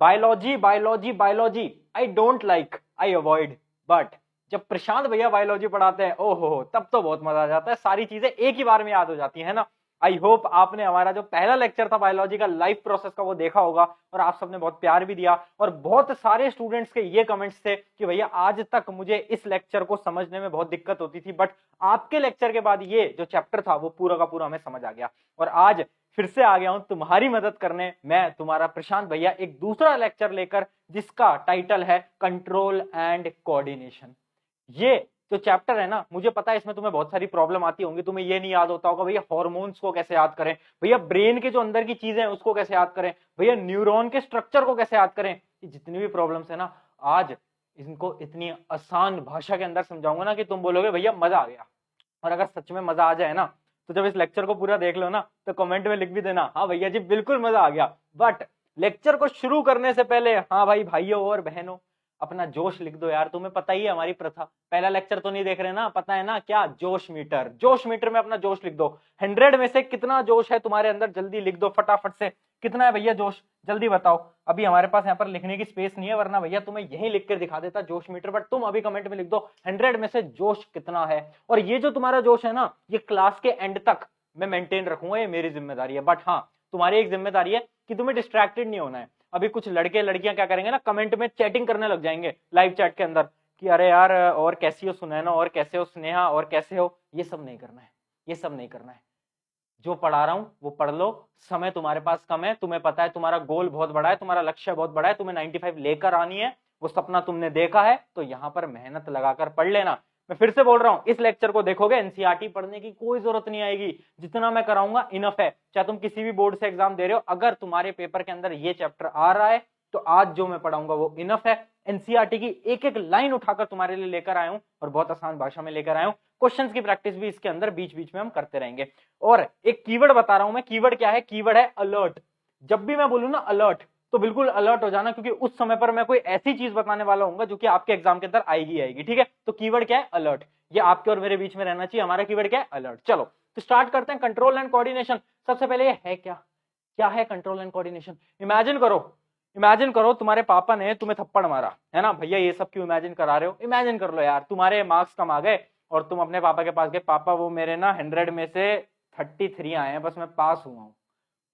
Biology biology biology, I don't like, I avoid, but जब प्रशांत भैया biology पढ़ाते हैं ओहो तब तो बहुत मजा आ जाता है, सारी चीजें एक ही बार में याद हो जाती है ना। आई होप आपने हमारा जो पहला लेक्चर था बायोलॉजी का लाइफ प्रोसेस का वो देखा होगा और आप सबने बहुत प्यार भी दिया और बहुत सारे स्टूडेंट्स के ये कमेंट्स थे कि भैया आज तक मुझे इस लेक्चर को समझने में बहुत दिक्कत होती थी, बट आपके लेक्चर के बाद ये जो चैप्टर था वो पूरा का पूरा हमें समझ आ गया। और आज फिर से आ गया हूं तुम्हारी मदद करने, मैं तुम्हारा प्रशांत भैया एक दूसरा लेक्चर लेकर जिसका टाइटल है कंट्रोल एंड कोऑर्डिनेशन। ये जो चैप्टर है ना, मुझे पता है इसमें तुम्हें बहुत सारी प्रॉब्लम आती होंगी, तुम्हें ये नहीं याद होता होगा भैया हॉर्मोन्स को कैसे याद करें, भैया ब्रेन के जो अंदर की चीजें हैं उसको कैसे याद करें, भैया न्यूरॉन के स्ट्रक्चर को कैसे याद करें। ये जितनी भी प्रॉब्लम्स है ना, आज इनको इतनी आसान भाषा के अंदर समझाऊंगा ना कि तुम बोलोगे भैया मजा आ गया। और अगर सच में मजा आ जाए ना, तो जब इस लेक्चर को पूरा देख लो ना तो कमेंट में लिख भी देना हाँ भैया जी बिल्कुल मजा आ गया। बट लेक्चर को शुरू करने से पहले हाँ भाई भाइयों और बहनों, अपना जोश लिख दो यार। तुम्हें पता ही है हमारी प्रथा, पहला लेक्चर तो नहीं देख रहे ना, पता है ना क्या, जोश मीटर। जोश मीटर में अपना जोश लिख दो, 100 में से कितना जोश है तुम्हारे अंदर, जल्दी लिख दो फटाफट से। कितना है भैया जोश, जल्दी बताओ। अभी हमारे पास यहाँ पर लिखने की स्पेस नहीं है, वरना भैया तुम्हें यही लिख कर दिखा देता जोश मीटर, बट तुम अभी कमेंट में लिख दो 100 में से जोश कितना है। और ये जो तुम्हारा जोश है ना, ये क्लास के एंड तक मैं मेंटेन रखूंगा, ये मेरी जिम्मेदारी है। बट हाँ, तुम्हारी एक जिम्मेदारी है कि तुम्हें डिस्ट्रैक्टेड नहीं होना है। अभी कुछ लड़के लड़कियां क्या करेंगे ना, कमेंट में चैटिंग करने लग जाएंगे लाइव चैट के अंदर कि अरे यार और कैसी हो सुनैना, और कैसे हो स्नेहा, और कैसे हो। ये सब नहीं करना है, ये सब नहीं करना है। जो पढ़ा रहा हूं वो पढ़ लो। समय तुम्हारे पास कम है, तुम्हें पता है तुम्हारा गोल बहुत बड़ा है, तुम्हारा लक्ष्य बहुत बड़ा है, तुम्हें 95 लेकर आनी है, वो सपना तुमने देखा है, तो यहां पर मेहनत लगाकर पढ़ लेना। मैं फिर से बोल रहा हूं, इस लेक्चर को देखोगे एनसीईआरटी पढ़ने की कोई जरूरत नहीं आएगी, जितना मैं कराऊंगा इनफ है। चाहे तुम किसी भी बोर्ड से एग्जाम दे रहे हो, अगर तुम्हारे पेपर के अंदर ये चैप्टर आ रहा है तो आज जो मैं पढ़ाऊंगा वो इनफ है। एनसीईआरटी की एक एक लाइन उठाकर तुम्हारे लिए लेकर आया हूं और बहुत आसान भाषा में लेकर आया हूं। क्वेश्चंस की प्रैक्टिस भी इसके अंदर बीच बीच में हम करते रहेंगे। और एक कीवर्ड बता रहा हूं मैं, कीवर्ड क्या है, कीवर्ड है अलर्ट। जब भी मैं बोलूं ना अलर्ट, तो बिल्कुल अलर्ट हो जाना, क्योंकि उस समय पर मैं कोई ऐसी चीज बताने वाला हूँ जो कि आपके एग्जाम के अंदर आएगी आएगी, ठीक है। तो कीवर्ड क्या है, अलर्ट। ये आपके और मेरे बीच में रहना चाहिए, हमारा कीवर्ड क्या है, अलर्ट। चलो तो स्टार्ट करते हैं। कंट्रोल एंड कोऑर्डिनेशन, सबसे पहले ये है क्या, क्या है कंट्रोल एंड कोऑर्डिनेशन। इमेजिन करो, इमेजिन करो तुम्हारे पापा ने तुम्हें थप्पड़ मारा है ना। भैया ये सब क्यों इमेजिन करा रहे हो, इमेजिन कर लो यार, तुम्हारे मार्क्स कम आ गए और तुम अपने पापा के पास गए, पापा वो मेरे ना 100 में से 33 आए हैं, बस मैं पास हुआ हूं।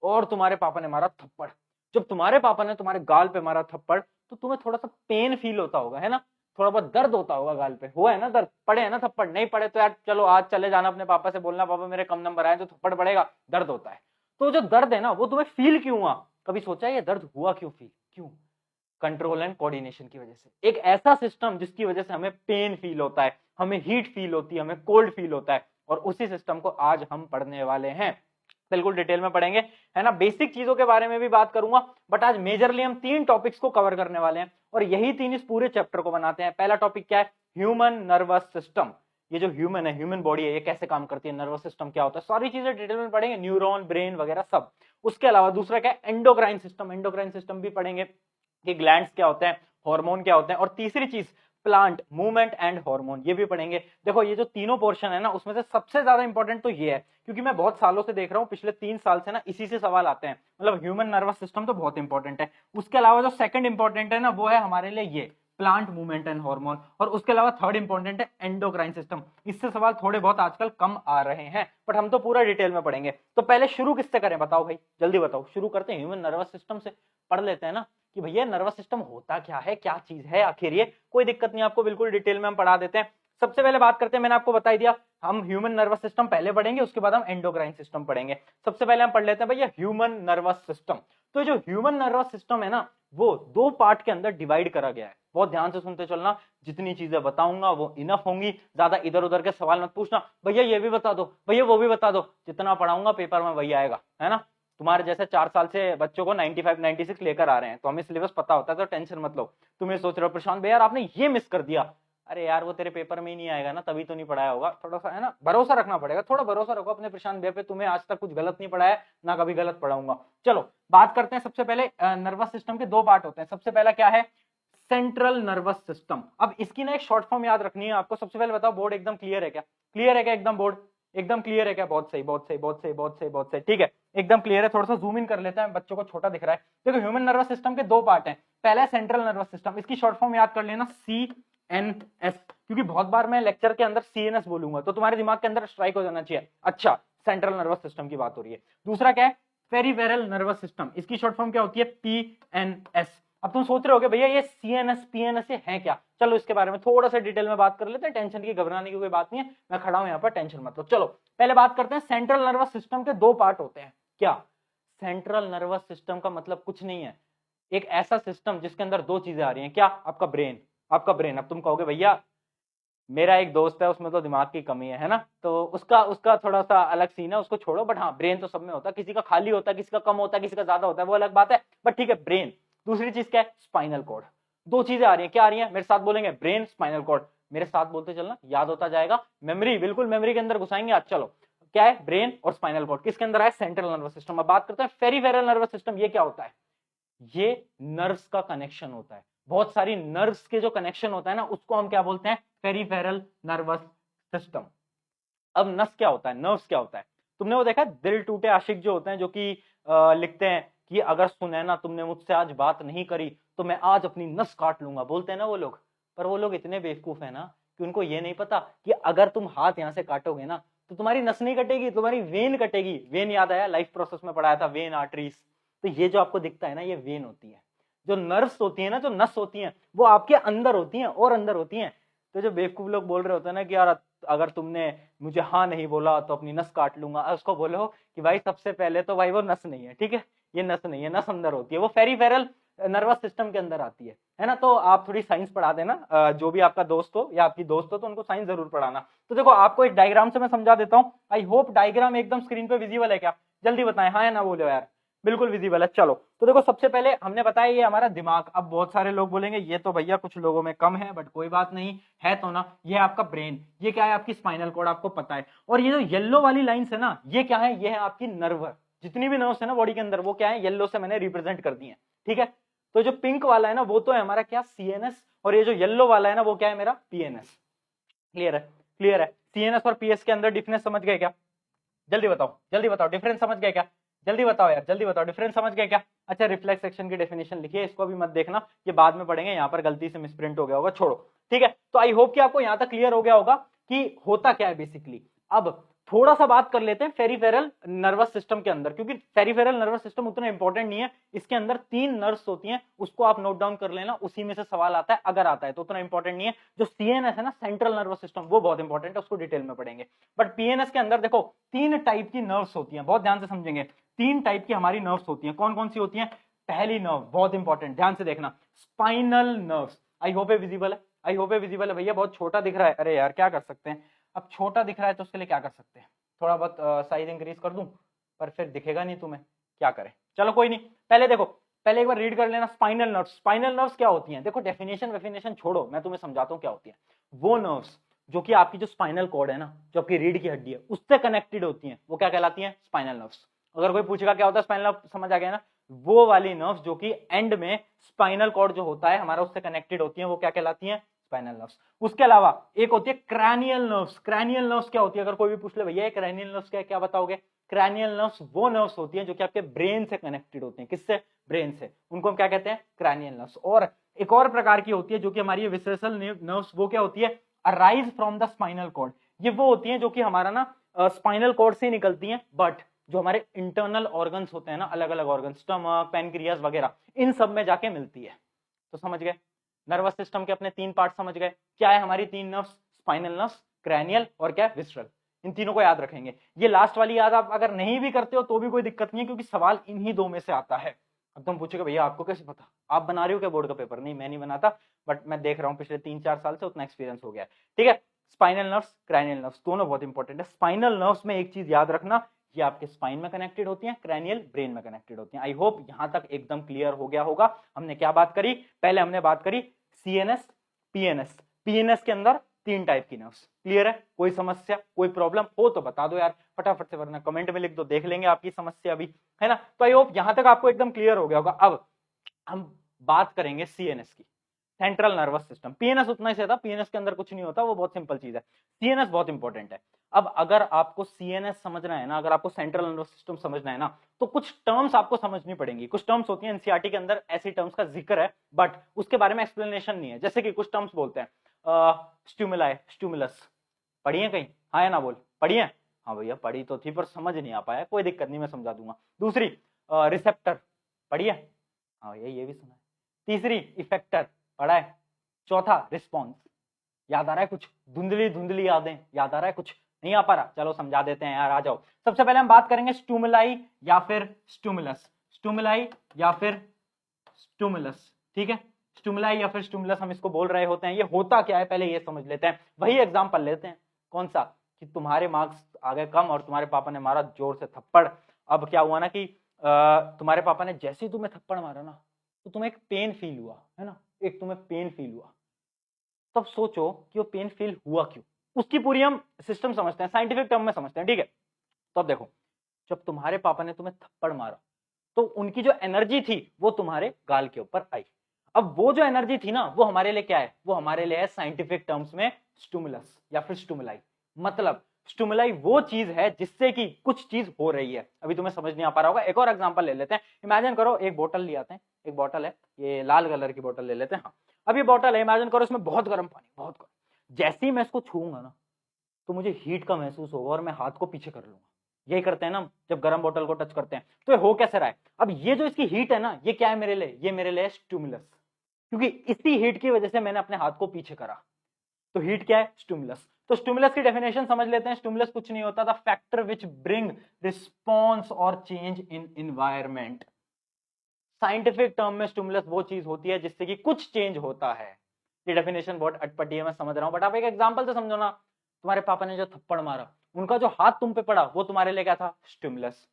और तुम्हारे पापा ने मारा थप्पड़। जब तुम्हारे पापा ने तुम्हारे गाल पे मारा थप्पड़, तो तुम्हें थोड़ा सा पेन फील होता होगा, है ना, थोड़ा बहुत दर्द होता होगा गाल पे, हुआ है ना दर्द, पड़े है ना थप्पड़, नहीं पड़े तो यार चलो आज चले जाना अपने पापा से, बोलना पापा मेरे कम नंबर आए तो थप्पड़ पड़ेगा, दर्द होता है। तो जो दर्द है ना वो तुम्हें फील क्यों हुआ, कभी सोचा है ये दर्द हुआ क्यों, फील क्यों, कंट्रोल एंड कोऑर्डिनेशन की वजह से। एक ऐसा सिस्टम जिसकी वजह से हमें पेन फील होता है, हमें हीट फील होती है, हमें कोल्ड फील होता है, और उसी सिस्टम को आज हम पढ़ने वाले हैं, बिल्कुल डिटेल में पढ़ेंगे, है ना। बेसिक चीजों के बारे में भी बात करूंगा, बट आज मेजरली हम 3 टॉपिक्स को कवर करने वाले हैं और यही 3 इस पूरे चैप्टर को बनाते हैं। पहला टॉपिक क्या है, ह्यूमन नर्वस सिस्टम। ये जो ह्यूमन है, ह्यूमन बॉडी है, ये कैसे काम करती है, नर्वस सिस्टम क्या होता है, सारी चीजें डिटेल में पढ़ेंगे, न्यूरॉन, ब्रेन वगैरह सब। उसके अलावा दूसरा क्या है, एंडोक्राइन सिस्टम, एंडोक्राइन सिस्टम भी पढ़ेंगे कि ग्लैंड्स क्या होते हैं, हार्मोन क्या होते हैं, और तीसरी चीज प्लांट मूवमेंट एंड हार्मोन, ये भी पढ़ेंगे। देखो ये जो तीनों पोर्शन है ना, उसमें से सबसे ज्यादा इंपॉर्टेंट तो ये है, क्योंकि मैं बहुत सालों से देख रहा हूँ, पिछले 3 साल से ना इसी से सवाल आते हैं, मतलब ह्यूमन नर्वस सिस्टम तो बहुत इंपॉर्टेंट है। उसके अलावा जो सेकंड इंपॉर्टेंट है ना, वो है हमारे लिए ये प्लांट मूवमेंट एंड हार्मोन, और उसके अलावा थर्ड इंपॉर्टेंट है एंडोक्राइन सिस्टम। इससे सवाल थोड़े बहुत आजकल कम आ रहे हैं, बट हम तो पूरा डिटेल में पढ़ेंगे। तो पहले शुरू किससे करें, बताओ भाई, जल्दी बताओ, शुरू करते हैं ह्यूमन नर्वस सिस्टम से। पढ़ लेते हैं ना कि भैया नर्वस सिस्टम होता क्या है, क्या चीज है आखिर ये, कोई दिक्कत नहीं, आपको बिल्कुल डिटेल में हम पढ़ा देते हैं। सबसे पहले बात करते हैं, मैंने आपको बता दिया, हम ह्यूमन नर्वस सिस्टम पहले पढ़ेंगे, उसके बाद हम एंडोक्राइन सिस्टम पढ़ेंगे। सबसे पहले हम पढ़ लेते हैं भैया ह्यूमन नर्वस सिस्टम। तो जो ह्यूमन नर्वस सिस्टम है ना, वो 2 पार्ट के अंदर डिवाइड करा गया है। बहुत ध्यान से सुनते चलना, जितनी चीजें बताऊंगा वो इनफ होंगी, ज्यादा इधर उधर के सवाल मत पूछना, भैया ये भी बता दो, भैया वो भी बता दो, जितना पढ़ाऊंगा पेपर में वही आएगा, है ना। तुम्हारे जैसे 4 साल से बच्चों को 95 96 लेकर आ रहे हैं, तो हमें सिलेबस पता होता है, तो टेंशन मत लो। तुम ये सोच रहे हो प्रशांत भैया आपने ये मिस कर दिया, अरे यार वो तेरे पेपर में ही नहीं आएगा ना, तभी तो नहीं पढ़ाया होगा, थोड़ा सा है ना भरोसा रखना पड़ेगा, थोड़ा भरोसा रखो अपने प्रशांत भैया पे, तुम्हें आज तक कुछ गलत नहीं पढ़ाया, ना कभी गलत पढ़ाऊंगा। चलो बात करते हैं, सबसे पहले नर्वस सिस्टम के 2 पार्ट होते हैं। सबसे पहला क्या है, सेंट्रल नर्वस सिस्टम। अब इसकी ना एक शॉर्ट फॉर्म याद रखनी है आपको। सबसे पहले बताओ बोर्ड एकदम क्लियर है क्या, क्लियर है क्या एकदम बोर्ड, एकदम क्लियर है क्या? बहुत सही, बहुत सही, बहुत सही, बहुत सही, बहुत सही, ठीक है, एकदम क्लियर है। थोड़ा सा जूम इन कर लेते हैं, बच्चों को छोटा दिख रहा है। देखो ह्यूमन नर्वस सिस्टम के दो पार्ट हैं, पहला है सेंट्रल नर्वस सिस्टम, इसकी शॉर्ट फॉर्म याद कर लेना CNS, क्योंकि बहुत बार मैं लेक्चर के अंदर CNS बोलूंगा तो तुम्हारे दिमाग के अंदर स्ट्राइक हो जाना चाहिए, अच्छा सेंट्रल नर्वस सिस्टम की बात हो रही है। दूसरा क्या है? पेरिफेरल नर्वस सिस्टम, इसकी शॉर्ट फॉर्म क्या होती है? PNS। अब तुम सोच रहे होगे भैया ये CNS PNS है क्या? चलो इसके बारे में थोड़ा सा डिटेल में बात कर लेते हैं, टेंशन की घबराने की कोई बात नहीं है, मैं खड़ा हूं यहाँ पर, टेंशन मत लो। चलो पहले बात करते हैं, सेंट्रल नर्वस सिस्टम के दो पार्ट होते हैं। क्या? सेंट्रल नर्वस सिस्टम का मतलब कुछ नहीं है, एक ऐसा सिस्टम जिसके अंदर दो चीजें आ रही हैं। क्या? आपका ब्रेन, आपका ब्रेन। अब तुम कहोगे भैया मेरा एक दोस्त है उसमें तो दिमाग की कमी है ना, तो उसका उसका थोड़ा सा अलग सीन है, उसको छोड़ो। बट हाँ ब्रेन तो सब में होता है, किसी का खाली होता है, किसी का कम होता है, किसी का ज्यादा होता है, वो अलग बात है, बट ठीक है ब्रेन। दूसरी चीज क्या है? Spinal cord. दो चीजें आ रही हैं, क्या आ रही है? मेरे साथ बोलेंगे, ब्रेन स्पाइनल कॉर्ड, मेरे साथ बोलते चलना, याद होता जाएगा। मेमोरी, बिल्कुल मेमोरी के अंदर घुसाएंगे आज। चलो क्या है? ब्रेन और स्पाइनल कॉर्ड, किसके अंदर है? Central nervous system. अब बात करते हैं पेरिफेरल नर्वस सिस्टम, ये क्या होता है? ये नर्व्स का कनेक्शन होता है, बहुत सारी नर्व्स के जो कनेक्शन होता है ना, उसको हम क्या बोलते हैं? Peripheral nervous system. अब नस क्या होता है? नर्व्स क्या होता है? तुमने वो देखा दिल टूटे आशिक जो होते हैं, जो कि लिखते हैं कि अगर सुनैना तुमने मुझसे आज बात नहीं करी तो मैं आज अपनी नस काट लूंगा, बोलते हैं ना वो लोग। पर वो लोग इतने बेवकूफ है ना कि उनको ये नहीं पता कि अगर तुम हाथ यहाँ से काटोगे ना तो तुम्हारी नस नहीं कटेगी, तुम्हारी वेन कटेगी। वेन याद आया? लाइफ प्रोसेस में पढ़ाया था, वेन आर्टरीज। तो ये जो आपको दिखता है ना, ये वेन होती है। जो नर्व्स होती है ना, जो नस होती है, वो आपके अंदर होती है और अंदर होती है। तो जो बेवकूफ लोग बोल रहे होते हैं ना कि यार अगर तुमने मुझे हाँ नहीं बोला तो अपनी नस काट लूंगा, उसको बोलो कि भाई सबसे पहले तो भाई वो नस नहीं है, ठीक है, ये नस नहीं है, नस अंदर होती है, वो पेरिफेरल नर्वस सिस्टम के अंदर आती है ना। तो आप थोड़ी साइंस पढ़ा देना, जो भी आपका दोस्त हो या आपकी दोस्त हो तो उनको साइंस जरूर पढ़ाना। तो देखो आपको एक डायग्राम से मैं समझा देता हूँ, आई होप डायग्राम एकदम स्क्रीन पे विजिबल है क्या? जल्दी बताएं, हाँ या ना बोलो यार। बिल्कुल विजिबल है। चलो तो देखो सबसे पहले हमने बताया ये हमारा दिमाग। अब बहुत सारे लोग बोलेंगे ये तो भैया कुछ लोगों में कम है, बट कोई बात नहीं है तो ना, ये आपका ब्रेन, ये क्या है? आपकी स्पाइनल कॉर्ड, आपको पता है। और ये जो येलो वाली लाइंस है ना, ये क्या है? ये है आपकी नर्व। जितनी भी नर्व्स है ना बॉडी के अंदर, वो क्या है? येलो से मैंने रिप्रेजेंट कर दी है, ठीक है। तो जो पिंक वाला है ना, वो तो है हमारा क्या? CNS। और ये जो येलो वाला है ना, वो क्या है? मेरा PNS। क्लियर है? क्लियर है? CNS और PS के अंदर डिफरेंस समझ गए क्या? जल्दी बताओ, जल्दी बताओ, डिफरेंस समझ गए क्या? जल्दी बताओ यार, जल्दी बताओ, डिफरेंस समझ गए क्या? अच्छा रिफ्लेक्स एक्शन की डेफिनेशन लिखिए, इसको भी मत देखना, ये बाद में पढ़ेंगे, यहाँ पर गलती से मिसप्रिंट हो गया होगा, छोड़ो, ठीक है। तो आई होप कि आपको यहाँ तक क्लियर हो गया होगा कि होता क्या है बेसिकली। अब थोड़ा सा बात कर लेते हैं पेरिफेरल नर्वस सिस्टम के अंदर, क्योंकि पेरिफेरल नर्वस सिस्टम उतना इंपॉर्टेंट नहीं है। इसके अंदर 3 नर्व्स होती हैं, उसको आप नोट डाउन कर लेना, उसी में से सवाल आता है, अगर आता है तो उतना इंपॉर्टेंट नहीं है। जो CNS है ना, सेंट्रल नर्वस सिस्टम, वो बहुत इंपॉर्टेंट है, उसको डिटेल में पढ़ेंगे। बट PNS के अंदर देखो 3 टाइप की नर्व्स होती हैं, बहुत ध्यान से समझेंगे। 3 टाइप की हमारी नर्व्स होती हैं, कौन कौन सी होती हैं? पहली नर्व बहुत इंपॉर्टेंट, ध्यान से देखना, spinal nerves. I hope visible है, आई होप विजिबल है। भैया बहुत छोटा दिख रहा है, अरे यार क्या कर सकते हैं, अब छोटा दिख रहा है तो उसके लिए क्या कर सकते हैं, थोड़ा बहुत साइज इंक्रीज कर दूं, पर फिर दिखेगा नहीं तुम्हें, क्या करें। चलो कोई नहीं, पहले देखो, पहले एक बार रीड कर लेना स्पाइनल नर्व्स। स्पाइनल नर्व्स क्या होती हैं? देखो डेफिनेशन छोड़ो, मैं तुम्हें समझाता हूँ क्या होती है। वो नर्व्स जो कि आपकी जो स्पाइनल कॉर्ड है ना, जो आपकी रीढ़ की हड्डी है, उससे कनेक्टेड होती हैं, वो क्या कहलाती हैं? Spinal nerves. अगर कोई पूछेगा क्या होता है स्पाइनल नर्व, समझ आ गया ना, वो वाली नर्व्स जो कि एंड में स्पाइनल कॉर्ड जो होता है हमारा, उससे कनेक्टेड होती हैं, वो क्या कहलाती हैं? Spinal nerves. उसके अलावा एक होती है क्रैनियल नर्व्स। क्रैनियल नर्व्स क्या होती है? अगर कोई भी पूछ ले भैया क्रैनियल नर्व्स क्या बताओगे? क्रैनियल नर्व्स वो नर्व्स होती हैं जो कि आपके ब्रेन से कनेक्टेड होती हैं। किससे? ब्रेन से। उनको हम क्या कहते हैं? Cranial nerves. और एक और प्रकार की होती है जो कि हमारी विसरसल नर्व्स, वो क्या होती है? Arise from the spinal cord. ये वो होती हैं जो कि हमारा ना स्पाइनल कॉर्ड से निकलती हैं, बट जो हमारे इंटरनल ऑर्गन्स होते हैं ना, अलग अलग ऑर्गन, स्टमक, पैनक्रियाज वगैरह, इन सब में जाके मिलती है। तो समझ गए, नर्वस सिस्टम के अपने 3 पार्ट समझ गए। क्या है हमारी 3 नर्व्स? स्पाइनल नर्व्स, क्रैनियल और क्या? विसरल। इन तीनों को याद रखेंगे। ये लास्ट वाली याद आप अगर नहीं भी करते हो तो भी कोई दिक्कत नहीं है, क्योंकि सवाल इन्हीं 2 में से आता है। अब तुम पूछोगे भैया आपको कैसे पता, आप बना रहे हो क्या बोर्ड का पेपर? नहीं मैं नहीं बनाता, बट मैं देख रहा हूँ पिछले 3-4 साल से, उतना एक्सपीरियंस हो गया है, ठीक है। स्पाइनल नर्व्स, क्रैनियल नर्व्स, दोनों बहुत इंपॉर्टेंट है। स्पाइनल नर्व्स में एक चीज याद रखना, ये आपके स्पाइन में कनेक्टेड होती हैं, क्रैनियल ब्रेन में कनेक्टेड होती हैं। आई होप यहां तक एकदम क्लियर हो गया होगा। हमने क्या बात करी? पहले हमने बात करी CNS, PNS। PNS के अंदर 3 टाइप की नर्व्स। क्लियर है? कोई समस्या, कोई प्रॉब्लम हो तो बता दो यार फटाफट से, वरना कमेंट में लिख दो, देख लेंगे आपकी समस्या भी, है ना। तो आई होप यहां तक आपको एकदम क्लियर हो गया होगा। अब हम बात करेंगे CNS की, सेंट्रल नर्वस सिस्टम। PNS उतना ही था, PNS के अंदर कुछ नहीं होता, वो बहुत सिंपल चीज है। CNS बहुत इंपॉर्टेंट है। अब अगर आपको सीएनएस समझना है ना, अगर आपको सेंट्रल नर्वस सिस्टम समझना है ना, तो कुछ टर्म्स आपको समझनी पड़ेंगी। कुछ टर्म्स होती हैं एनसीईआरटी के अंदर, ऐसी टर्म्स का जिक्र है बट उसके बारे में एक्सप्लेनेशन नहीं है। जैसे कि कुछ टर्म्स बोलते हैं स्टिमुलाई, स्टिमुलस, पढ़िए कहीं, हाँ या ना बोल, पढ़िए, हाँ भैया पढ़ी तो थी पर समझ नहीं आ पाया, कोई दिक्कत नहीं मैं समझा दूंगा। दूसरी रिसेप्टर, पढ़िए, हाँ भैया ये भी सुना है। तीसरी इफेक्टर, पढ़ा है। चौथा रिस्पॉन्स, याद आ रहा है कुछ? धुंधली धुंधली यादें, याद आ रहा है कुछ? नहीं आ पा रहा? चलो समझा देते हैं यार, आ जाओ। सबसे पहले हम बात करेंगे स्टिमुलाई या फिर स्टिमुलस, स्टिमुलाई या फिर स्टिमुलस, ठीक है। स्टिमुलाई या फिर स्टिमुलस हम इसको बोल रहे होते हैं, ये होता क्या है पहले ये समझ लेते हैं। वही एग्जांपल लेते हैं, कौन सा, कि तुम्हारे मार्क्स आ गए कम और तुम्हारे पापा ने मारा जोर से थप्पड़। अब क्या हुआ ना कि तुम्हारे पापा ने जैसे ही तुम्हें थप्पड़ मारा ना, तो तुम्हें एक पेन फील हुआ है ना, एक तुम्हें पेन फील हुआ। तब सोचो कि वो पेन फील हुआ क्यों, उसकी पूरी हम सिस्टम समझते हैं, साइंटिफिक टर्म में समझते हैं, ठीक है। तो अब देखो, जब तुम्हारे पापा ने तुम्हें थप्पड़ मारा तो उनकी जो एनर्जी थी वो तुम्हारे गाल के ऊपर आई। अब वो जो एनर्जी थी ना, वो हमारे लिए क्या है? वो हमारे लिए है साइंटिफिक टर्म्स में स्टिमुलस या फिर स्टिमुलाई। मतलब स्टिमुलाई वो चीज है जिससे कि कुछ चीज हो रही है। अभी तुम्हें समझ नहीं आ पा रहा होगा, एक और एग्जांपल ले लेते हैं। इमेजिन करो एक बोतल ले आते हैं, एक बोतल है, ये लाल कलर की बोतल ले लेते हैं। हाँ, अब ये बोतल है, इमेजिन करो इसमें बहुत गर्म पानी, बहुत गर्म। जैसे ही मैं इसको छूऊंगा ना, तो मुझे हीट का महसूस होगा और मैं हाथ को पीछे कर लूंगा। यही करते हैं ना जब गर्म बोतल को टच करते हैं। तो ये हो कैसे रहा है? अब ये जो इसकी हीट है ना, ये क्या है मेरे लिए? ये मेरे लिए स्टिमुलस, क्योंकि इसी हीट की वजह से मैंने अपने हाथ को पीछे करा। तो हीट क्या है? स्टिमुलस। तो स्टिमुलस की डेफिनेशन समझ लेते हैं। स्टिमुलस कुछ नहीं होता था, फैक्टर विच ब्रिंग रिस्पॉन्स और change in environment. Scientific term में स्टिमुलस वो चीज होती है जिससे कि कुछ चेंज होता है। ये डेफिनेशन बहुत अटपटी है, मैं समझ रहा हूं, बट आप एक एग्जांपल से समझो ना। तुम्हारे पापा ने जो थप्पड़ मारा, उनका जो हाथ तुम पे पड़ा, वो तुम्हारे लिए क्या था? स्टिमुलस।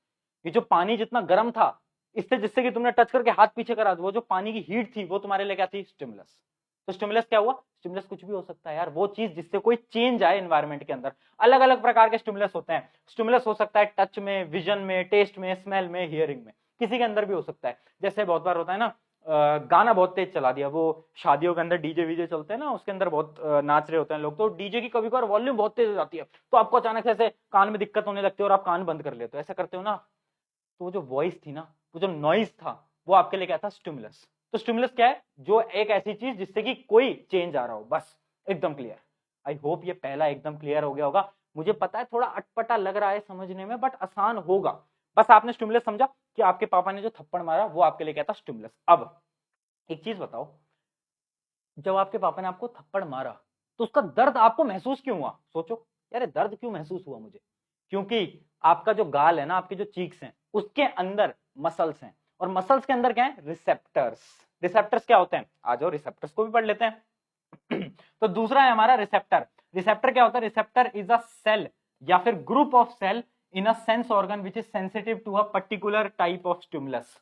ये जो पानी जितना गर्म था, इससे जिससे कि तुमने टच करके हाथ पीछे करा, वो जो पानी की हीट थी वो तुम्हारे लिए क्या थी? स्टिमुलस। तो स्टिमुलस क्या हुआ? स्टिमुलस कुछ भी हो सकता है यार, वो चीज जिससे कोई चेंज आए एनवायरमेंट के अंदर। अलग अलग प्रकार के स्टिमुलस होते हैं। स्टिमुलस हो सकता है टच में, विजन में, टेस्ट में, स्मेल में, हियरिंग में, किसी के अंदर भी हो सकता है। जैसे बहुत बार होता है ना, गाना बहुत तेज चला दिया, वो शादियों के अंदर डीजे वीजे चलते हैं ना, उसके अंदर बहुत नाच रहे होते हैं लोग, तो डीजे की कभी कभार वॉल्यूम बहुत तेज हो जाती है, तो आपको अचानक से ऐसे कान में दिक्कत होने लगती है और आप कान बंद कर लेते हो, ऐसा करते हो ना। तो वो जो वॉइस थी ना, वो जो नॉइज था, वो आपके लिए क्या था? स्टिमुलस। तो स्टिमुलस क्या है? जो एक ऐसी चीज जिससे कि कोई चेंज आ रहा हो, बस। एकदम क्लियर। आई होप ये पहला एकदम क्लियर हो गया होगा। मुझे पता है थोड़ा अटपटा लग रहा है समझने में, बट आसान होगा। बस आपने स्टिमुलस समझा कि आपके पापा ने जो थप्पड़ मारा वो आपके लिए क्या था? स्टिमुलस। अब एक चीज बताओ, जब आपके पापा ने आपको थप्पड़ मारा, तो उसका दर्द आपको महसूस क्यों हुआ? सोचो यार, दर्द क्यों महसूस हुआ मुझे? क्योंकि आपका जो गाल है ना, आपके जो चीक्स हैं, उसके अंदर मसल्स हैं, और मसल्स के अंदर क्या है? रिसेप्टर्स। रिसेप्टर्स क्या होते हैं? आ जाओ रिसेप्टर्स को भी पढ़ लेते हैं। तो दूसरा है हमारा रिसेप्टर। रिसेप्टर क्या होता है? रिसेप्टर इज अ सेल या फिर group of cell in a sense organ which is sensitive to a particular type of stimulus.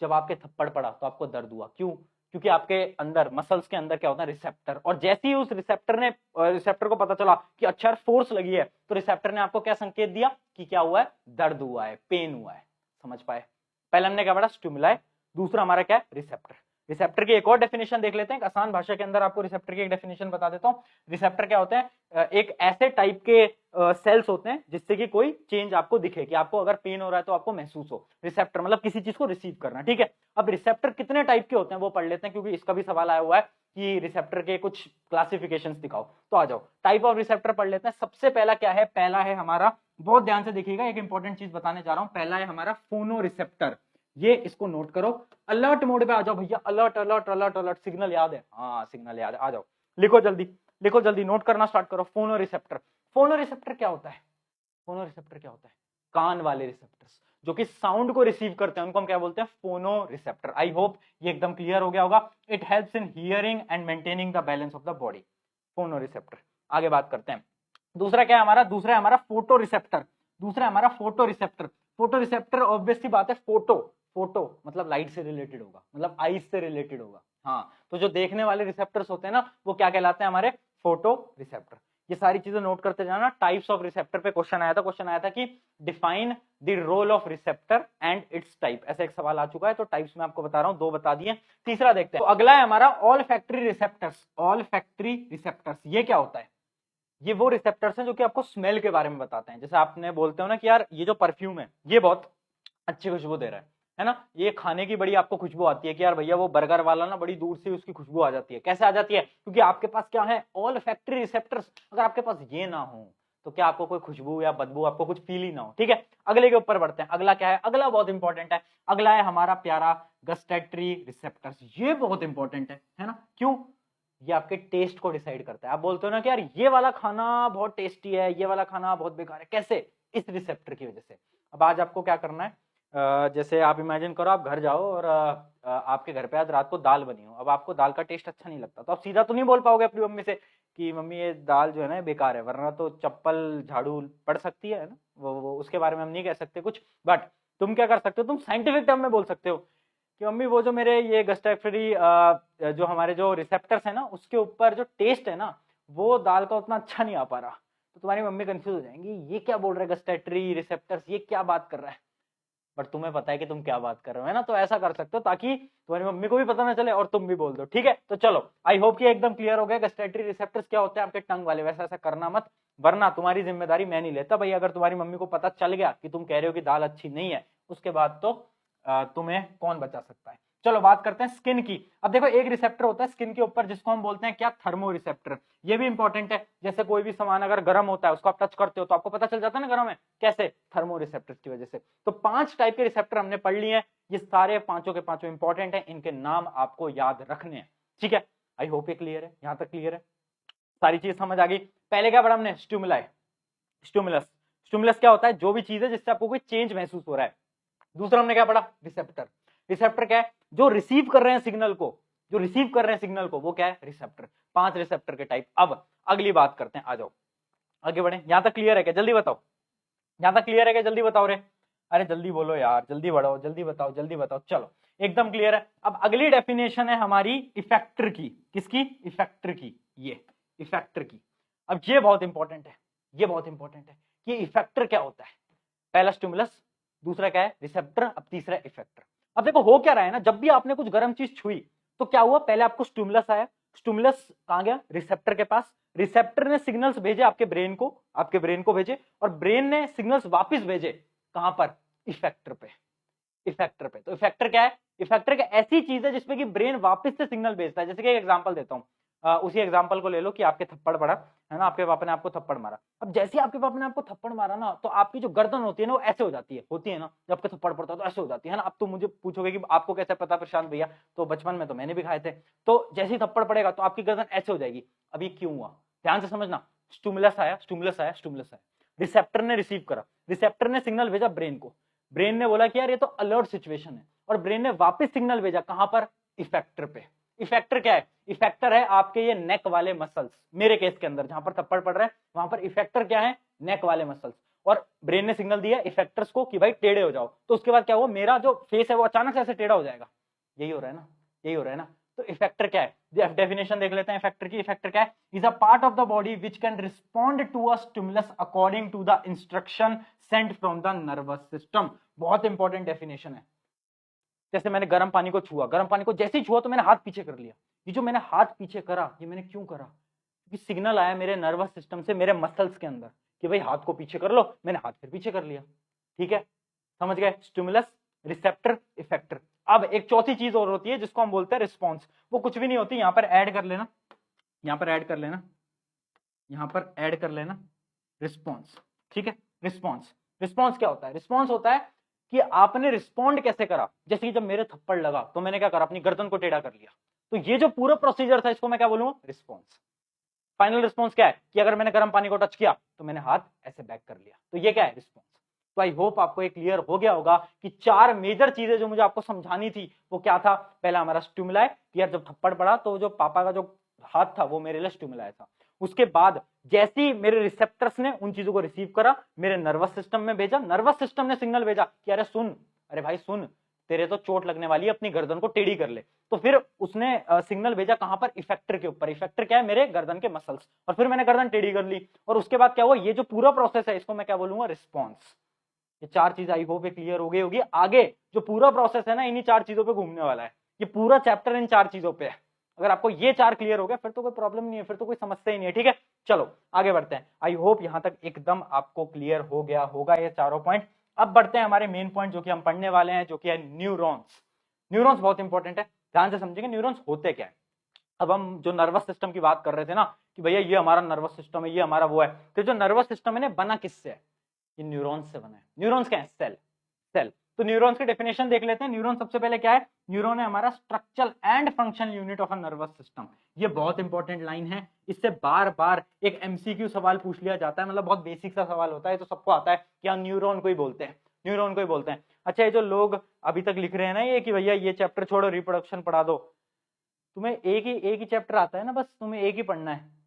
जब आपके थप्पड़ पड़ा तो आपको दर्द हुआ, क्यों? क्योंकि आपके अंदर मसल्स के अंदर क्या होता है? रिसेप्टर। और जैसे ही उस रिसेप्टर को पता चला कि अच्छा फोर्स लगी है, तो रिसेप्टर ने आपको क्या संकेत दिया कि क्या हुआ है? दर्द हुआ है, पेन हुआ है। समझ पाए? पहले हमने क्या पढ़ा? स्टिमुलाई। दूसरा हमारा क्या है? रिसेप्टर। रिसेप्टर की एक और डेफिनेशन देख लेते हैं, आसान भाषा के अंदर आपको रिसेप्टर की एक डेफिनेशन बता देता हूं। रिसेप्टर क्या होते हैं? एक ऐसे टाइप के सेल्स होते हैं जिससे कि कोई चेंज आपको दिखे, कि आपको अगर पेन हो रहा है तो आपको महसूस हो। रिसेप्टर मतलब किसी चीज को रिसीव करना, ठीक है। अब रिसेप्टर कितने टाइप के होते हैं वो पढ़ लेते हैं, क्योंकि इसका भी सवाल आया हुआ है कि रिसेप्टर के कुछ क्लासिफिकेशंस दिखाओ। तो आ जाओ, टाइप ऑफ रिसेप्टर पढ़ लेते हैं। सबसे पहला क्या है? पहला है हमारा, बहुत ध्यान से देखिएगा, एक इंपॉर्टेंट चीज बताने जा रहा हूं। पहला है हमारा फोनो रिसेप्टर। ये इसको नोट करो। अलर्ट मोड पे आ जाओ भैया, alert alert alert alert. Signal याद है? हाँ सिग्नल याद है, आ जाओ, लिखो जल्दी, लिखो जल्दी, नोट करना स्टार्ट करो। फोनो रिसेप्टर। फोनो रिसेप्टर क्या होता है? फोनो रिसेप्टर क्या होता है? कान वाले रिसेप्टर्स जो कि साउंड को रिसीव करते हैं, उनको हम क्या बोलते हैं? फोनो रिसेप्टर। आई होप ये एकदम क्लियर हो गया होगा। It helps in hearing and maintaining the balance of the body. फोनो रिसेप्टर। आगे बात करते हैं। दूसरा क्या है हमारा? दूसरा है हमारा फोटो रिसेप्टर। दूसरा है हमारा photo receptor. Photo receptor obviously बात है, फोटो, फोटो मतलब लाइट से रिलेटेड होगा, मतलब आईज से रिलेटेड होगा। हाँ, तो जो देखने वाले रिसेप्टर्स होते हैं ना, वो क्या कहलाते हैं? हमारे फोटो रिसेप्टर। ये सारी चीजें नोट करते जाना। टाइप्स ऑफ रिसेप्टर पे क्वेश्चन आया था। क्वेश्चन आया था कि define the role of receptor and its type, ऐसा एक सवाल आ चुका है। तो टाइप्स में आपको बता रहा हूं, दो बता दिए। तीसरा देखते हैं। तो अगला है हमारा all factory receptors. All factory receptors ये क्या होता है? ये वो रिसेप्टर्स हैं जो कि आपको स्मेल के बारे में बताते हैं। जैसे आपने बोलते हो ना कि यार ये जो परफ्यूम है ये बहुत अच्छी खुशबू दे रहा है ना। ये खाने की बड़ी आपको खुशबू आती है कि यार भैया वो बर्गर वाला ना बड़ी दूर से उसकी खुशबू आ जाती है। कैसे आ जाती है? क्योंकि आपके पास क्या है, ऑल फैक्ट्री रिसेप्टर्स। अगर आपके पास ये ना हो तो क्या आपको कोई खुशबू या बदबू आपको कुछ फील ही ना हो। ठीक है, अगले के ऊपर बढ़ते हैं। अगला क्या है? अगला बहुत इंपॉर्टेंट है। अगला है हमारा प्यारा गस्टेटरी रिसेप्टर्स। ये बहुत इंपॉर्टेंट है ना। क्यों? ये आपके टेस्ट को डिसाइड करता है। आप बोलते हो ना कि यार ये वाला खाना बहुत टेस्टी है, ये वाला खाना बहुत बेकार है। कैसे? इस रिसेप्टर की वजह से। अब आज आपको क्या करना है, जैसे आप इमेजिन करो आप घर जाओ और आपके घर पे आज रात को दाल बनी हो। अब आपको दाल का टेस्ट अच्छा नहीं लगता तो आप सीधा तो नहीं बोल पाओगे अपनी मम्मी से कि मम्मी ये दाल जो है ना बेकार है, वरना तो चप्पल झाड़ू पड़ सकती है ना। वो उसके बारे में हम नहीं कह सकते कुछ। बट तुम क्या कर सकते हो, तुम साइंटिफिक टर्म में बोल सकते हो कि मम्मी वो जो मेरे ये गस्टेटरी जो हमारे जो रिसेप्टर्स है ना उसके ऊपर जो टेस्ट है ना वो दाल का उतना अच्छा नहीं आ पा रहा। तो तुम्हारी मम्मी कंफ्यूज हो जाएंगी, ये क्या बोल रहा है गस्टेटरी रिसेप्टर्स, ये क्या बात कर रहा है। बट तुम्हें पता है कि तुम क्या बात कर रहे हो, है ना। तो ऐसा कर सकते हो ताकि तुम्हारी मम्मी को भी पता ना चले और तुम भी बोल दो। ठीक है, तो चलो आई होप कि एकदम क्लियर हो गया गस्टेटरी रिसेप्टर्स क्या होते हैं आपके टंग वाले। वैसा ऐसा करना मत, वरना तुम्हारी जिम्मेदारी मैं नहीं लेता भाई। अगर तुम्हारी मम्मी को पता चल गया कि तुम कह रहे हो कि दाल अच्छी नहीं है, उसके बाद तो तुम्हें कौन बचा सकता है। चलो बात करते हैं स्किन की। अब देखो एक रिसेप्टर होता है स्किन के ऊपर जिसको हम बोलते हैं क्या, थर्मो रिसेप्टर। ये भी इंपॉर्टेंट है। जैसे कोई भी सामान अगर गर्म होता है उसको आप टच करते हो तो आपको पता चल जाता है ना गर्म है। कैसे? थर्मो रिसेप्टर की वजह से। तो 5 टाइप के रिसेप्टर हमने पढ़ लिए हैं। ये सारे पांचों के पांचों इंपॉर्टेंट है, इनके नाम आपको याद रखने हैं। ठीक है, आई होप ये क्लियर है, यहां तक क्लियर है, सारी चीज समझ आ गई। पहले क्या पढ़ा हमने? Stimuli, stimulus. स्टिमुलस क्या होता है? जो भी चीज है जिससे आपको कोई चेंज महसूस हो रहा है। दूसरा हमने क्या पढ़ा? रिसेप्टर। रिसेप्टर क्या है? जो रिसीव कर रहे हैं सिग्नल को, जो रिसीव कर रहे हैं सिग्नल को वो क्या है? रिसेप्टर। 5 रिसेप्टर के टाइप। अब अगली बात करते हैं, आ जाओ आगे बढ़े। यहां तक क्लियर है क्या? जल्दी बताओ, यहां तक क्लियर है क्या? जल्दी बताओ रे। अरे जल्दी बोलो यार, जल्दी बढ़ो, जल्दी बताओ, जल्दी बताओ। चलो एकदम क्लियर है। अब अगली डेफिनेशन है हमारी इफेक्टर की। किसकी? इफेक्टर की। ये इफेक्टर की। अब ये बहुत इंपॉर्टेंट है, ये बहुत इंपॉर्टेंट है कि इफेक्टर क्या होता है। पहला स्टिमुलस, दूसरा क्या है? रिसेप्टर, अब तीसरा इफेक्टर। अब देखो हो क्या रहा है ना, जब भी आपने कुछ गर्म चीज छुई तो क्या हुआ? पहले आपको स्टिमुलस आया, स्टिमुलस कहां गया? रिसेप्टर के पास। रिसेप्टर ने सिग्नल्स भेजे आपके ब्रेन को, आपके ब्रेन को भेजे, और ब्रेन ने सिग्नल्स वापस भेजे कहां पर? इफेक्टर पे। इफेक्टर पे। तो इफेक्टर क्या है? इफेक्टर क्या ऐसी चीज है जिसमें कि ब्रेन वापस से सिग्नल भेजता है। जैसे कि एक एग्जांपल देता हूं, उसी एग्जांपल को ले लो कि आपके थप्पड़ पड़ा है ना, आपके पापा ने आपको थप्पड़ मारा। अब जैसे ही आपके पापा ने आपको थप्पड़ मारा ना तो आपकी जो गर्दन होती है ना वो ऐसे हो जाती है, होती है ना, जब आपके थप्पड़ पड़ता है तो ऐसे हो जाती है ना। अब तो मुझे पूछोगे कि आपको कैसे पता प्रशांत भैया, तो बचपन में तो मैंने भी खाए थे। तो जैसे ही थप्पड़ पड़ेगा तो आपकी गर्दन ऐसे हो जाएगी। अब ये क्यों हुआ? ध्यान से समझना। स्टिमुलस आया, स्टिमुलस आया, स्टिमुलस आया, रिसेप्टर ने रिसीव करा, रिसेप्टर ने सिग्नल भेजा ब्रेन को, ब्रेन ने बोला कि यार ये तो अलर्ट सिचुएशन है, और ब्रेन ने वापस सिग्नल भेजा कहां पर? इफेक्टर पे। इफेक्टर क्या है? इफेक्टर है आपके ये नेक वाले मसल्स। मेरे केस के अंदर जहां पर थप्पड़ पड़ रहा है वहां पर इफेक्टर क्या है? नेक वाले मसल्स। और ब्रेन ने सिग्नल दिया इफेक्टर्स को कि भाई टेढ़े हो जाओ, तो उसके बाद क्या हुआ? मेरा जो फेस है वो अचानक से ऐसे टेढ़ा हो जाएगा। यही हो रहा है ना, यही हो रहा है ना। तो इफेक्टर क्या है? डेफिनेशन देख लेते हैं इफेक्टर की। इफेक्टर क्या है? Is a part of the body which can respond to a stimulus according to the instruction sent from the nervous system. बहुत इंपॉर्टेंट डेफिनेशन है। जैसे मैंने गर्म पानी को छुआ, गर्म पानी को जैसे ही छुआ तो मैंने हाथ पीछे कर लिया। ये जो मैंने हाथ पीछे करा ये मैंने क्यों करा? क्योंकि सिग्नल आया मेरे नर्वस सिस्टम से, मेरे मसल्स के अंदर कि भाई हाथ को पीछे कर लो, मैंने हाथ फिर पीछे कर लिया। ठीक है, समझ गए? Stimulus, receptor, effector. अब एक चौथी चीज और होती है जिसको हम बोलते हैं रिस्पॉन्स। वो कुछ भी नहीं होती, यहां पर ऐड कर लेना, यहां पर ऐड कर लेना, यहां पर ऐड कर लेना, रिस्पॉन्स। ठीक है, रिस्पॉन्स। रिस्पॉन्स क्या होता है? रिस्पॉन्स होता है कि आपने रिस्पॉन्ड कैसे करा। जैसे कि जब मेरे थप्पड़ लगा तो मैंने क्या करा? अपनी गर्दन को टेढ़ा कर लिया। तो ये जो पूरा प्रोसीजर था इसको मैं क्या बोलूंगा? रिस्पॉन्स। फाइनल रिस्पॉन्स क्या है? कि अगर मैंने गर्म पानी को टच किया तो मैंने हाथ ऐसे बैक कर लिया, तो ये क्या है? रिस्पॉन्स। तो आई होप आपको ये क्लियर हो गया होगा कि 4 मेजर चीजें जो मुझे आपको समझानी थी वो क्या था। पहला हमारा स्टिमुलाई, कि यार जब थप्पड़ पड़ा तो जो पापा का जो हाथ था वो मेरे लिए स्टिमुलाई था। उसके बाद जैसे ही मेरे रिसेप्टर्स ने उन चीजों को रिसीव करा, मेरे नर्वस सिस्टम में भेजा, नर्वस सिस्टम ने सिग्नल भेजा कि अरे सुन, अरे भाई सुन, तेरे तो चोट लगने वाली है, अपनी गर्दन को टेढ़ी कर ले। तो फिर उसने सिग्नल भेजा कहां पर? इफेक्टर के ऊपर। इफेक्टर क्या है? मेरे गर्दन के मसल्स। और फिर मैंने गर्दन टेढ़ी कर ली, और उसके बाद क्या हुआ? ये जो पूरा प्रोसेस है इसको मैं क्या बोलूंगा? रिस्पॉन्स। ये 4 चीज आई होप क्लियर हो गई होगी। आगे जो पूरा प्रोसेस है ना इन्हीं 4 चीजों पे घूमने वाला है। ये पूरा चैप्टर इन 4 चीजों पे है। अगर आपको ये 4 क्लियर हो गया फिर तो कोई प्रॉब्लम नहीं है, फिर तो कोई समस्या ही नहीं है। ठीक है, चलो आगे बढ़ते हैं। आई होप यहां तक एकदम आपको क्लियर हो गया होगा ये चारों पॉइंट। अब बढ़ते हैं हमारे मेन पॉइंट जो कि हम पढ़ने वाले हैं, जो कि है न्यूरॉन्स। न्यूरॉन्स बहुत इंपॉर्टेंट है, ध्यान से समझेंगे न्यूरॉन्स होते क्या है। अब हम जो नर्वस सिस्टम की बात कर रहे थे ना कि भैया ये हमारा नर्वस सिस्टम है, ये हमारा वो है, तो जो नर्वस सिस्टम है ना बना किससे है? ये न्यूरॉन्स से बना है। न्यूरॉन्स क्या है? सेल। सेल। तो न्यूरॉन्स की डेफिनेशन देख लेते हैं। न्यूरॉन सबसे पहले क्या है? न्यूरॉन है हमारा structural and functional unit of a nervous system. ये बहुत इंपॉर्टेंट लाइन है, इससे बार बार एक एमसीक्यू सवाल पूछ लिया जाता है, मतलब बहुत बेसिक सा सवाल होता है, तो सबको आता है कि न्यूरॉन को ही बोलते हैं, न्यूरॉन को ही बोलते हैं। अच्छा, ये जो लोग अभी तक लिख रहे हैं ना ये कि भैया ये चैप्टर छोड़ो, रिप्रोडक्शन पढ़ा दो, तुम्हें एक ही चैप्टर आता है ना, बस तुम्हें एक ही पढ़ना है,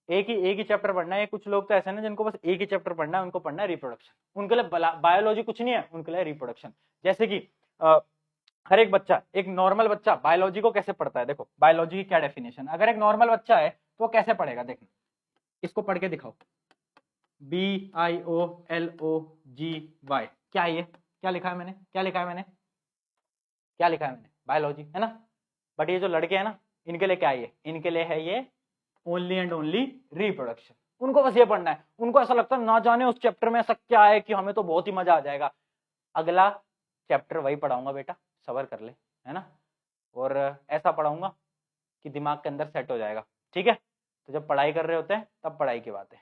एक ही चैप्टर पढ़ना है। कुछ लोग तो ऐसे हैं ना जिनको बस एक ही चैप्टर पढ़ना है, उनको पढ़ना है रिप्रोडक्शन, उनके लिए बायोलॉजी कुछ नहीं है, उनके लिए रिप्रोडक्शन। जैसे कि हर एक बच्चा, एक नॉर्मल बच्चा बायोलॉजी को कैसे पढ़ता है, देखो बायोलॉजी की क्या डेफिनेशन, अगर एक नॉर्मल बच्चा है तो वो कैसे पढ़ेगा, देखो इसको पढ़ के दिखाओ। BIOLOGY, क्या है ये? क्या लिखा है मैंने? क्या लिखा है मैंने? बायोलॉजी है ना। बट ये जो लड़के हैं ना, इनके लिए क्या है ये? इनके लिए है ये ओनली एंड ओनली रिप्रोडक्शन। उनको बस ये पढ़ना है, उनको ऐसा लगता है ना जाने उस चैप्टर में ऐसा क्या है कि हमें तो बहुत ही मजा आ जाएगा। अगला चैप्टर वही पढ़ाऊंगा बेटा, सबर कर ले, है ना। और ऐसा पढ़ाऊंगा कि दिमाग के अंदर सेट हो जाएगा। ठीक है, तो जब पढ़ाई कर रहे होते हैं तब पढ़ाई की बात है,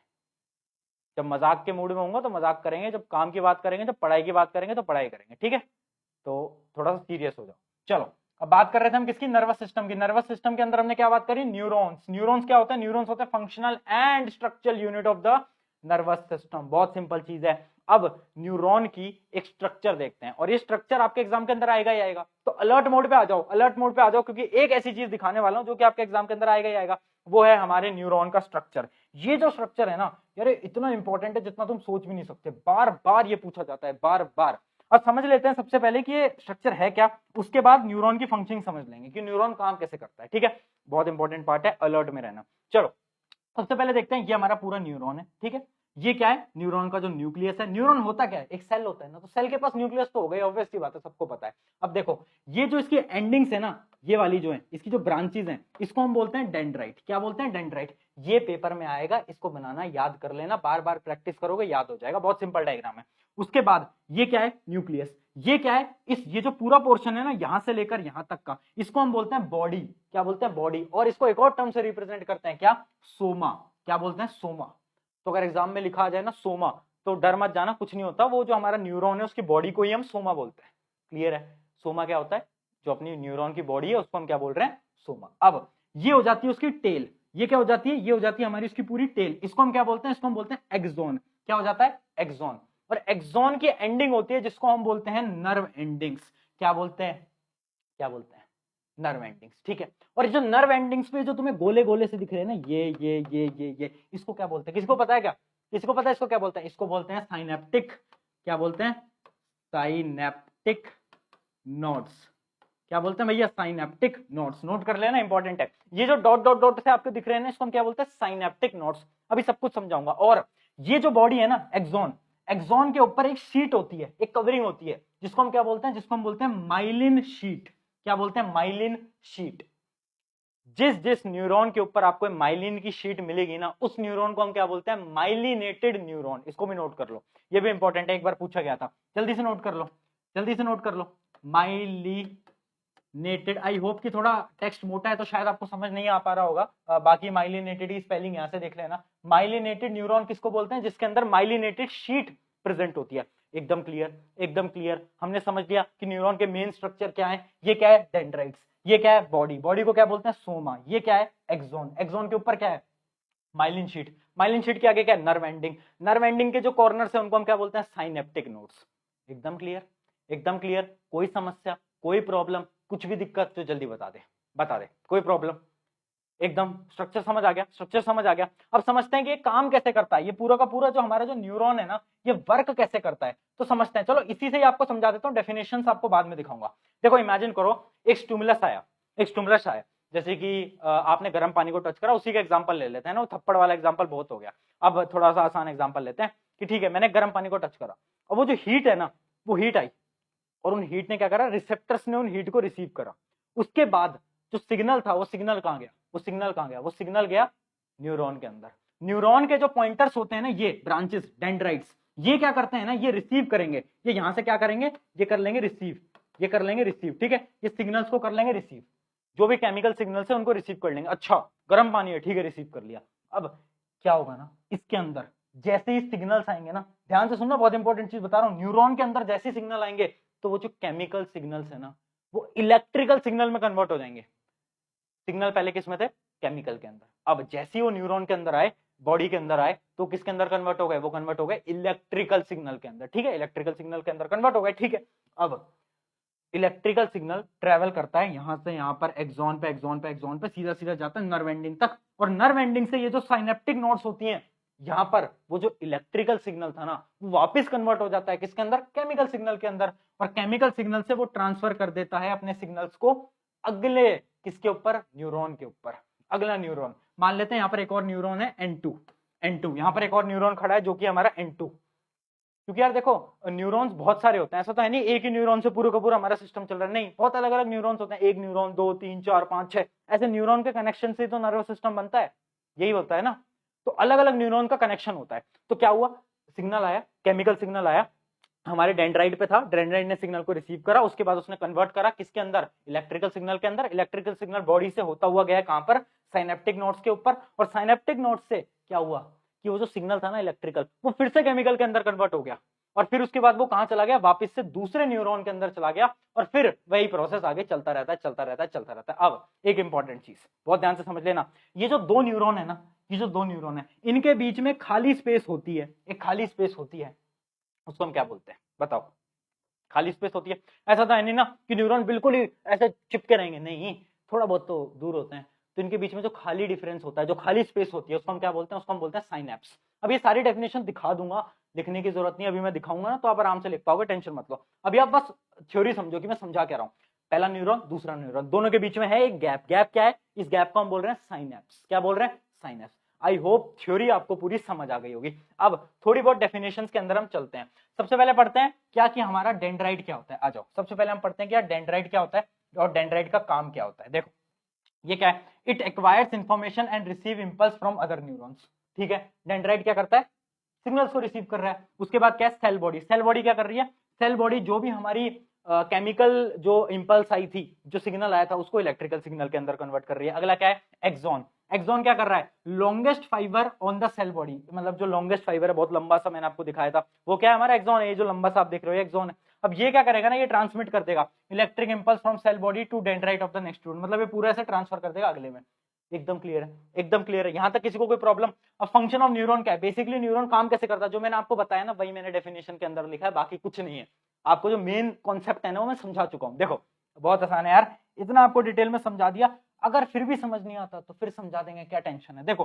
जब मजाक के मूड में होऊंगा तो मजाक करेंगे, जब काम की बात करेंगे, जब पढ़ाई की बात करेंगे तो पढ़ाई करेंगे। ठीक है, तो थोड़ा सा सीरियस हो जाओ। चलो अब बात कर रहे थे हम किसकी? नर्वस सिस्टम की। नर्वस सिस्टम के अंदर हमने क्या बात करी? न्यूरॉन्स। न्यूरॉन्स क्या होता है? न्यूरॉन्स होते हैं functional and structural unit of the nervous system. बहुत सिंपल चीज है। अब न्यूरॉन की एक स्ट्रक्चर देखते हैं, और ये स्ट्रक्चर आपके एग्जाम के अंदर आएगा ही आएगा, तो अलर्ट मोड पे आ जाओ, अलर्ट मोड पे आ जाओ, क्योंकि एक ऐसी चीज दिखाने वाला हूं जो कि आपके एग्जाम के अंदर आएगा ही आएगा, वो है हमारे न्यूरॉन का स्ट्रक्चर। ये जो स्ट्रक्चर है ना यार, इतना इंपॉर्टेंट है जितना तुम सोच भी नहीं सकते, बार बार ये पूछा जाता है, बार बार। अब समझ लेते हैं सबसे पहले कि ये स्ट्रक्चर है क्या, उसके बाद न्यूरॉन की फंक्शनिंग समझ लेंगे कि न्यूरॉन काम कैसे करता है। ठीक है, बहुत इंपॉर्टेंट पार्ट है, अलर्ट में रहना। चलो सबसे पहले देखते हैं, ये हमारा पूरा न्यूरॉन है। ठीक है, ये क्या है? न्यूरॉन का जो न्यूक्लियस है। न्यूरॉन होता क्या है? एक सेल होता है ना, तो सेल के पास न्यूक्लियस तो हो गई, ऑब्वियस सी बात है, सबको पता है। अब देखो ये जो इसकी एंडिंग्स है ना, ये वाली जो है, इसकी जो ब्रांचेस हैं, इसको हम बोलते हैं डेंड्राइट। क्या बोलते हैं? डेंड्राइट। ये पेपर में आएगा, इसको बनाना, याद कर लेना, बार बार प्रैक्टिस करोगे याद हो जाएगा, बहुत सिंपल डायग्राम है। उसके बाद ये क्या है? न्यूक्लियस। ये क्या है? ये जो पूरा पोर्शन है ना, यहां से लेकर यहां तक का, इसको हम बोलते हैं बॉडी। क्या बोलते हैं? बॉडी। और इसको एक और टर्म से रिप्रेजेंट करते हैं, क्या? सोमा। क्या बोलते हैं? सोमा। तो अगर एग्जाम में लिखा आ जाए ना सोमा, तो डर मत जाना, कुछ नहीं होता, वो जो हमारा न्यूरॉन है उसकी बॉडी को ही हम सोमा बोलते हैं। क्लियर है? सोमा क्या होता है? जो अपनी न्यूरॉन की बॉडी है उसको हम क्या बोल रहे हैं? सोमा। अब ये हो जाती है उसकी टेल। ये क्या हो जाती है? ये हो जाती है हमारी उसकी पूरी टेल। इसको हम क्या बोलते हैं? इसको हम बोलते हैं एक्सोन। क्या हो जाता है? एक्सोन। और एक्सोन की एंडिंग होती है जिसको हम बोलते हैं नर्व एंडिंग्स। क्या बोलते हैं? क्या बोलते हैं? Nerve endings. ठीक है, और जो नर्व एंडिंग्स पे जो तुम्हें गोले गोले से दिख रहे हैं ना, ये इसको क्या बोलते हैं? किसको पता है? क्या किसको पता है इसको क्या बोलते हैं? इसको बोलते हैं साइनेप्टिक। क्या बोलते हैं? Synaptic nodes. क्या बोलते हैं भैया? Synaptic nodes. नोट कर लेना, इंपॉर्टेंट है। ये जो डॉट डॉट डॉट से आपको दिख रहे हैं ना, इसको हम क्या बोलते हैं? Synaptic nodes. अभी सब कुछ समझाऊंगा। और ये जो बॉडी है ना, एक्सोन, एक्सोन के ऊपर एक शीट होती है, एक कवरिंग होती है, जिसको हम क्या बोलते हैं? जिसको हम बोलते हैं माइलिन शीट। क्या बोलते हैं? Myelin sheath. जिस जिस न्यूरॉन के ऊपर आपको माइलिन की शीट मिलेगी ना, उस न्यूरॉन को हम क्या बोलते हैं? Myelinated neuron. इसको भी नोट कर लो, ये भी इंपॉर्टेंट है, एक बार पूछा गया था। जल्दी से नोट कर लो, जल्दी से नोट कर लो। माइलिनेटेड। आई होप कि थोड़ा टेक्स्ट मोटा है तो शायद आपको समझ नहीं आ पा रहा होगा, बाकी माइलिनेटेड की स्पेलिंग यहां से देख लेना। माइलिनेटेड न्यूरॉन किसको बोलते हैं? जिसके अंदर माइलिनेटेड शीट प्रेजेंट होती है। एकदम क्लियर, एकदम क्लियर। हमने समझ लिया कि न्यूरॉन के मेन स्ट्रक्चर क्या है। ये क्या है? डेंड्राइट्स। ये क्या है? बॉडी। बॉडी को क्या बोलते हैं? सोमा। ये क्या है? एक्सोन। एक्सोन के ऊपर क्या है? Myelin sheath. माइलिन शीट के आगे क्या है? Nerve ending. नर्व एंडिंग के जो कॉर्नर्स है उनको हम क्या बोलते हैं? Synaptic nodes. एकदम क्लियर, एकदम क्लियर। कोई समस्या, कोई प्रॉब्लम, कुछ भी दिक्कत तो जल्दी बता दे, बता दे। कोई प्रॉब्लम? एकदम स्ट्रक्चर समझ आ गया, स्ट्रक्चर समझ आ गया। अब समझते हैं कि ये काम कैसे करता है, ये पूरा का पूरा जो हमारा जो न्यूरॉन है ना, ये वर्क कैसे करता है, तो समझते हैं। चलो इसी से ही आपको समझा देता हूँ, डेफिनेशंस आपको बाद में दिखाऊंगा। देखो इमेजिन करो, एक स्टिमुलस आया, एक स्टिमुलस आया, जैसे कि आपने गर्म पानी को टच करा, उसी का एग्जांपल ले लेते हैं ना, वो थप्पड़ वाला एग्जांपल बहुत हो गया। अब थोड़ा सा आसान एग्जांपल लेते हैं कि ठीक है, मैंने गर्म पानी को टच करा, और वो जो हीट है ना, वो हीट आई, और उन हीट ने क्या करा? रिसेप्टर्स ने उन हीट को रिसीव करा। उसके बाद जो सिग्नल था वो सिग्नल कहाँ गया, वो सिग्नल कहाँ गया, वो सिग्नल गया न्यूरॉन के अंदर। न्यूरॉन के जो पॉइंटर्स होते हैं ना, ये ब्रांचेस डेंड्राइट्स, ये क्या करते हैं ना, ये रिसीव करेंगे, ये यहां से क्या करेंगे, ये कर लेंगे रिसीव, ये कर लेंगे रिसीव, ठीक है, ये सिग्नल्स को कर लेंगे रिसीव, जो भी केमिकल सिग्नल्स है उनको रिसीव कर लेंगे। अच्छा गर्म पानी है, ठीक है, रिसीव कर लिया। अब क्या होगा ना, इसके अंदर जैसे ही सिग्नल्स आएंगे ना, ध्यान से सुनना, बहुत इंपॉर्टेंट चीज बता रहा हूं, न्यूरॉन के अंदर जैसे सिग्नल आएंगे तो वो जो केमिकल सिग्नल्स है ना, वो इलेक्ट्रिकल सिग्नल में कन्वर्ट हो जाएंगे। सिग्नल पहले किस में थे, केमिकल के अंदर। अब जैसे ही वो न्यूरॉन के अंदर आए, बॉडी के अंदर आए, तो किसके अंदर कन्वर्ट हो गए, वो कन्वर्ट हो गए इलेक्ट्रिकल सिग्नल के अंदर, ठीक है, इलेक्ट्रिकल सिग्नल के अंदर कन्वर्ट हो गए, ठीक है। अब इलेक्ट्रिकल सिग्नल ट्रेवल करता है यहां से यहां पर एक्सॉन पे, एक्सॉन पे, एक्सॉन पे, सीधा सीधा जाता है नर्व एंडिंग तक, और नर्व एंडिंग से ये जो साइनेप्टिक नोड्स होती हैं, यहां पर वो जो इलेक्ट्रिकल सिग्नल था ना, वो वापस कन्वर्ट हो जाता है किसके अंदर, केमिकल सिग्नल के अंदर, और केमिकल सिग्नल से वो ट्रांसफर कर देता है अपने सिग्नल्स को अगले किसके ऊपर, न्यूरॉन के ऊपर। अगला न्यूरॉन मान लेते हैं, यहां पर एक और न्यूरॉन है N2, N2 यहां पर एक और न्यूरॉन खड़ा है जो कि हमारा N2, क्योंकि यार देखो न्यूरॉन्स बहुत सारे होते हैं, ऐसा तो है नहीं एक ही न्यूरॉन से पूरा का पूरा हमारा सिस्टम चल रहा है, नहीं, बहुत अलग अलग न्यूरॉन्स होते हैं, एक न्यूरॉन, 2, 3, 4, 5, 6 ऐसे न्यूरॉन के कनेक्शन से तो नर्वस सिस्टम बनता है, यही होता है ना। तो अलग अलग न्यूरॉन का कनेक्शन होता है। तो क्या हुआ, सिग्नल आया, केमिकल सिग्नल आया, हमारे डेंड्राइट पे था, डेंड्राइट ने सिग्नल को रिसीव करा, उसके बाद उसने कन्वर्ट करा किसके अंदर, इलेक्ट्रिकल सिग्नल के अंदर। इलेक्ट्रिकल सिग्नल बॉडी से होता हुआ गया कहां पर, साइनेप्टिक नोड्स के ऊपर, और साइनेप्टिक नोड्स से क्या हुआ कि वो जो सिग्नल था ना इलेक्ट्रिकल, वो फिर से केमिकल के अंदर कन्वर्ट हो गया, और फिर उसके बाद वो कहां चला गया, वापस से दूसरे न्यूरॉन के अंदर चला गया, और फिर वही प्रोसेस आगे चलता रहता है, चलता रहता है, चलता रहता है। अब एक इंपॉर्टेंट चीज बहुत ध्यान से समझ लेना, ये जो दो न्यूरॉन है ना, ये जो दो न्यूरॉन है, इनके बीच में खाली स्पेस होती है, एक खाली स्पेस होती है, उसको हम क्या बोलते हैं बताओ, खाली स्पेस होती है। ऐसा तो है नहीं ना कि न्यूरॉन बिल्कुल ही ऐसे चिपके रहेंगे, नहीं, थोड़ा बहुत तो दूर होते हैं, तो इनके बीच में जो खाली डिफरेंस होता है, जो खाली स्पेस होती है, उसको हम क्या बोलते हैं, उसको हम बोलते हैं साइनेप्स। अब ये सारी डेफिनेशन दिखा दूंगा, लिखने की जरूरत नहीं, अभी मैं दिखाऊंगा ना तो आप आराम से लिख पाओगे, टेंशन मत लो। अभी आप बस थ्योरी समझो कि मैं समझा क्या रहा हूं, पहला न्यूरॉन दूसरा न्यूरॉन, दोनों के बीच में है एक गैप, गैप क्या है, इस गैप को हम बोल रहे हैं साइनेप्स, क्या बोल रहे हैं, साइनेप्स। आई होप थ्योरी आपको पूरी समझ आ गई होगी। अब थोड़ी बहुत डेफिनेशंस के अंदर हम चलते हैं। सबसे पहले पढ़ते हैं क्या कि हमारा डेंड्राइट क्या होता है, आ जाओ सबसे पहले हम पढ़ते हैं कि यार डेंड्राइट क्या होता है और डेंड्राइट का काम क्या होता है। देखो ये क्या है, it acquires information and receive impulse from other neurons, ठीक है। डेंड्राइट क्या करता है, सिग्नल्स को रिसीव कर रहा है। उसके बाद क्या है, सेल बॉडी, सेल बॉडी क्या कर रही है, सेल बॉडी जो भी हमारी केमिकल जो इंपल्स आई थी, जो सिग्नल आया था, उसको इलेक्ट्रिकल सिग्नल के अंदर कन्वर्ट कर रही है। अगला क्या है, एक्सॉन, एक्सॉन क्या कर रहा है, longest fibre on the cell body, मतलब जो लॉन्गेस्ट फाइबर है, बहुत लंबा सा मैंने आपको दिखाया था, वो क्या है हमारा एक्सॉन है, ये जो लंबा सा आप देख रहे हो एक्सॉन है। अब ये क्या करेगा ना, ये ट्रांसमिट कर देगा electric impulse from cell body to dendrite of the next neuron, मतलब ये पूरा ऐसे ट्रांसफर कर देगा अगले में। एकदम क्लियर है, एकदम क्लियर है, यहां तक किसी को कोई प्रॉब्लम। अब फंक्शन ऑफ न्यूरॉन क्या है, बेसिकली न्यूरॉन काम कैसे करता है, जो मैंने आपको बताया ना वही मैंने डेफिनेशन के अंदर लिखा है, बाकी कुछ नहीं है। आपको जो मेन कॉन्सेप्ट है ना वो मैं समझा चुका हूं। देखो बहुत आसान है यार, इतना आपको डिटेल में समझा दिया, अगर फिर भी समझ नहीं आता तो फिर समझा देंगे, क्या टेंशन है। देखो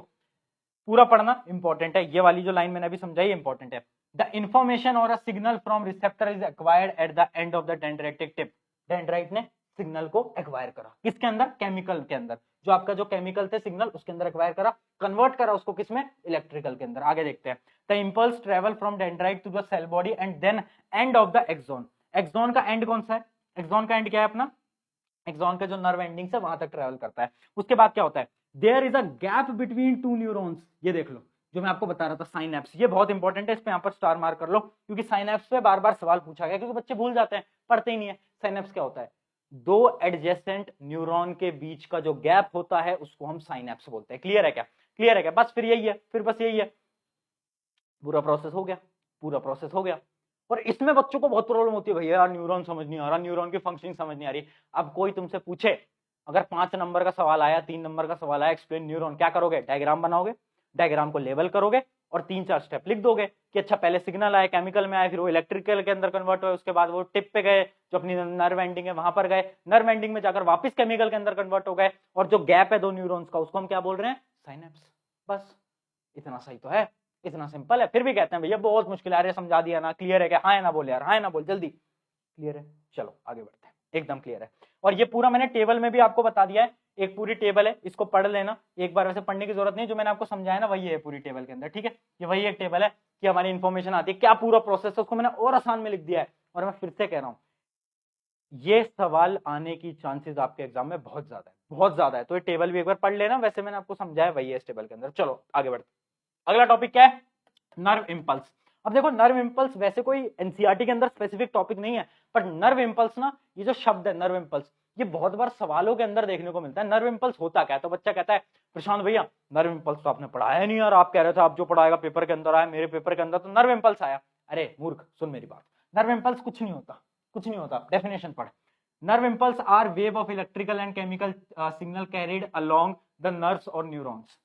पूरा पढ़ना इंपॉर्टेंट है, ये वाली जो लाइन मैंने अभी समझाई इंपॉर्टेंट है। द इंफॉर्मेशन और a signal from receptor is acquired at the end of the dendritic tip, dendrite ने सिग्नल को एक्वायर करा किसके अंदर, केमिकल के अंदर, जो आपका जो केमिकल थे सिग्नल उसके अंदर एक्वायर करा, कन्वर्ट करा उसको किसमें, इलेक्ट्रिकल के अंदर। आगे देखते हैं, the impulse travel from dendrite to the cell body and then end of the axon. Axon का एंड कौन सा है, एक्सॉन का एंड क्या है अपना, एक्सॉन का जो नर्व एंडिंग से वहां तक ट्रेवल करता है। उसके बाद क्या होता है, there is a gap between two neurons, ये देख लो जो मैं आपको बता रहा था साइनेप्स, ये बहुत इंपॉर्टेंट है, इस पे यहाँ पर स्टार मार्क कर लो, क्योंकि साइनेप्स पे बार बार सवाल पूछा गया, क्योंकि बच्चे भूल जाते हैं, पढ़ते ही नहीं है। साइनेप्स क्या होता है, दो एडजेसेंट न्यूरॉन के बीच का जो गैप होता है उसको हम साइनेप्स बोलते हैं। क्लियर है क्या, क्लियर है क्या, बस फिर यही है, फिर बस यही है, पूरा प्रोसेस हो गया, पूरा प्रोसेस हो गया। और इसमें बच्चों को बहुत प्रॉब्लम होती है, भैया यार न्यूरॉन समझ नहीं आ रहा, न्यूरॉन की फंक्शनिंग समझ नहीं आ रही। अब कोई तुमसे पूछे, अगर 5 नंबर का सवाल आया, 3 नंबर का सवाल आया, एक्सप्लेन न्यूरॉन, क्या करोगे, डायग्राम बनाओगे, डायग्राम को लेबल करोगे और 3-4 स्टेप लिख दोगे कि अच्छा पहले सिग्नल आया, केमिकल में आया, फिर वो इलेक्ट्रिकल के अंदर कन्वर्ट हुआ, उसके बाद वो टिप पे गए, जो अपनी नर्व एंडिंग है वहां पर गए, नर्व एंडिंग में जाकर वापस केमिकल के अंदर कन्वर्ट हो गए, और जो गैप है दो न्यूरॉन्स का उसको हम क्या बोल रहे हैं, साइनेप्स। बस इतना सही तो है, इतना सिंपल है। फिर भी कहते हैं भैया बहुत मुश्किल है, अरे समझा दिया ना, क्लियर है क्या, हाँ ना बोल यार, हाँ ना बोल जल्दी, क्लियर है, चलो आगे बढ़ते हैं, एकदम क्लियर है। और ये पूरा मैंने टेबल में भी आपको बता दिया है, एक पूरी टेबल है, इसको पढ़ लेना एक बार, वैसे पढ़ने की जरूरत नहीं, जो मैंने आपको समझाया ना वही है पूरी टेबल के अंदर, ठीक है। ये वही एक टेबल है कि हमारी इंफॉर्मेशन आती है, क्या पूरा प्रोसेस है, उसको मैंने और आसान में लिख दिया है। और मैं फिर से कह रहा हूं, ये सवाल आने की चांसेस आपके एग्जाम में बहुत ज्यादा है, बहुत ज्यादा है, तो ये टेबल भी एक बार पढ़ लेना, वैसे मैंने आपको समझाया वही है इस टेबल के अंदर। चलो आगे बढ़ते, अगला टॉपिक क्या है, नर्व इंपल्स। अब देखो नर्व इंपल्स वैसे कोई एनसीईआरटी के अंदर स्पेसिफिक टॉपिक नहीं है, पर नर्व इंपल्स ना, ये जो शब्द है नर्व इंपल्स, ये बहुत बार सवालों के अंदर देखने को मिलता है। नर्व इंपल्स होता क्या है, तो बच्चा कहता है प्रशांत भैया नर्व इंपल्स तो आपने पढ़ाया नहीं यार, आप कह रहे थे आप जो पढ़ाएगा पेपर के अंदर आया, मेरे पेपर के अंदर तो नर्व इंपल्स आया। अरे मूर्ख सुन मेरी बात, नर्व इंपल्स कुछ नहीं होता, कुछ नहीं होता, डेफिनेशन पढ़। Nerve impulse are wave of electrical and chemical signal carried along the nerves और न्यूरॉन्स।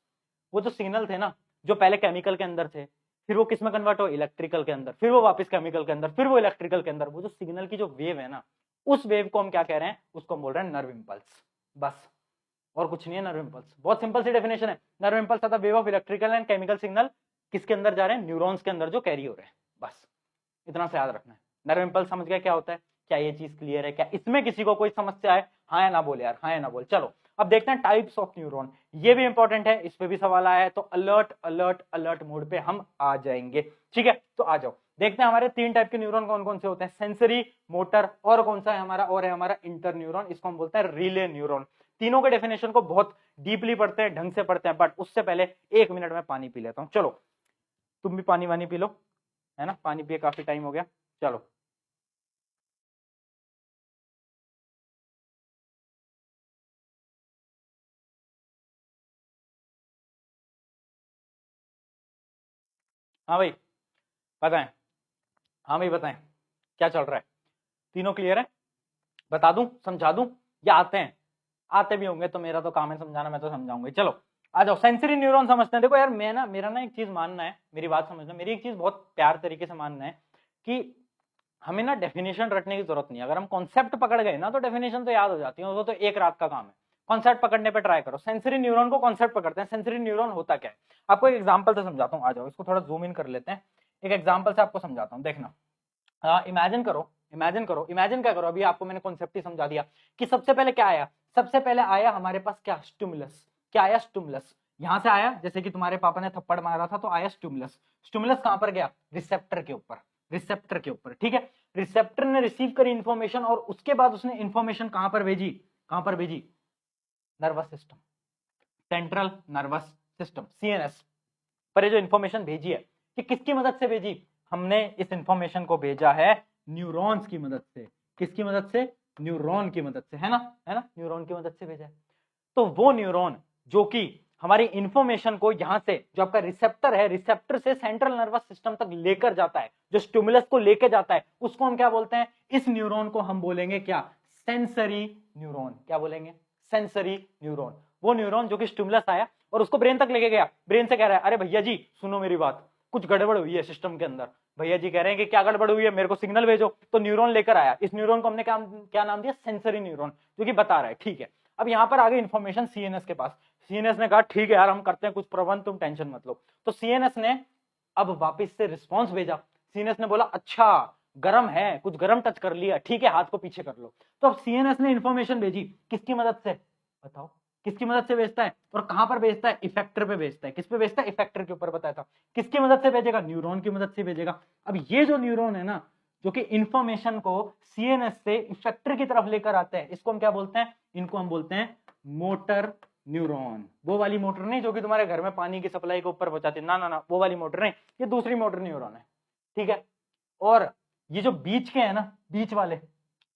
वो जो सिग्नल थे ना, जो पहले केमिकल के अंदर थे, फिर वो किस में कन्वर्ट हो, इलेक्ट्रिकल के अंदर, फिर वो वापस केमिकल के अंदर, फिर वो इलेक्ट्रिकल के अंदर, वो जो सिग्नल की जो वेव है ना, उस वेव को हम क्या कह रहे हैं, उसको हम बोल रहे हैं नर्व इंपल्स। बस, और कुछ नहीं है नर्व इंपल्स, बहुत सिंपल सी डेफिनेशन है। नर्व इंपल्स आता wave of electrical and chemical signal किसके अंदर जा रहे हैं, न्यूरॉन्स के अंदर जो कैरी हो रहे हैं, बस इतना से याद रखना है। नर्व इंपल्स समझ गया क्या होता है, क्या ये चीज क्लियर है, क्या इसमें किसी को कोई समस्या है, हाँ या ना बोले यार, हाँ या ना बोल। चलो अब देखते हैं टाइप्स ऑफ न्यूरॉन, ये भी इंपॉर्टेंट है, इस पे भी सवाल आया है, तो अलर्ट अलर्ट अलर्ट मोड पे हम आ जाएंगे। ठीक है, तो आ जाओ देखते हैं हमारे 3 टाइप के न्यूरॉन कौन कौन से होते हैं, सेंसरी, मोटर, और कौन सा है हमारा, और है हमारा इंटर न्यूरॉन, इसको हम बोलते हैं रिले न्यूरॉन। तीनों के डेफिनेशन को बहुत डीपली पढ़ते हैं, ढंग से पढ़ते हैं, बट उससे पहले 1 मिनट में पानी पी लेता हूं। चलो तुम भी पानी वानी पी लो, है ना, पानी पिए काफी टाइम हो गया। चलो हाँ भाई बताएं, हाँ भाई बताएं क्या चल रहा है, तीनों क्लियर है, बता दूं, समझा दूं, या आते हैं, आते भी होंगे तो मेरा तो काम है समझाना, मैं तो समझाऊंगा। चलो आ जाओ, सेंसरी न्यूरॉन समझते हैं। देखो यार मैं ना, मेरा ना एक चीज मानना है, मेरी बात समझना, मेरी एक चीज बहुत प्यार तरीके से मानना है कि हमें ना डेफिनेशन रटने की जरूरत नहीं है, अगर हम कॉन्सेप्ट पकड़ गए ना तो डेफिनेशन तो याद हो जाती है, वो तो एक रात का काम है। कॉन्सेप्ट पकड़ने पे ट्राई करो, सेंसरी न्यूरॉन को कॉन्सेप्ट पकड़ते हैं। सेंसरी न्यूरॉन होता क्या है, आपको एक एग्जांपल से समझाता हूँ, आ जाओ इसको थोड़ा जूम इन कर लेते हैं, एक एग्जांपल से आपको समझाता हूँ, देखना। इमेजिन करो, इमेजिन करो, इमेजिन क्या करो, अभी आपको मैंने कॉन्सेप्ट ही समझा दिया कि सबसे पहले क्या आया, सबसे पहले आया हमारे पास क्या, स्टिमुलस। क्या आया, स्टिमुलस, यहां से आया, जैसे कि तुम्हारे पापा ने थप्पड़ मारा था तो आया स्टिमुलस। स्टिमुलस कहां पर गया, रिसेप्टर के ऊपर, रिसेप्टर के ऊपर, ठीक है। रिसेप्टर ने रिसीव करी इंफॉर्मेशन और उसके बाद उसने इंफॉर्मेशन कहां पर भेजी, कहां पर भेजी, nervous system, central nervous system, CNS पर ये जो इंफॉर्मेशन भेजी है, कि किसकी मदद से भेजी, हमने इस इंफॉर्मेशन को भेजा है न्यूरॉन्स की मदद से। किसकी मदद से, न्यूरॉन की मदद से, है ना, है ना, न्यूरॉन की मदद से भेजा है। तो वो न्यूरॉन जो कि हमारी इंफॉर्मेशन को यहां से, जो आपका रिसेप्टर है, रिसेप्टर से सेंट्रल नर्वस सिस्टम तक लेकर जाता है, जो स्टिमुलस को लेकर जाता है, उसको हम क्या बोलते हैं, इस न्यूरॉन को हम बोलेंगे क्या, सेंसरी न्यूरॉन। क्या बोलेंगे, सेंसरी न्यूरॉन। वो न्यूरॉन जो कि स्टिमुलस आया और उसको ब्रेन तक लेके गया, ब्रेन से कह रहा है अरे भैया जी सुनो मेरी बात, कुछ गड़बड़ हुई है सिस्टम के अंदर। भैया जी कह रहे हैं कि क्या गड़बड़ हुई है, मेरे को सिग्नल भेजो, तो न्यूरॉन लेकर आया, इस न्यूरॉन को हमने क्या नाम दिया, सेंसरी न्यूरॉन, जो कि बता रहा है, ठीक है। अब यहां पर आगे इंफॉर्मेशन सीएनएस के पास, सीएनएस ने कहा ठीक है यार हम करते हैं कुछ प्रबंध, तुम टेंशन मत लो। तो सीएनएस ने अब वापस से रिस्पॉन्स भेजा, सीएनएस ने बोला अच्छा गर्म है, कुछ गर्म टच कर लिया, ठीक है हाथ को पीछे कर लो। तो अब सीएनएस ने इंफॉर्मेशन भेजी, किसकी मदद से, बताओ किसकी मदद से भेजता है, और कहां पर भेजता है, इफेक्टर पे भेजता है। किस पे भेजता है, इफेक्टर के ऊपर बताया था। किसकी मदद से भेजेगा, न्यूरॉन की मदद से भेजेगा। अब ये जो न्यूरॉन है ना, जो कि इंफॉर्मेशन को सीएनएस से इफेक्टर की तरफ लेकर आते हैं, इसको हम क्या बोलते हैं, इनको हम बोलते हैं मोटर न्यूरॉन। वो वाली मोटर नहीं जो कि तुम्हारे घर में पानी की सप्लाई के ऊपर पहुंचाती है, ना ना ना, वो वाली मोटर नहीं, ये दूसरी मोटर न्यूरॉन है, ठीक है। और ये जो बीच के हैं ना, बीच वाले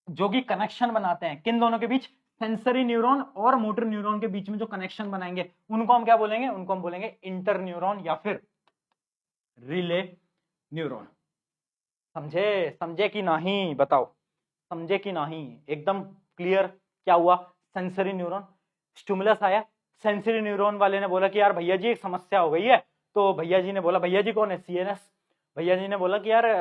जो कि कनेक्शन बनाते हैं किन दोनों के बीच, सेंसरी न्यूरॉन और मोटर न्यूरॉन के बीच में जो कनेक्शन बनाएंगे, उनको हम क्या बोलेंगे, उनको हम बोलेंगे इंटर न्यूरॉन या फिर रिले न्यूरॉन। समझे, समझे कि नहीं, बताओ समझे कि नहीं, एकदम क्लियर। क्या हुआ, सेंसरी न्यूरॉन, स्टिमुलस आया, सेंसरी न्यूरॉन वाले ने बोला कि यार भैया जी एक समस्या हो गई है, तो भैया जी ने बोला, भैया जी कौन है, सीएनएस, भैया जी ने बोला कि यार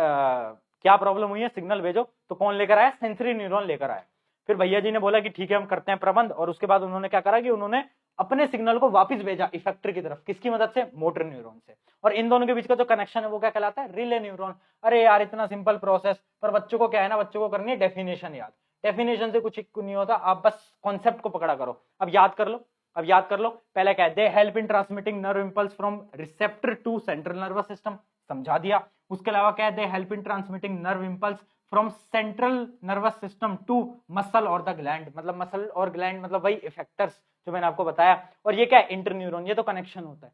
क्या प्रॉब्लम हुई है, सिग्नल भेजो। तो कौन लेकर आया, सेंसरी न्यूरॉन लेकर आया। फिर भैया जी ने बोला कि ठीक है हम करते हैं प्रबंध, और उसके बाद उन्होंने क्या करा कि उन्होंने अपने सिग्नल को वापस भेजा इफेक्टर की तरफ, किसकी मदद से, मोटर न्यूरॉन से। और इन दोनों के बीच का जो कनेक्शन है वो क्या कहलाता है, रिले न्यूरॉन। अरे यार इतना सिंपल प्रोसेस, पर बच्चों को क्या है ना, बच्चों को करनी है डेफिनेशन याद, डेफिनेशन से कुछ नहीं होता, आप बस कॉन्सेप्ट को पकड़ा करो। अब याद कर लो, अब याद कर लो, पहले क्या है, they help in transmitting nerve impulse from receptor to central nervous system, समझा दिया। उसके अलावा क्या है, they help in transmitting nerve impulse from central nervous system to muscle और द ग्लैंड, मतलब मसल और ग्लैंड मतलब वही इफेक्टर्स जो मैंने आपको बताया। और ये क्या है, इंटरन्यूरॉन, ये तो कनेक्शन होता है।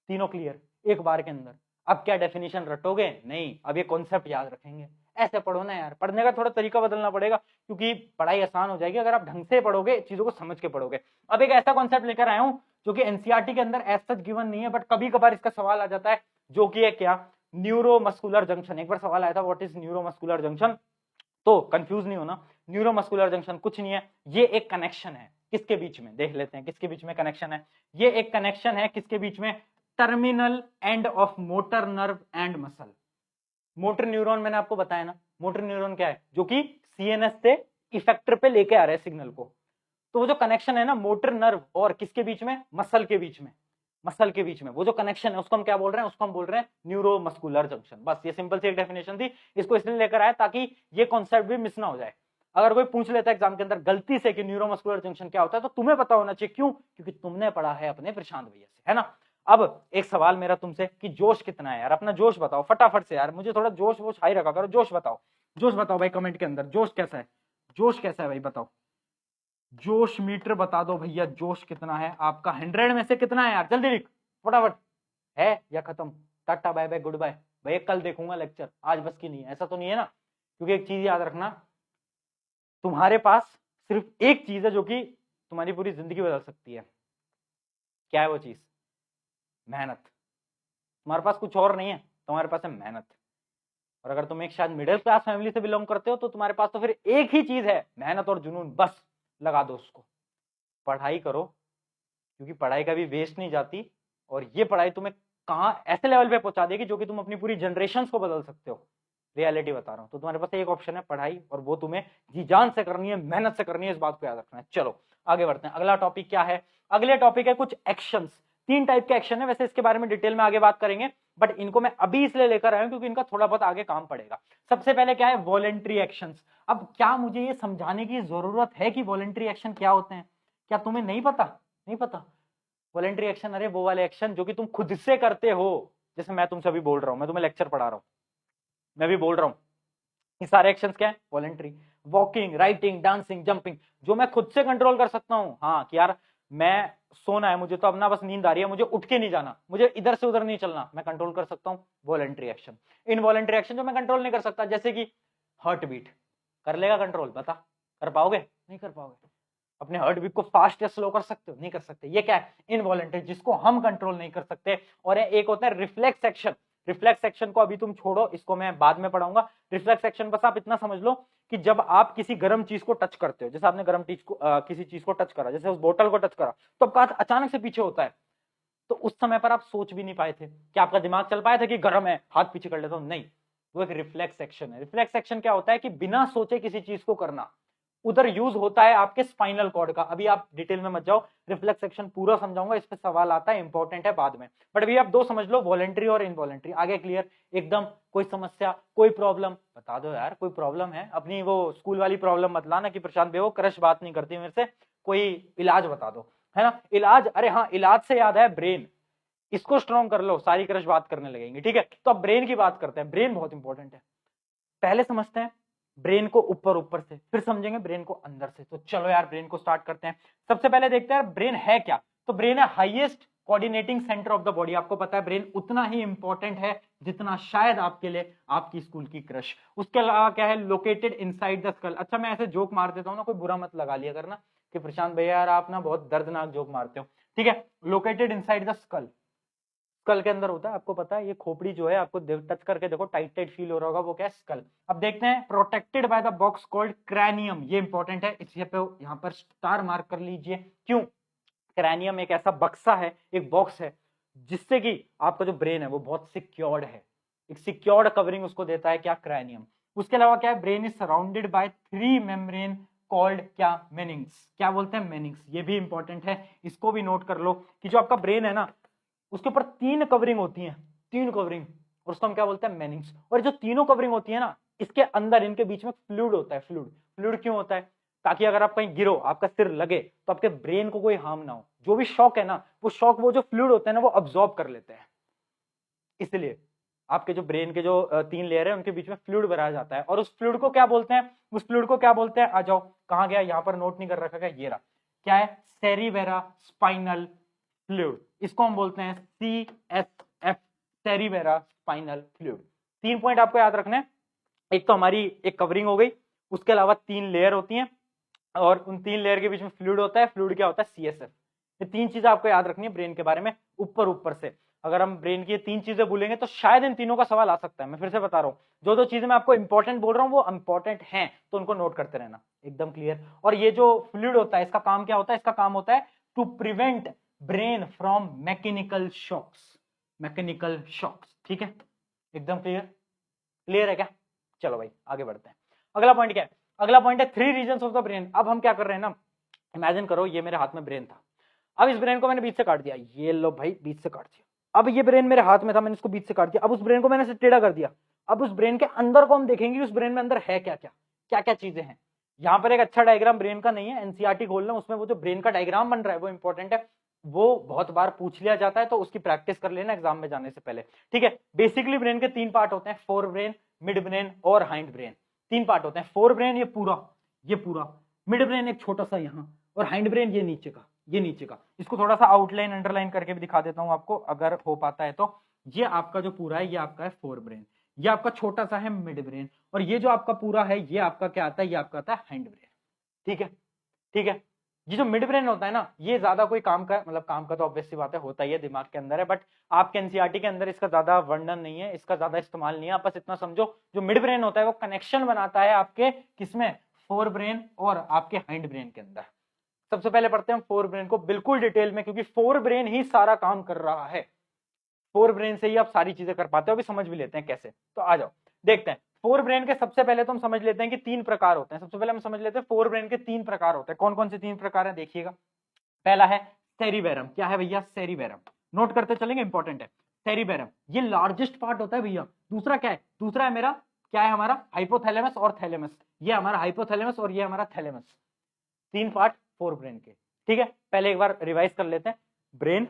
तीनों क्लियर एक बार के अंदर। अब क्या डेफिनेशन रटोगे? नहीं, अब ये कॉन्सेप्ट याद रखेंगे। ऐसे पढ़ो ना यार, पढ़ने का थोड़ा तरीका बदलना पड़ेगा, क्योंकि पढ़ाई आसान हो जाएगी अगर आप ढंग से पढ़ोगे, चीजों को समझ के पढ़ोगे। अब एक ऐसा कॉन्सेप्ट लेकर आया हूं जो कि एनसीईआरटी के अंदर एज सच गिवन नहीं है, बट कभी कभार इसका सवाल आ जाता है, जो कि है क्या, न्यूरोमस्कुलर जंक्शन। एक बार सवाल आया था, व्हाट इज न्यूरोमस्कुलर जंक्शन, तो कंफ्यूज नहीं होना। न्यूरोमस्कुलर जंक्शन कुछ नहीं है, ये एक कनेक्शन है। किसके बीच में, देख लेते हैं किसके बीच में कनेक्शन है। ये एक कनेक्शन है किसके बीच में, terminal end of motor nerve and muscle. Motor neuron मैंने आपको बताया ना, मोटर न्यूरॉन क्या है, जो कि सीएनएस से इफेक्टर पे लेके आ रहे हैं सिग्नल को। तो वो जो कनेक्शन है ना मोटर नर्व और किसके बीच में, मसल के बीच में, मसल के बीच में वो जो कनेक्शन है उसको हम क्या बोल रहे हैं, उसको हम बोल रहे हैं न्यूरोमस्कुलर जंक्शन। बस ये सिंपल सी एक डेफिनेशन थी, इसको इसलिए लेकर आया ताकि ये कॉन्सेप्ट भी मिस ना हो जाए। अगर कोई पूछ लेता है एग्जाम के अंदर गलती से कि न्यूरोमस्कुलर जंक्शन क्या होता है, तो तुम्हें पता होना चाहिए। क्यों? क्योंकि तुमने पढ़ा है अपने प्रशांत भैया से, है ना। अब एक सवाल मेरा तुमसे कि जोश कितना है यार, अपना जोश बताओ फटाफट से यार, मुझे थोड़ा जोश वोश हाई रखा करो। जोश बताओ, जोश बताओ भाई कमेंट के अंदर, जोश कैसा है, जोश कैसा है भाई बताओ। जोश मीटर बता दो भैया, जोश कितना है आपका, 100 में से कितना है यार, जल्दी लिख फटाफट। है या खत्म, टाटा बाय बाय गुड बाय, भैया कल देखूंगा लेक्चर, आज बस की नहीं है, ऐसा तो नहीं है ना। क्योंकि एक चीज याद रखना, तुम्हारे पास सिर्फ एक चीज है जो कि तुम्हारी पूरी जिंदगी बदल सकती है। क्या है वो चीज? मेहनत। तुम्हारे पास कुछ और नहीं है, तुम्हारे पास है मेहनत। और अगर तुम एक शायद मिडिल क्लास फैमिली से बिलोंग करते हो, तो तुम्हारे पास तो फिर एक ही चीज है, मेहनत और जुनून, बस लगा दो उसको। पढ़ाई करो, क्योंकि पढ़ाई कभी वेस्ट नहीं जाती, और ये पढ़ाई तुम्हें कहां ऐसे लेवल पे पहुंचा देगी जो कि तुम अपनी पूरी जनरेशन को बदल सकते हो। रियलिटी बता रहा हूं। तो तुम्हारे पास एक ऑप्शन है पढ़ाई, और वो तुम्हें जी जान से करनी है, मेहनत से करनी है, इस बात को याद रखना है। चलो आगे बढ़ते हैं। अगला टॉपिक क्या है? अगले टॉपिक है कुछ एक्शंस। 3 टाइप के एक्शन है, वैसे इसके बारे में डिटेल में आगे बात करेंगे, बट इनको मैं अभी इसलिए लेकर आया हूं क्योंकि इनका थोड़ा बहुत आगे काम पड़ेगा। सबसे पहले क्या है, वॉलेंट्री एक्शंस। अब क्या मुझे ये समझाने की जरूरत है कि वॉलेंट्री एक्शन क्या होते हैं? क्या तुम्हें नहीं पता? नहीं पता? वॉलेंट्री एक्शन, अरे वो वाले एक्शन जो कि तुम खुद से करते हो। जैसे मैं तुमसे अभी बोल रहा हूं, मैं तुम्हें लेक्चर पढ़ा रहा हूं, मैं भी बोल रहा हूं, ये सारे एक्शंस क्या है? Voluntary. Walking, writing, dancing, jumping, जो मैं खुद से कंट्रोल कर सकता हूं। हाँ कि यार मैं सोना है, मुझे तो अब ना बस नींद आ रही है, मुझे उठ के नहीं जाना, मुझे इधर से उधर नहीं चलना, मैं कंट्रोल कर सकता हूं, वॉलेंट्री एक्शन। इनवॉलेंट्री एक्शन जो मैं कंट्रोल नहीं कर सकता, जैसे कि हार्ट बीट, कर लेगा कंट्रोल? बता, कर पाओगे? नहीं कर पाओगे। अपने हार्ट बीट को फास्ट या स्लो कर सकते हो? नहीं कर सकते। ये क्या है? इनवॉलेंट्री, जिसको हम कंट्रोल नहीं कर सकते। और एक होता है रिफ्लेक्स एक्शन। रिफ्लेक्स एक्शन को अभी तुम छोड़ो, इसको मैं बाद में पढ़ाऊंगा। रिफ्लेक्स एक्शन बस आप इतना समझ लो कि जब आप किसी गर्म चीज को टच करते हो, जैसे आपने गर्म चीज को किसी चीज को टच करा, जैसे उस बोतल को टच करा, तो आपका हाथ अचानक से पीछे होता है। तो उस समय पर आप सोच भी नहीं पाए थे, क्या आपका दिमाग चल पाया था कि गर्म है हाथ पीछे कर लेता हूं? नहीं, वो एक रिफ्लेक्स एक्शन है। रिफ्लेक्स एक्शन क्या होता है कि बिना सोचे किसी चीज को करना। उधर यूज होता है आपके स्पाइनल कॉर्ड का। अभी आप डिटेल में मत जाओ, रिफ्लेक्स एक्शन पूरा समझाऊंगा, इस पे सवाल आता है, इंपॉर्टेंट है बाद में। बट अभी आप दो समझ लो, वॉलेंट्री और इनवॉलेंट्री। आगे क्लियर एकदम? कोई समस्या, कोई प्रॉब्लम बता दो यार, कोई प्रॉब्लम है? अपनी वो स्कूल वाली प्रॉब्लम मत लाना कि प्रशांत बेवो क्रश बात नहीं करती मेरे से, कोई इलाज बता दो, है ना। इलाज, अरे हाँ इलाज से याद है, ब्रेन, इसको स्ट्रॉन्ग कर लो, सारी क्रश बात करने लगेंगे, ठीक है। तो अब ब्रेन की बात करते हैं, ब्रेन बहुत इंपॉर्टेंट है। पहले समझते हैं ब्रेन को ऊपर ऊपर से, फिर समझेंगे ब्रेन को अंदर से। तो चलो यार ब्रेन को स्टार्ट करते हैं। सबसे पहले देखते हैं ब्रेन है क्या। तो ब्रेन है highest coordinating centre of the body. आपको पता है ब्रेन उतना ही इंपॉर्टेंट है जितना शायद आपके लिए आपकी स्कूल की क्रश। उसके अलावा क्या है, लोकेटेड इनसाइड द स्कल। अच्छा मैं ऐसे जोक मार देता हूं ना, कोई बुरा मत लगा लिया करना कि प्रशांत भैया यार आप ना बहुत दर्दनाक जोक मारते हो, ठीक है। Located inside the skull, skull के अंदर होता है। आपको पता है ये खोपड़ी जो है, आपको टच करके देखो, टाइट टाइट फील हो रहा होगा, वो क्या है? स्कल। अब देखते हैं, protected by the box called cranium. ये इंपॉर्टेंट है, इस पे यहाँ पर स्टार मार्क कर लीजिए। क्यों? क्रैनियम एक ऐसा बक्सा है, एक बॉक्स है, जिससे कि आपका जो ब्रेन है वो बहुत सिक्योर्ड है। एक सिक्योर्ड कवरिंग उसको देता है, क्या? क्रैनियम। उसके अलावा क्या है, brain is surrounded by 3 membrane called क्या? मेनिंग्स। क्या बोलते हैं? मेनिंग्स। ये भी इंपॉर्टेंट है, इसको भी नोट कर लो कि जो आपका ब्रेन है ना, उसके ऊपर 3 कवरिंग होती हैं, 3 कवरिंग, और उसको हम क्या बोलते हैं? मेनिंग्स। और जो तीनों कवरिंग होती है ना, इसके अंदर इनके बीच में फ्लूइड होता है। फ्लूइड, फ्लूइड क्यों होता है? ताकि अगर आप कहीं गिरो, आपका सिर लगे, तो आपके ब्रेन को कोई हार्म ना हो। जो भी शॉक है ना, वो शॉक वो जो फ्लूइड होते हैं ना, वो अब्सॉर्ब कर लेते हैं, इसलिए। आपके जो ब्रेन के जो 3 लेयर है उनके बीच में फ्लूइड भरा जाता है, और उस फ्लूइड को क्या बोलते हैं, उस फ्लूइड को क्या बोलते हैं, आ जाओ, कहां गया, यहाँ पर नोट नहीं कर रखा है, ये रहा, क्या है, सेरिबेरा स्पाइनल फ्लूइड, इसको हम बोलते हैं CSF, सेरिबेरा स्पाइनल फ्लूइड। 3 पॉइंट आपको याद रखने हैं, एक तो हमारी एक कवरिंग हो गई, उसके अलावा 3 लेयर होती हैं, और उन 3 लेयर के बीच में फ्लूइड होता है, फ्लूइड क्या होता है, CSF। ये 3 चीजें आपको याद रखनी है ब्रेन के बारे में, ऊपर से। अगर हम ब्रेन की ये 3 चीजें भूलेंगे तो शायद इन तीनों का सवाल आ सकता है। मैं फिर से बता रहा हूँ, जो जो चीजें मैं आपको इंपॉर्टेंट बोल रहा हूँ वो इंपॉर्टेंट हैं, तो उनको नोट करते रहना, एकदम क्लियर। और ये जो फ्लूइड होता है इसका काम क्या होता है, इसका काम होता है to prevent brain from mechanical shocks, mechanical shocks, ठीक है, एकदम क्लियर, क्लियर है क्या? चलो भाई आगे बढ़ते हैं। अगला पॉइंट क्या है, अगला पॉइंट है 3 रीजन्स ऑफ द ब्रेन। अब हम क्या कर रहे हैं ना, इमेजिन करो ये मेरे हाथ में ब्रेन था, अब इस ब्रेन को मैंने बीच से काट दिया, ये लो भाई बीच से काट दिया, अब ये ब्रेन मेरे हाथ में था, मैंने इसको बीच से काट दिया, अब उस ब्रेन को मैंने ऐसे टेढ़ा कर दिया। अब उस ब्रेन के अंदर को हम देखेंगे, उस ब्रेन में अंदर है क्या क्या, क्या क्या चीजें हैं। यहाँ पर एक अच्छा डायग्राम ब्रेन का नहीं है, एनसीईआरटी खोल लो, उसमें वो जो ब्रेन का डायग्राम बन रहा है वो इंपॉर्टेंट है, वो बहुत बार पूछ लिया जाता है, तो उसकी प्रैक्टिस कर लेना एग्जाम में जाने से पहले, ठीक है। बेसिकली ब्रेन के 3 पार्ट होते हैं, फोर ब्रेन, मिड ब्रेन और हाइंड ब्रेन। 3 पार्ट होते हैं, फोर ब्रेन ये पूरा, मिड ब्रेन एक छोटा सा यहाँ, और हाइंड ब्रेन ये नीचे का, ये नीचे का। इसको थोड़ा सा आउटलाइन अंडरलाइन करके भी दिखा देता हूं आपको अगर हो पाता है तो। ये आपका जो पूरा है ये आपका है फोर ब्रेन, ये आपका छोटा सा है मिड ब्रेन, और ये जो आपका पूरा है ये आपका क्या आता है, ये आपका आता है हाइंड ब्रेन, ठीक है, ठीक है। ये जो मिड ब्रेन होता है ना, ये ज्यादा कोई काम का, मतलब काम का तो ऑब्वियस सी बात है, होता ही है, दिमाग के अंदर है, बट आपके एनसीईआरटी के अंदर इसका ज्यादा वर्णन नहीं है, इसका ज्यादा इस्तेमाल नहीं है। आप बस इतना समझो, जो मिड ब्रेन होता है वो कनेक्शन बनाता है आपके किसमें, फोर ब्रेन और आपके हाइंड ब्रेन के अंदर। सबसे पहले पढ़ते हैं फोर ब्रेन को बिल्कुल डिटेल में, क्योंकि फोर ब्रेन ही सारा काम कर रहा है, फोर ब्रेन से ही आप सारी चीजें कर पाते हो। अभी समझ भी लेते हैं कैसे, तो आ जाओ देखते हैं। फोर ब्रेन के सबसे पहले तो हम समझ लेते हैं कि 3 प्रकार होते हैं। सबसे पहले हम समझ लेते हैं फोर ब्रेन के 3 प्रकार होते हैं। कौन कौन से 3 प्रकार हैं देखिएगा। पहला है सेरिबेरम, क्या है भैया, सेरिबेरम, नोट करते चलेंगे, इंपॉर्टेंट है। सेरिबेरम ये लार्जेस्ट पार्ट होता है भैया। दूसरा क्या है, दूसरा है मेरा, क्या है हमारा, हाइपोथैलेमस और थैलेमस, ये हमारा हाइपोथैलेमस और ये हमारा थैलेमस। 3 पार्ट फोर ब्रेन के, ठीक है। पहले एक बार रिवाइज कर लेते हैं। ब्रेन,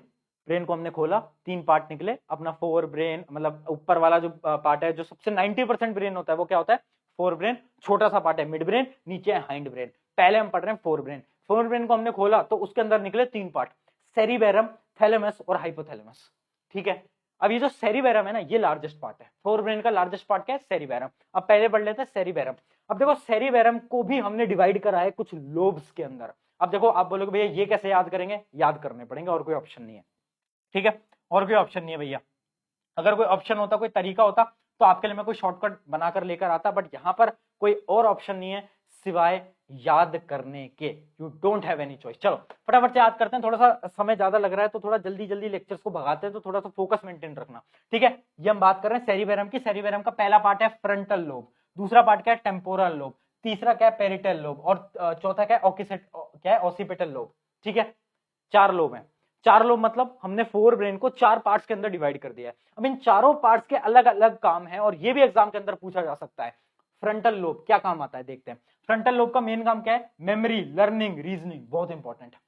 ब्रेन को हमने खोला, 3 पार्ट निकले, अपना फोर ब्रेन, मतलब ऊपर वाला जो पार्ट है जो सबसे 90% ब्रेन होता है वो क्या होता है, फोर ब्रेन। छोटा सा पार्ट है मिड ब्रेन, नीचे है हाइंड ब्रेन। पहले हम पढ़ रहे हैं फोर ब्रेन। फोर ब्रेन को हमने खोला तो उसके अंदर निकले 3 पार्ट, सेरिबेरम, थैलेमस और हाइपोथैलेमस, ठीक है। अब ये जो सेरिबेरम है ना, ये लार्जेस्ट पार्ट है, फोर ब्रेन का लार्जेस्ट पार्ट क्या है, सेरिबेरम। अब पहले पढ़ लेते हैं सेरिबेरम। अब देखो सेरिबेरम को भी हमने डिवाइड करा है कुछ लोब्स के अंदर। अब देखो आप बोलोगे भैया ये कैसे याद करेंगे, याद करने पड़ेंगे, और कोई ऑप्शन नहीं है, ठीक है, और कोई ऑप्शन नहीं है भैया। अगर कोई ऑप्शन होता, कोई तरीका होता तो आपके लिए मैं कोई शॉर्टकट बनाकर लेकर आता, बट यहाँ पर कोई और ऑप्शन नहीं है सिवाय याद करने के। You don't have any choice. चलो फटाफट से याद करते हैं, थोड़ा सा समय ज्यादा लग रहा है तो थोड़ा जल्दी जल्दी लेक्चर्स को भगाते हैं, तो थोड़ा सा फोकस मेंटेन रखना, ठीक है। ये हम बात कर रहे हैं सेरिबेरम की। सेरिबेरम का पहला पार्ट है फ्रंटल लोब, दूसरा पार्ट क्या है, टेम्पोरल लोब, तीसरा क्या है, पेरिटल लोब, और चौथा क्या है, ऑसिपिटल लोब, ठीक है। 4 लोब हैं। 4 लोब मतलब हमने फोर ब्रेन को 4 पार्ट्स के अंदर डिवाइड कर दिया है। अब इन चारों पार्ट्स के अलग अलग काम है, और ये भी एग्जाम के अंदर पूछा जा सकता है। फ्रंटल लोब क्या काम आता है देखते हैं। फ्रंटल लोब का मेन काम क्या है, मेमोरी, लर्निंग, रीजनिंग, बहुत इंपॉर्टेंट है।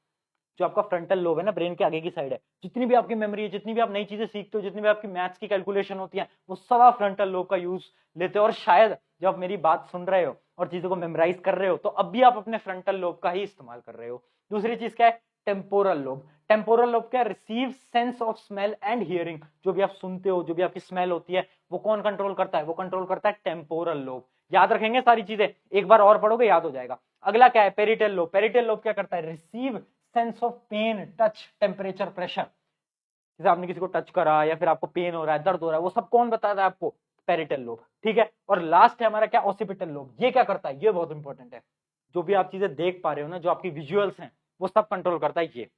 जो आपका फ्रंटल लोब है ना, ब्रेन के आगे की साइड है, जितनी भी आपकी मेमोरी है, जितनी भी आप नई चीजें सीखते हो, जितनी भी आपकी मैथ्स की कैलकुलेशन होती है, वो सब आप फ्रंटल लोब का यूज लेते हो। और शायद जब आप मेरी बात सुन रहे हो और चीजों को मेमोराइज कर रहे हो तो अब भी आप अपने फ्रंटल लोब का ही इस्तेमाल कर रहे हो। दूसरी चीज क्या है, टेम्पोरल लोब। टेम्पोरल लोब क्या, receive sense of smell and hearing. जो भी आप सुनते हो, जो भी आपकी स्मेल होती है, वो कौन कंट्रोल करता है, वो कंट्रोल करता है टेम्पोरल लोब। याद रखेंगे सारी चीजें, एक बार और पढ़ोगे याद हो जाएगा। अगला क्या है, पेरिटल लोब। पेरिटल लोब क्या करता है, receive sense of pain, touch, temperature, pressure. जैसे आपने किसी को टच करा या फिर आपको पेन हो रहा है, दर्द हो रहा है, वो सब कौन बताता है आपको, पेरिटल लोब, ठीक है। और लास्ट है हमारा क्या, ऑसिपिटल लोब। ये क्या करता है, ये बहुत इंपॉर्टेंट है। जो भी आप चीजें देख पा रहे हो ना, जो आपकी विजुअल्स हैं, वो सब कंट्रोल करता है ये।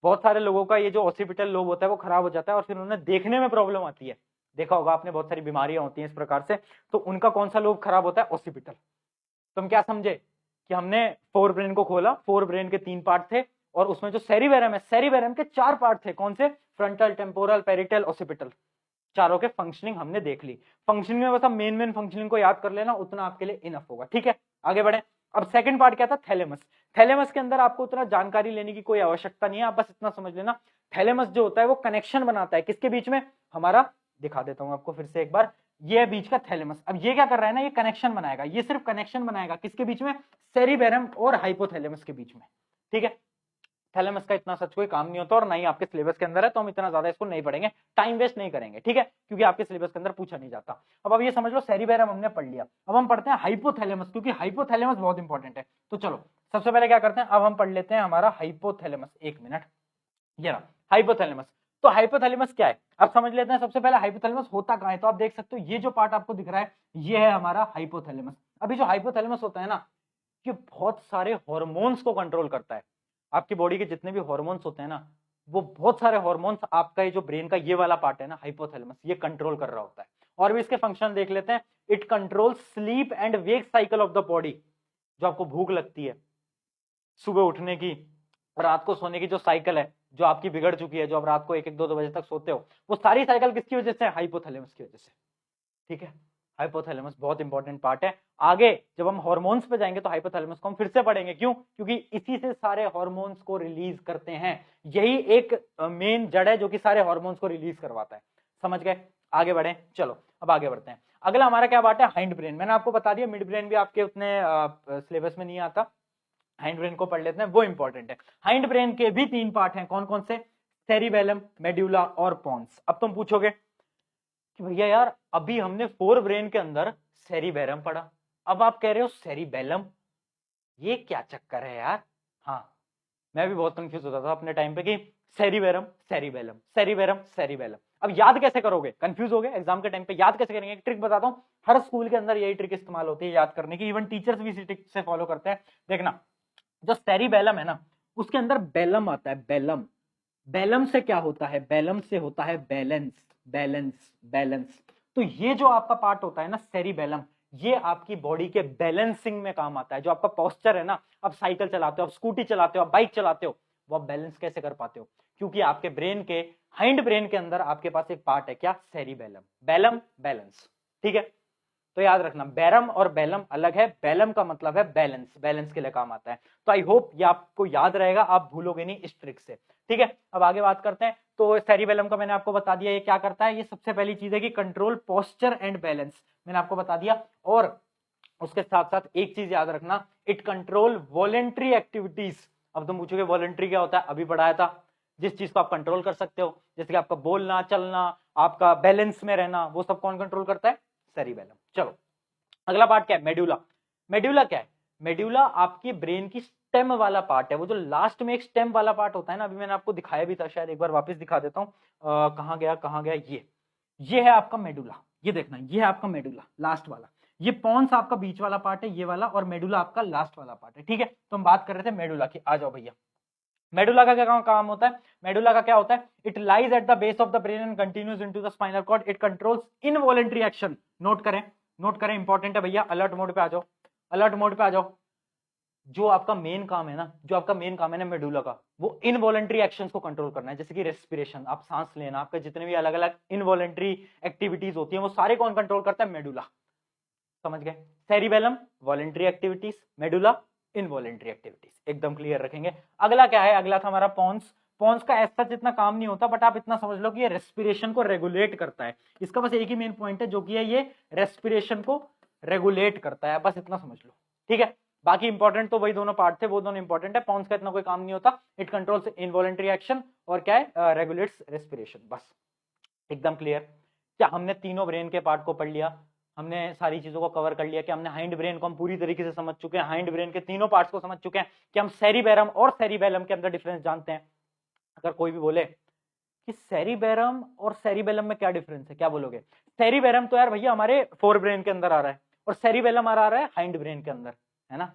बहुत सारे लोगों का ये जो ऑसिपिटल लोब होता है वो खराब हो जाता है, और फिर उन्हें देखने में प्रॉब्लम आती है। देखा होगा आपने, बहुत सारी बीमारियां होती हैं इस प्रकार से। तो उनका कौन सा लोब खराब होता है, ऑसिपिटल। तो हम क्या समझे कि हमने फोर ब्रेन को खोला, फोर ब्रेन के 3 पार्ट थे, और उसमें जो सेरिबेरम है, सेरिबेरम के 4 पार्ट थे। कौन से, फ्रंटल, टेम्पोरल, पेरिटल, ऑसिपिटल। चारों के फंक्शनिंग हमने देख ली। फंक्शनिंग में बस आप मेन फंक्शनिंग को याद कर लेना, उतना आपके लिए इनफ होगा, ठीक है। आगे बढ़े। अब सेकंड पार्ट क्या था, थैलेमस। थैलेमस के अंदर आपको उतना जानकारी लेने की कोई आवश्यकता नहीं है, आप बस इतना समझ लेना, थैलेमस जो होता है वो कनेक्शन बनाता है किसके बीच में, हमारा दिखा देता हूं आपको फिर से एक बार। ये है बीच का थैलेमस। अब ये क्या कर रहा है ना, ये कनेक्शन बनाएगा, ये सिर्फ कनेक्शन बनाएगा किसके बीच में, सेरिबेरम और हाइपोथैलेमस के बीच में, ठीक है। थैलेमस का इतना सच कोई काम नहीं होता और ना ही आपके सिलेबस के अंदर है, तो हम इतना ज्यादा इसको नहीं पढ़ेंगे, टाइम वेस्ट नहीं करेंगे, ठीक है, क्योंकि आपके सिलेबस के अंदर पूछा नहीं जाता। अब ये समझ लो सेरिबेरम हमने पढ़ लिया, अब हम पढ़ते हैं हाइपोथैलेमस, क्योंकि हाइपोथैलेमस बहुत इंपॉर्टेंट है। तो चलो सबसे पहले क्या करते हैं, अब हम पढ़ लेते हैं हमारा हाइपोथैलेमस। एक मिनट, ये रहा हाइपोथैलेमस। तो हाइपोथैलेमस क्या है, अब समझ लेते हैं। सबसे पहले हाइपोथैलेमस होता कहां है, तो आप देख सकते हो ये जो पार्ट आपको दिख रहा है, ये है हमारा हाइपोथैलेमस। अभी जो हाइपोथैलेमस होता है ना, ये बहुत सारे हार्मोन्स को कंट्रोल करता है। आपकी बॉडी के जितने भी हार्मोन्स होते हैं ना, वो बहुत सारे हार्मोन्स आपका ये जो ब्रेन का ये वाला पार्ट है ना हाइपोथैलेमस, ये कंट्रोल कर रहा होता है। और भी इसके फंक्शन देख लेते हैं। It control sleep and wake cycle of the body. जो आपको भूख लगती है, सुबह उठने की, रात को सोने की जो साइकिल है जो आपकी बिगड़ चुकी है, जो आप रात को 1-1, 2-2 बजे तक सोते हो, वो सारी साइकिल किसकी वजह से, हाइपोथैलेमस की वजह से, ठीक है। हाइपोथैलेमस बहुत इंपॉर्टेंट पार्ट है। आगे जब हम हार्मोन्स पे जाएंगे तो हाइपोथैलेमस को हम फिर से पढ़ेंगे, क्यों, क्योंकि इसी से सारे हार्मोन्स को रिलीज करते हैं। यही एक मेन जड़ है जो कि सारे हार्मोन्स को रिलीज करवाता है। समझ गए, आगे बढ़े, चलो अब आगे बढ़ते हैं। अगला हमारा क्या पार्ट है, हाइंड ब्रेन। मैंने आपको बता दिया, मिड ब्रेन भी आपके उतने सिलेबस में नहीं आता, हाइंड ब्रेन को पढ़ लेते हैं, वो इंपॉर्टेंट है। हाइंड ब्रेन के भी 3 पार्ट हैं, कौन कौन से, सेरिबेलम, मेड्यूला और पॉन्स। अब तुम पूछोगे कि भैया यार अभी हमने फोर ब्रेन के अंदर सेरिबेरम पढ़ा, अब आप कह रहे हो सेरिबेलम, ये क्या चक्कर है यार। हाँ, मैं भी बहुत कंफ्यूज होता था अपने टाइम पे कि सेरिबेरम सेरिबेलम सेरिबेरम सेरिबेलम। अब याद कैसे करोगे, कंफ्यूज हो गए एग्जाम के टाइम पे, याद कैसे करेंगे। एक ट्रिक बताता हूँ, हर स्कूल के अंदर यही ट्रिक इस्तेमाल होती है याद करने की, इवन टीचर्स भी इसी ट्रिक से फॉलो करते हैं। देखना, जो सेरिबेलम है ना, उसके अंदर बेलम आता है, बेलम। बेलम से क्या होता है, बेलम से होता है बैलेंस, बैलेंस, बैलेंस। तो ये जो आपका पार्ट होता है ना सेरिबेलम, ये आपकी बॉडी के बैलेंसिंग में काम आता है। जो आपका पोस्चर है ना, आप साइकिल चलाते हो, आप स्कूटी चलाते हो, आप बाइक चलाते हो, वो आप बैलेंस कैसे कर पाते हो, क्योंकि आपके ब्रेन के, हाइंड ब्रेन के अंदर आपके पास एक पार्ट है क्या, सेरिबेलम, बेलम, बैलेंस, ठीक है। तो याद रखना, बैरम और बेलम अलग है, बेलम का मतलब है बैलेंस, बैलेंस के लिए काम आता है। तो आई होप ये आपको याद रहेगा, आप भूलोगे नहीं इस ट्रिक से, ठीक है। अब आगे बात करते हैं। तो सेरिबेलम का मैंने आपको बता दिया, ये क्या करता है, ये सबसे पहली चीज है कि कंट्रोल पोस्चर एंड बैलेंस, मैंने आपको बता दिया। और उसके साथ साथ एक चीज याद रखना, इट कंट्रोल वॉलेंट्री एक्टिविटीज। अब तुम पूछोगे वॉलेंट्री क्या होता है, अभी पढ़ाया था, जिस चीज को आप कंट्रोल कर सकते हो, जैसे कि आपका बोलना, चलना, आपका बैलेंस में रहना, वो सब कौन कंट्रोल करता है, सेरिबेलम। चलो अगला पार्ट क्या है, मेड्यूला। मेड्यूला क्या है, मेड्यूला आपकी ब्रेन की स्टेम वाला पार्ट है, वो जो लास्ट में एक स्टेम वाला पार्ट होता है ना, अभी मैंने आपको दिखाया भी था शायद, एक बार वापस दिखा देता हूँ। कहाँ गया कहाँ गया, ये है आपका मेडुला, ये देखना, ये है आपका मेडुला लास्ट वाला। ये पॉन्स आपका बीच वाला पार्ट है, ये वाला, और मेडुला आपका लास्ट वाला पार्ट है, ठीक है। तो हम बात कर रहे थे मेडुला की, आ जाओ भैया। मेडुला का क्या काम होता है, मेडुला का क्या होता है, it lies at the base of the brain and continues into the spinal cord, it controls involuntary action. Note करें, नोट करें, इंपॉर्टेंट है भैया, अलर्ट मोड पे आ जाओ, अलर्ट मोड पे आ जाओ। जो आपका मेन काम है ना, जो आपका मेन काम है ना मेडुला का, वो इनवॉलंटरी एक्शंस को कंट्रोल करना है, जैसे कि रेस्पिरेशन, आप सांस लेना, आपके जितने भी अलग अलग इनवॉलंटरी एक्टिविटीज होती हैं, वो सारे कौन कंट्रोल करता है, मेडुला। समझ गए, cerebellum voluntary activities, medulla involuntary activities, एकदम क्लियर रखेंगे। अगला क्या है, अगला था हमारा पॉन्स। पॉन्स का ऐसा जितना काम नहीं होता, बट आप इतना समझ लो कि ये रेस्पिरेशन को रेगुलेट करता है। इसका बस एक ही मेन पॉइंट है जो कि है ये रेस्पिरेशन को रेगुलेट करता है, बस इतना समझ लो, ठीक है। बाकी इंपॉर्टेंट तो वही दोनों पार्ट थे, वो दोनों इंपॉर्टेंट है। पॉन्स का इतना कोई काम नहीं होता, इट कंट्रोल्स इनवॉलंटरी एक्शन और क्या है, रेगुलेट्स रेस्पिरेशन, बस एकदम क्लियर। क्या हमने तीनों ब्रेन के पार्ट को पढ़ लिया, हमने सारी चीजों को कवर कर लिया, कि हमने हाइंड ब्रेन को हम पूरी तरीके से समझ चुके हैं, हाइंड ब्रेन के तीनों पार्ट्स को समझ चुके हैं, कि हम सेरिबेरम और सेरिबेलम के अंदर डिफरेंस जानते हैं। अगर कोई भी बोले कि सेरिबेरम और सेरिबेलम में क्या डिफरेंस है, क्या बोलोगे, सेरिबेरम तो यार भैया हमारे फोर ब्रेन के अंदर आ रहा है, और सेरिबेलम आ रहा है हाइंड ब्रेन के अंदर, है ना।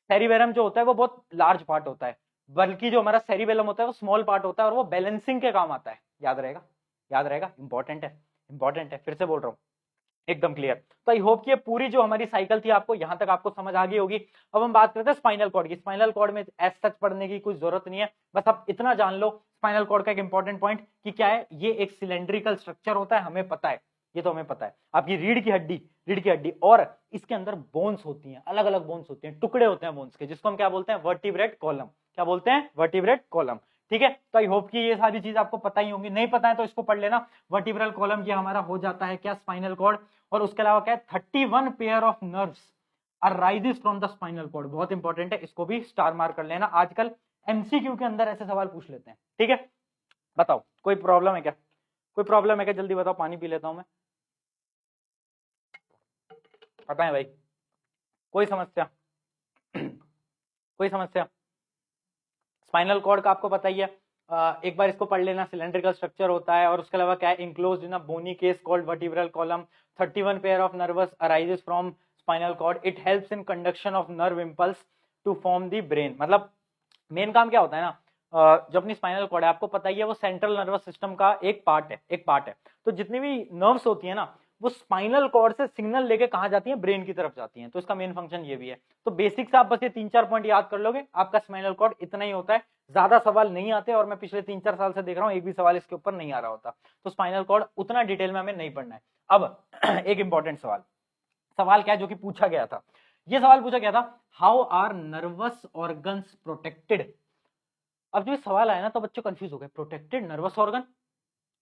सेरिबेरम जो होता है वो बहुत लार्ज पार्ट होता है, बल्कि जो हमारा सेरिबेलम होता है वो स्मॉल पार्ट होता है, और वो बैलेंसिंग के काम आता है। याद रहेगा, याद रहेगा, इंपॉर्टेंट है, इंपॉर्टेंट है, फिर से बोल रहा हूँ, एकदम क्लियर। तो आई होप कि ये पूरी जो हमारी साइकिल थी आपको यहां तक आपको समझ आ गई होगी। अब हम बात करते हैं स्पाइनल कॉर्ड की। स्पाइनल कॉर्ड में एज सच पढ़ने की कुछ जरूरत नहीं है, बस आप इतना जान लो स्पाइनल कॉर्ड का एक इंपॉर्टेंट पॉइंट कि क्या है, ये एक सिलेंड्रिकल स्ट्रक्चर होता है, हमें पता है, ये तो हमें पता है। आपकी रीढ़ की हड्डी, रीढ़ की हड्डी, और इसके अंदर बोन्स होती हैं, अलग अलग बोन्स होती हैं, टुकड़े होते हैं बोन्स के, जिसको हम क्या बोलते हैं, वर्टिब्रेट कॉलम। क्या बोलते हैं, वर्टिब्रेट कॉलम, ठीक है। तो आई होप कि ये सारी चीज आपको पता ही होंगी, नहीं पता है तो इसको पढ़ लेना। वर्टिब्रल कॉलम ये हमारा हो जाता है क्या, स्पाइनल कॉर्ड। और उसके अलावा क्या है, 31 pair of nerves arises from the spinal cord, बहुत इंपॉर्टेंट है, इसको भी स्टार मार्क कर लेना। आजकल एमसीक्यू के अंदर ऐसे सवाल पूछ लेते हैं, ठीक है। बताओ कोई प्रॉब्लम है क्या, कोई प्रॉब्लम है क्या, जल्दी बताओ, पानी पी लेता हूं मैं। पता है भाई, कोई समस्या कोई समस्या। स्पाइनल कॉर्ड का आपको पता ही है, एक बार इसको पढ़ लेना, सिलेंड्रिकल स्ट्रक्चर होता है। और उसके अलावा क्या है, enclosed in a bony case called vertebral column, 31 pair of nerves arises from spinal cord, it helps in conduction of nerve impulse to form the brain. मतलब मेन काम क्या होता है ना, जो अपनी स्पाइनल कॉर्ड है आपको पता ही है, वो सेंट्रल नर्वस सिस्टम का एक पार्ट है। तो जितनी भी नर्व्स होती है ना, वो स्पाइनल कॉर्ड से सिग्नल लेके कहां जाती हैं, ब्रेन की तरफ जाती हैं। तो इसका मेन फंक्शन ये भी है। तो बेसिक से आप बस ये 3-4 पॉइंट याद कर लोगे, आपका स्पाइनल कॉर्ड इतना ही होता है, ज्यादा सवाल नहीं आते। और मैं पिछले 3-4 साल से देख रहा हूँ, एक भी सवाल इसके ऊपर नहीं आ रहा होता। तो स्पाइनल कॉर्ड उतना डिटेल में हमें नहीं पढ़ना है। अब एक इंपॉर्टेंट सवाल क्या है जो कि पूछा गया था, ये सवाल पूछा गया था, how are nervous organs protected. अब जो सवाल आया ना तो बच्चे कंफ्यूज हो गए, प्रोटेक्टेड नर्वस ऑर्गन।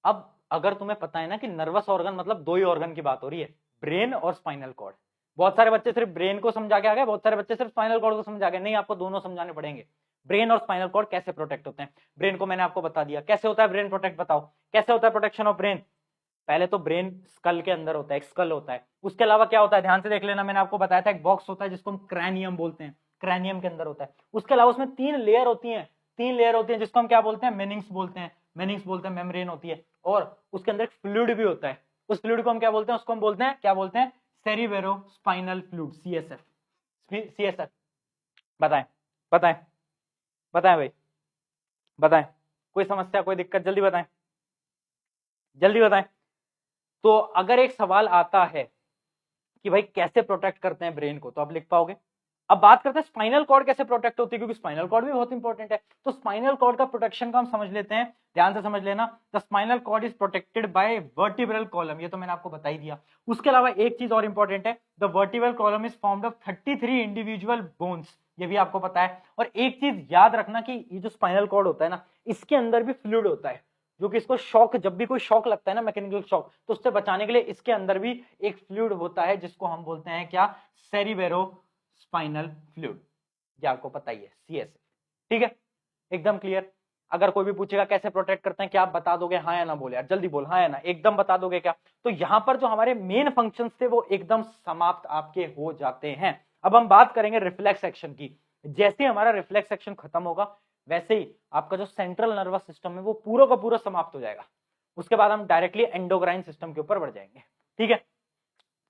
अब अगर तुम्हें पता है ना कि नर्वस ऑर्गन मतलब 2 ही ऑर्गन की बात हो रही है, ब्रेन और स्पाइनल कॉर्ड। बहुत सारे बच्चे सिर्फ ब्रेन को समझा के आ गए, बहुत सारे बच्चे सिर्फ स्पाइनल कॉर्ड को समझा गए। नहीं, आपको दोनों समझाने पड़ेंगे। ब्रेन और स्पाइनल कॉर्ड कैसे प्रोटेक्ट होते हैं, ब्रेन को मैंने आपको बता दिया कैसे होता है ब्रेन प्रोटेक्ट, बताओ कैसे होता है प्रोटेक्शन ऑफ ब्रेन। पहले तो ब्रेन स्कल के अंदर होता है, एक स्कल होता है। उसके अलावा क्या होता है, ध्यान से देख लेना, मैंने आपको बताया था एक बॉक्स होता है जिसको हम क्रैनियम बोलते हैं, क्रैनियम के अंदर होता है। उसके अलावा उसमें 3 लेयर होती हैं, 3 लेयर होती है जिसको हम क्या बोलते हैं, मेनिंग्स बोलते हैं, मेनिंग्स बोलते हैं, मेम्ब्रेन होती है। और उसके अंदर एक फ्लूइड भी होता है, उस फ्लूइड को हम क्या बोलते हैं, उसको हम बोलते हैं, क्या बोलते हैं, सेरिबेरो स्पाइनल फ्लूइड, सीएसएफ। बताएं बताएं बताएं भाई, बताएं, कोई समस्या, कोई दिक्कत, जल्दी बताएं, जल्दी बताएं। तो अगर एक सवाल आता है कि भाई कैसे प्रोटेक्ट करते हैं ब्रेन को, तो आप लिख पाओगे। अब बात करते हैं स्पाइनल कॉर्ड कैसे प्रोटेक्ट होती है, क्योंकि स्पाइनल कॉर्ड भी बहुत इंपॉर्टेंट है। तो स्पाइनल कॉर्ड का प्रोटेक्शन का हम समझ लेते हैं, ध्यान से समझ लेना। The spinal cord is protected by vertebral column, ये तो मैंने आपको बता ही दिया। उसके अलावा एक चीज और इंपॉर्टेंट है, the vertebral column is formed of 33 individual bones, ये भी आपको पता है। और एक चीज याद रखना कि ये जो स्पाइनल कॉर्ड होता है ना, इसके अंदर भी फ्लूइड होता है, जो कि इसको शॉक, जब भी कोई शॉक लगता है ना, मैकेनिकल शॉक, तो उससे बचाने के लिए इसके अंदर भी एक फ्लूइड होता है जिसको हम बोलते हैं क्या, सेरिबेरो स्पाइनल फ्लूइड, ये आपको पता ही है, सीएसएफ। ठीक है, एकदम क्लियर। अगर कोई भी पूछेगा कैसे प्रोटेक्ट करते हैं, क्या आप बता दोगे, हाँ या ना, बोले यार जल्दी बोल, हाँ या ना, एकदम बता दोगे क्या। तो यहां पर जो हमारे मेन फंक्शंस थे वो एकदम समाप्त आपके हो जाते हैं। अब हम बात करेंगे रिफ्लेक्स एक्शन की। जैसे हमारा रिफ्लेक्स एक्शन खत्म होगा, वैसे ही आपका जो सेंट्रल नर्वस सिस्टम है वो पूरा का पूरा समाप्त हो जाएगा। उसके बाद हम डायरेक्टली एंडोक्राइन सिस्टम के ऊपर बढ़ जाएंगे। ठीक है,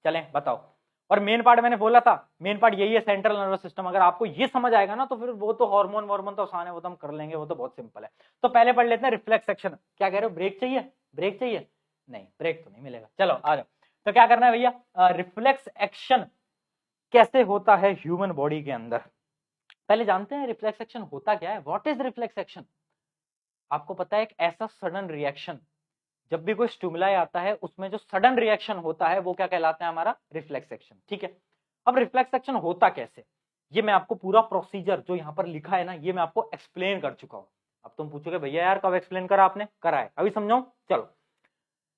चलें बताओ। और मेन पार्ट मैंने बोला था, मेन पार्ट यही है, सेंट्रल नर्वस सिस्टम। अगर आपको ये समझ आएगा ना, तो फिर वो तो हार्मोन तो आसान है, वो तो हम कर लेंगे, वो तो बहुत सिंपल है। तो पहले पढ़ लेते हैं रिफ्लेक्स एक्शन। क्या कह रहे हो, ब्रेक चाहिए, ब्रेक चाहिए, नहीं ब्रेक तो नहीं मिलेगा, चलो आ जाओ। तो क्या करना है भैया, रिफ्लेक्स एक्शन कैसे होता है ह्यूमन बॉडी के अंदर, पहले जानते हैं रिफ्लेक्स एक्शन होता क्या है। व्हाट इज रिफ्लेक्स एक्शन, आपको पता है एक ऐसा सडन रिएक्शन, जब भी कोई स्टिमुलाई आता है उसमें जो सडन रिएक्शन होता है वो क्या कहलाता है, हमारा रिफ्लेक्स एक्शन। ठीक है, अब रिफ्लेक्स एक्शन होता कैसे, ये मैं आपको पूरा प्रोसीजर जो यहाँ पर लिखा है ना, ये मैं आपको एक्सप्लेन कर चुका हूँ। अब तुम पूछोगे भैया यार कब एक्सप्लेन करा आपने, करा है, अभी समझाऊं, चलो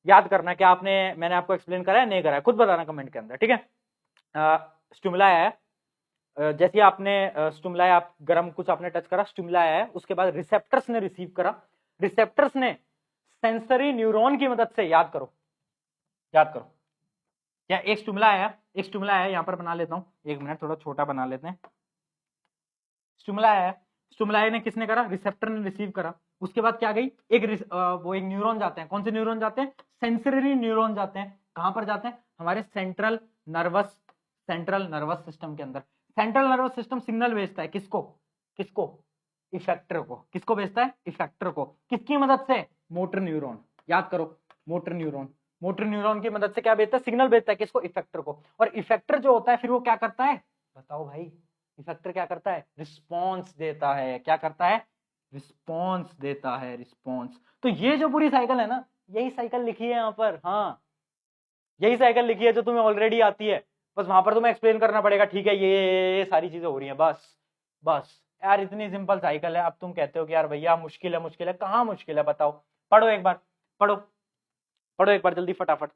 याद करना क्या आपने, मैंने आपको एक्सप्लेन करा है नहीं करा है, खुद बताना कमेंट के अंदर। ठीक है, स्टिमुलाई आया, जैसे आपने स्टिमुलाई, आप गरम कुछ आपने टच करा, स्टिमुलाई आया, उसके बाद रिसेप्टर्स ने रिसीव करा, रिसेप्टर्स ने सेंसरी न्यूरॉन की मदद से, याद करो क्या, एक स्टिमुला आया, एक स्टिमुला आया, यहां पर बना लेता हूं, एक मिनट थोड़ा छोटा बना लेते हैं। स्टिमुला आया, स्टिमुला ने किसने करा, रिसेप्टर ने रिसीव करा। उसके बाद क्या गई, एक वो एक न्यूरॉन जाते हैं, कौन से न्यूरॉन जाते हैं, सेंसरी न्यूरॉन जाते हैं। कहां पर जाते हैं, हमारे सेंट्रल नर्वस सिस्टम के अंदर। सेंट्रल नर्वस सिस्टम सिग्नल भेजता है किसको, इफेक्टर को, किसको भेजता है, इफेक्टर को, किसकी मदद से, मोटर न्यूरॉन, याद करो, मोटर न्यूरॉन की मदद से क्या भेजता है, सिग्नल भेजता है किसको, इफेक्टर को। और इफेक्टर जो होता है फिर वो क्या करता है, बताओ भाई, इफेक्टर क्या करता है, रिस्पॉन्स देता है, क्या करता है, रिस्पॉन्स देता है, रिस्पॉन्स। तो ये जो पूरी साइकिल है ना, यही साइकिल लिखी है यहाँ पर, हाँ यही साइकिल लिखी है जो तुम्हें ऑलरेडी आती है, बस वहां पर तुम्हें एक्सप्लेन करना पड़ेगा। ठीक है, ये सारी चीजें हो रही हैं, बस यार इतनी सिंपल साइकिल है, अब तुम कहते हो कि यार भैया मुश्किल है, मुश्किल है, कहाँ मुश्किल है बताओ, पढ़ो एक बार, पढ़ो पढ़ो एक बार जल्दी फटाफट।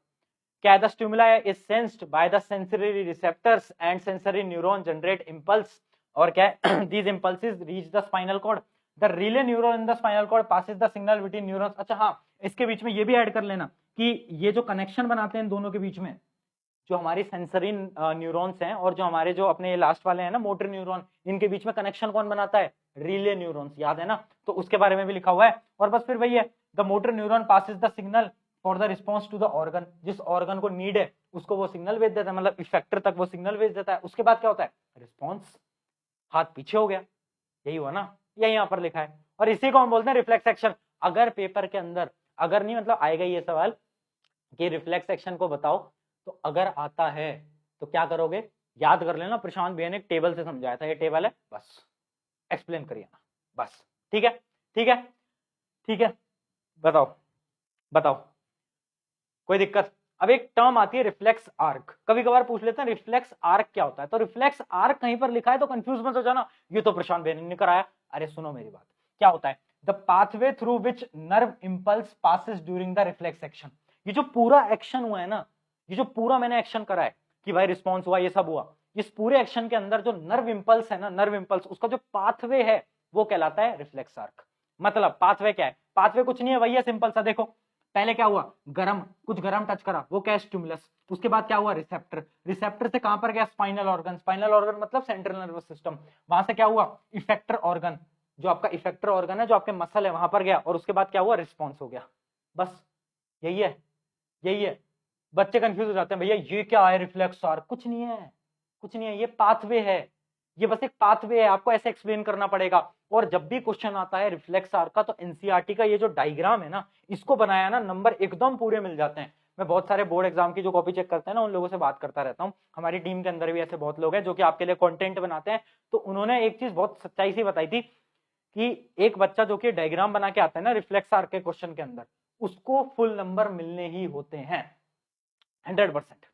क्या है, the stimuli is sensed by the sensory receptors and sensory neuron generate impulse, और क्या है, these impulses reach the spinal cord, the relay neuron in the spinal cord passes the signal between neurons. अच्छा हाँ, इसके बीच में ये भी add कर लेना कि ये जो कनेक्शन बनाते हैं इन दोनों के बीच में, जो हमारी सेंसरी न्यूरॉन्स हैं और जो हमारे जो अपने लास्ट वाले हैं ना मोटर न्यूरॉन, इनके बीच में कनेक्शन कौन बनाता है, रिले न्यूरॉन्स, याद है ना, तो उसके बारे में भी लिखा हुआ है। और बस फिर वही है, the motor neuron passes the signal for the response to the organ, जिस ऑर्गन को नीड है उसको वो सिग्नल भेज देता है, मतलब इफेक्टर तक वो सिग्नल भेज देता है, उसके बाद क्या होता है, रिस्पॉन्स, हाथ पीछे हो गया, यही हुआ ना, यही यहाँ पर लिखा है, और इसी को हम बोलते हैं रिफ्लेक्स एक्शन। अगर पेपर के अंदर, अगर नहीं मतलब आएगा ये सवाल कि रिफ्लेक्स एक्शन को बताओ, तो अगर आता है तो क्या करोगे, याद कर लेना, प्रशांत भैया ने एक टेबल से समझाया था, ये टेबल है, बस एक्सप्लेन करिए ना, बस, ठीक है, ठीक है, ठीक है, बताओ बताओ, कोई दिक्कत। अब एक टर्म आती है रिफ्लेक्स आर्क, कभी कभार पूछ लेते हैं रिफ्लेक्स आर्क क्या होता है, तो रिफ्लेक्स आर्क कहीं पर लिखा है तो कंफ्यूज मत हो जाना, ये तो प्रशांत भैया ने कराया, अरे सुनो मेरी बात, क्या होता है, the pathway through which nerve impulse passes during the reflex action. ये जो पूरा एक्शन हुआ है ना, ये जो पूरा मैंने एक्शन करा है कि भाई रिस्पॉन्स हुआ, ये सब हुआ, इस पूरे एक्शन के अंदर जो नर्व इंपल्स है ना, नर्व इंपल्स, उसका जो पाथवे है वो कहलाता है रिफ्लेक्स आर्क। मतलब पाथवे क्या है, पाथवे कुछ नहीं है, वही है सिंपल सा, देखो पहले क्या हुआ, गरम, कुछ गरम टच करा, वो क्या है, स्टिमुलस, उसके बाद क्या हुआ, रिसेप्टर, रिसेप्टर से कहां पर गया, स्पाइनल ऑर्गन, स्पाइनल ऑर्गन मतलब सेंट्रल नर्वस सिस्टम, वहां से क्या हुआ, इफेक्टर ऑर्गन, जो आपका इफेक्टर ऑर्गन है, जो आपके मसल है वहां पर गया, और उसके बाद क्या हुआ, रिस्पॉन्स हो गया, बस यही है, यही है। बच्चे कंफ्यूज हो जाते हैं, भैया ये क्या है रिफ्लेक्स आर्क, कुछ नहीं है, कुछ नहीं है, ये पाथवे है, ये बस एक पाथवे है, आपको ऐसे एक्सप्लेन करना पड़ेगा। और जब भी क्वेश्चन आता है रिफ्लेक्स आर्क का, तो एनसीईआरटी का ये जो डायग्राम है ना, इसको बनाया ना, नंबर एकदम पूरे मिल जाते हैं। मैं बहुत सारे बोर्ड एग्जाम की जो कॉपी चेक करते हैं ना, उन लोगों से बात करता रहता हूँ, हमारी टीम के अंदर भी ऐसे बहुत लोग हैं जो कि आपके लिए कंटेंट बनाते हैं, तो उन्होंने एक चीज बहुत सच्चाई से बताई थी कि एक बच्चा जो कि डायग्राम बना के आता है ना रिफ्लेक्स आर्क के क्वेश्चन के अंदर, उसको फुल नंबर मिलने ही होते हैं 100%,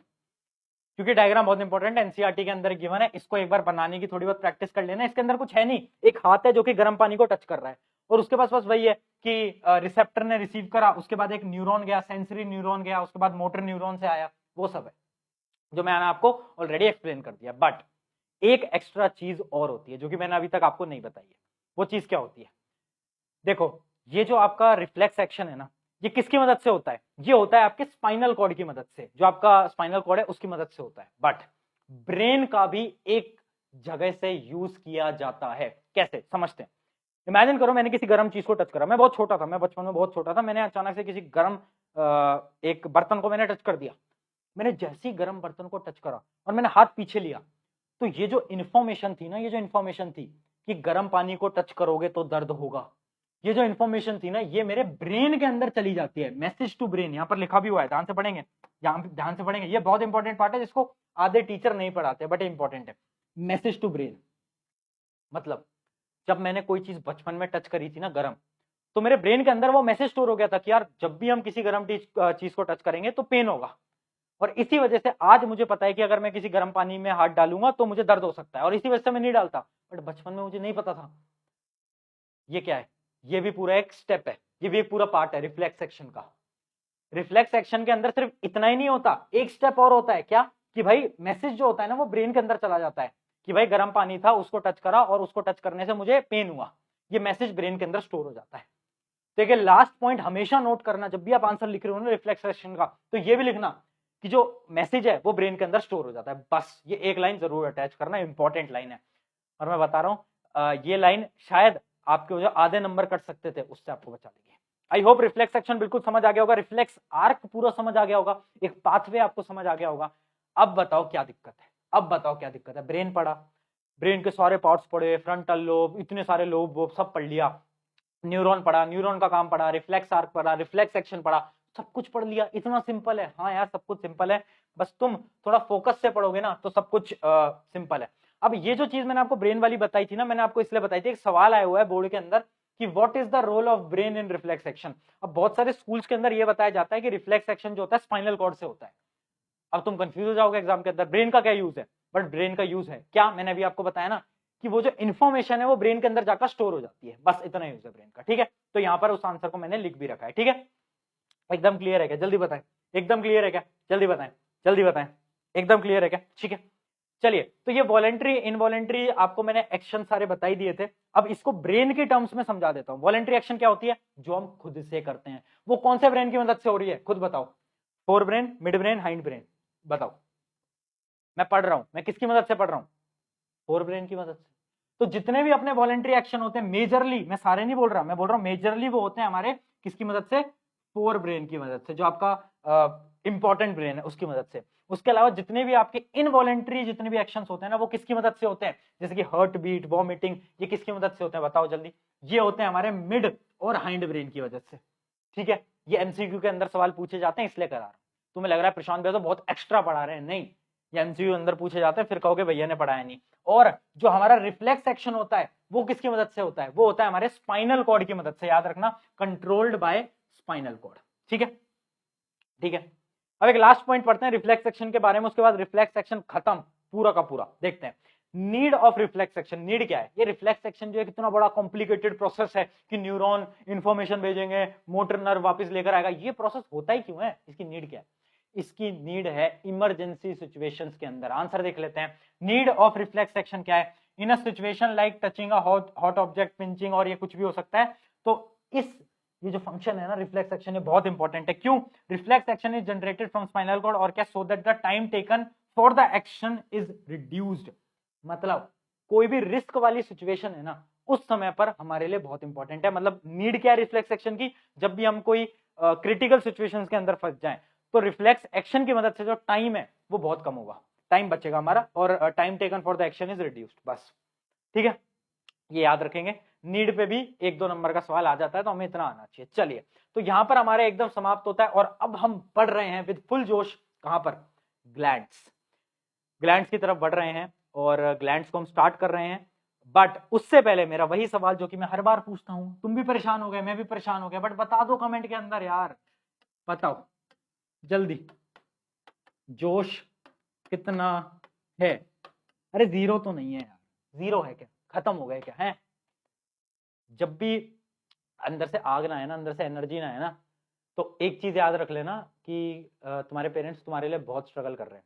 क्योंकि डायग्राम बहुत इंपॉर्टेंट है, एनसीईआरटी के अंदर गिवन है, इसको एक बार बनाने की थोड़ी बहुत प्रैक्टिस कर लेना। इसके अंदर कुछ है नहीं, एक हाथ है जो कि गर्म पानी को टच कर रहा है, और उसके पास बस वही है कि रिसेप्टर ने रिसीव करा, उसके बाद एक न्यूरॉन गया, सेंसरी न्यूरॉन गया, उसके बाद मोटर न्यूरॉन से आया, वो सब है जो मैंने आपको ऑलरेडी एक्सप्लेन कर दिया। बट एक एक्स्ट्रा चीज और होती है जो कि मैंने अभी तक आपको नहीं बताई है, वो चीज क्या होती है, देखो ये जो आपका रिफ्लेक्स एक्शन है ना, ये किसकी मदद से होता है, ये होता है आपके स्पाइनल कॉर्ड की मदद से, जो आपका स्पाइनल कॉर्ड है उसकी मदद से होता है। बट ब्रेन का भी एक जगह से यूज किया जाता है, कैसे समझते हैं। इमेजिन करो मैंने किसी गर्म चीज को टच करा, मैं बहुत छोटा था, मैं बचपन में बहुत छोटा था, मैंने अचानक से किसी गर्म एक बर्तन को मैंने टच कर दिया, मैंने जैसे ही गर्म बर्तन को टच करा और मैंने हाथ पीछे लिया, तो ये जो इन्फॉर्मेशन थी ना, ये जो इन्फॉर्मेशन थी कि गर्म पानी को टच करोगे तो दर्द होगा, ये जो इन्फॉर्मेशन थी ना, ये मेरे ब्रेन के अंदर चली जाती है, मैसेज टू ब्रेन, यहाँ पर लिखा भी हुआ है, ध्यान से पढ़ेंगे, यहाँ पे ध्यान से पढ़ेंगे, ये बहुत इंपॉर्टेंट पार्ट है जिसको आधे टीचर नहीं पढ़ाते, बट इंपॉर्टेंट है। मैसेज टू ब्रेन मतलब जब मैंने कोई चीज बचपन में टच करी थी ना गर्म, तो मेरे ब्रेन के अंदर वो मैसेज स्टोर हो गया था कि यार जब भी हम किसी गर्म चीज को टच करेंगे तो पेन होगा, और इसी वजह से आज मुझे पता है कि अगर मैं किसी गर्म पानी में हाथ डालूंगा तो मुझे दर्द हो सकता है, और इसी वजह से मैं नहीं डालता, बट बचपन में मुझे नहीं पता था। ये क्या है, ये भी पूरा एक स्टेप है, ये भी एक पूरा पार्ट है रिफ्लेक्स एक्शन का। रिफ्लेक्स एक्शन के अंदर सिर्फ इतना ही नहीं होता, एक स्टेप और होता है, क्या कि भाई मैसेज जो होता है ना वो ब्रेन के अंदर चला जाता है कि भाई गर्म पानी था, उसको टच करा और उसको टच करने से मुझे पेन हुआ, ये मैसेज ब्रेन के अंदर स्टोर हो जाता है। देखिए लास्ट पॉइंट हमेशा नोट करना, जब भी आप आंसर लिख रहे हो ना रिफ्लेक्स एक्शन का, तो ये भी लिखना कि जो मैसेज है वो ब्रेन के अंदर स्टोर हो जाता है, बस ये एक लाइन जरूर अटैच करना, इंपॉर्टेंट लाइन है। और मैं बता रहा हूं ये लाइन शायद आपके जो आधे नंबर कट सकते थे उससे आपको बचा लेगी। आई होप रिफ्लेक्स एक्शन बिल्कुल समझ आ गया होगा, रिफ्लेक्स आर्क पूरा समझ आ गया होगा, एक पाथवे आपको समझ आ गया होगा। अब बताओ क्या दिक्कत है, अब बताओ क्या दिक्कत है। ब्रेन पढ़ा, ब्रेन के सारे पार्ट्स पढ़े, फ्रंटल लोब, इतने सारे लोब वो सब पढ़ लिया, न्यूरॉन पढ़ा, न्यूरॉन का काम पढ़ा, रिफ्लेक्स आर्क पढ़ा, रिफ्लेक्स एक्शन पढ़ा, सब कुछ पढ़ लिया, इतना सिंपल है। हाँ यार सब कुछ सिंपल है, बस तुम थोड़ा फोकस से पढ़ोगे ना तो सब कुछ सिंपल है। अब ये जो चीज मैंने आपको ब्रेन वाली बताई थी ना, मैंने आपको इसलिए बताई थी, एक सवाल आया हुआ है बोर्ड के अंदर कि what is the role of brain in reflex action. अब बहुत सारे स्कूल्स के अंदर ये बताया जाता है कि रिफ्लेक्स एक्शन जो होता है स्पाइनल कॉर्ड से होता है। अब तुम कंफ्यूज हो जाओगे एग्जाम के अंदर ब्रेन का क्या यूज है, बट ब्रेन का यूज है क्या, मैंने अभी आपको बताया ना कि वो जो इन्फॉर्मेशन है वो ब्रेन के अंदर जाकर स्टोर हो जाती है, बस इतना यूज है ब्रेन का, ठीक है। तो यहाँ पर उस आंसर को मैंने लिख भी रखा है, ठीक है। एकदम क्लियर है क्या, जल्दी बताएं, एकदम क्लियर है क्या, जल्दी बताएं, जल्दी बताएं, एकदम क्लियर है क्या, ठीक है। चलिए, तो ये वॉलेंट्री इनवॉलेंट्री आपको मैंने एक्शन सारे बता ही दिए थे। अब इसको ब्रेन के टर्म्स में समझा देता हूं। वॉलेंट्री एक्शन क्या होती है, जो हम खुद से करते हैं, वो कौन से ब्रेन की मदद से हो रही है, खुद बताओ। Fore brain, mid brain, hind brain, बताओ। मैं पढ़ रहा हूं, मैं किसकी मदद से पढ़ रहा हूं, फोर ब्रेन की मदद से। तो जितने भी अपने वॉलेंट्री एक्शन होते हैं मेजरली, मैं सारे नहीं बोल रहा, मैं बोल रहा हूं मेजरली वो होते हैं हमारे किसकी मदद से, फोर ब्रेन की मदद से, जो आपका इंपॉर्टेंट ब्रेन है उसकी मदद से। उसके अलावा जितने भी आपके इनवॉलेंट्री जितने भी एक्शंस होते हैं ना, वो किसकी मदद से होते हैं, जैसे कि हार्ट बीट, वॉमिटिंग, ये किसकी मदद से होते हैं, बताओ जल्दी। ये होते हैं हमारे मिड और हाइंड ब्रेन की वजह से, ठीक है। ये एमसीक्यू के अंदर सवाल पूछे जाते हैं, इसलिए करा रहा हूं। तुम्हें लग रहा है प्रशांत भैया तो बहुत एक्स्ट्रा पढ़ा रहे हैं, नहीं, ये एमसीक्यू अंदर पूछे जाते हैं, फिर कहोगे भैया ने पढ़ाया नहीं। और जो हमारा रिफ्लेक्स एक्शन होता है वो किसकी मदद से होता है, वो होता है हमारे स्पाइनल कॉर्ड की मदद से, याद रखना, कंट्रोल्ड बाय स्पाइनल कॉर्ड, ठीक है, ठीक है। अब एक लास्ट पॉइंट पढ़ते हैं रिफ्लेक्स एक्शन के बारे में, उसके बाद रिफ्लेक्स एक्शन खत्म पूरा का पूरा। देखते हैं need of reflex action. Need क्या है, ये रिफ्लेक्स एक्शन जो है कितना बड़ा कॉम्प्लिकेटेड प्रोसेस है कि न्यूरॉन इंफॉर्मेशन भेजेंगे, मोटर नर्व वापस लेकर आएगा, ये प्रोसेस होता ही क्यों है, इसकी नीड क्या है। इसकी नीड है इमरजेंसी सिचुएशंस के अंदर। आंसर देख लेते हैं, नीड ऑफ रिफ्लेक्स एक्शन क्या है, in a situation like touching a hot object, pinching, और ये कुछ भी हो सकता है। तो ये जो फंक्शन है ना रिफ्लेक्स एक्शन, ये बहुत इंपॉर्टेंट है। क्यों, reflex action is generated from spinal cord, और क्या, so that the time taken for the action is reduced. मतलब कोई भी रिस्क वाली सिचुएशन है ना, उस समय पर हमारे लिए बहुत इंपॉर्टेंट है। मतलब नीड क्या है रिफ्लेक्स एक्शन की, जब भी हम कोई क्रिटिकल सिचुएशंस के अंदर फंस जाएं, तो रिफ्लेक्स एक्शन की मदद से जो टाइम है वो बहुत कम होगा, टाइम बचेगा हमारा, और time taken for the action is reduced, बस, ठीक है। ये याद रखेंगे, नीड पे भी 1-2 नंबर का सवाल आ जाता है, तो हमें इतना आना चाहिए। चलिए, तो यहां पर हमारे एकदम समाप्त होता है, और अब हम बढ़ रहे हैं विद फुल जोश, कहां पर, ग्लैंड्स, ग्लैंड्स की तरफ बढ़ रहे हैं, और ग्लैंड्स को हम स्टार्ट कर रहे हैं। बट उससे पहले मेरा वही सवाल जो कि मैं हर बार पूछता हूं, तुम भी परेशान हो गए, मैं भी परेशान हो गया, बट बता दो कमेंट के अंदर यार, बताओ जल्दी, जोश कितना है। अरे जीरो तो नहीं है यार, जीरो है क्या, खत्म हो गए क्या है। जब भी अंदर से आग ना है ना, अंदर से एनर्जी ना है ना, तो एक चीज याद रख लेना कि तुम्हारे पेरेंट्स तुम्हारे लिए बहुत स्ट्रगल कर रहे हैं।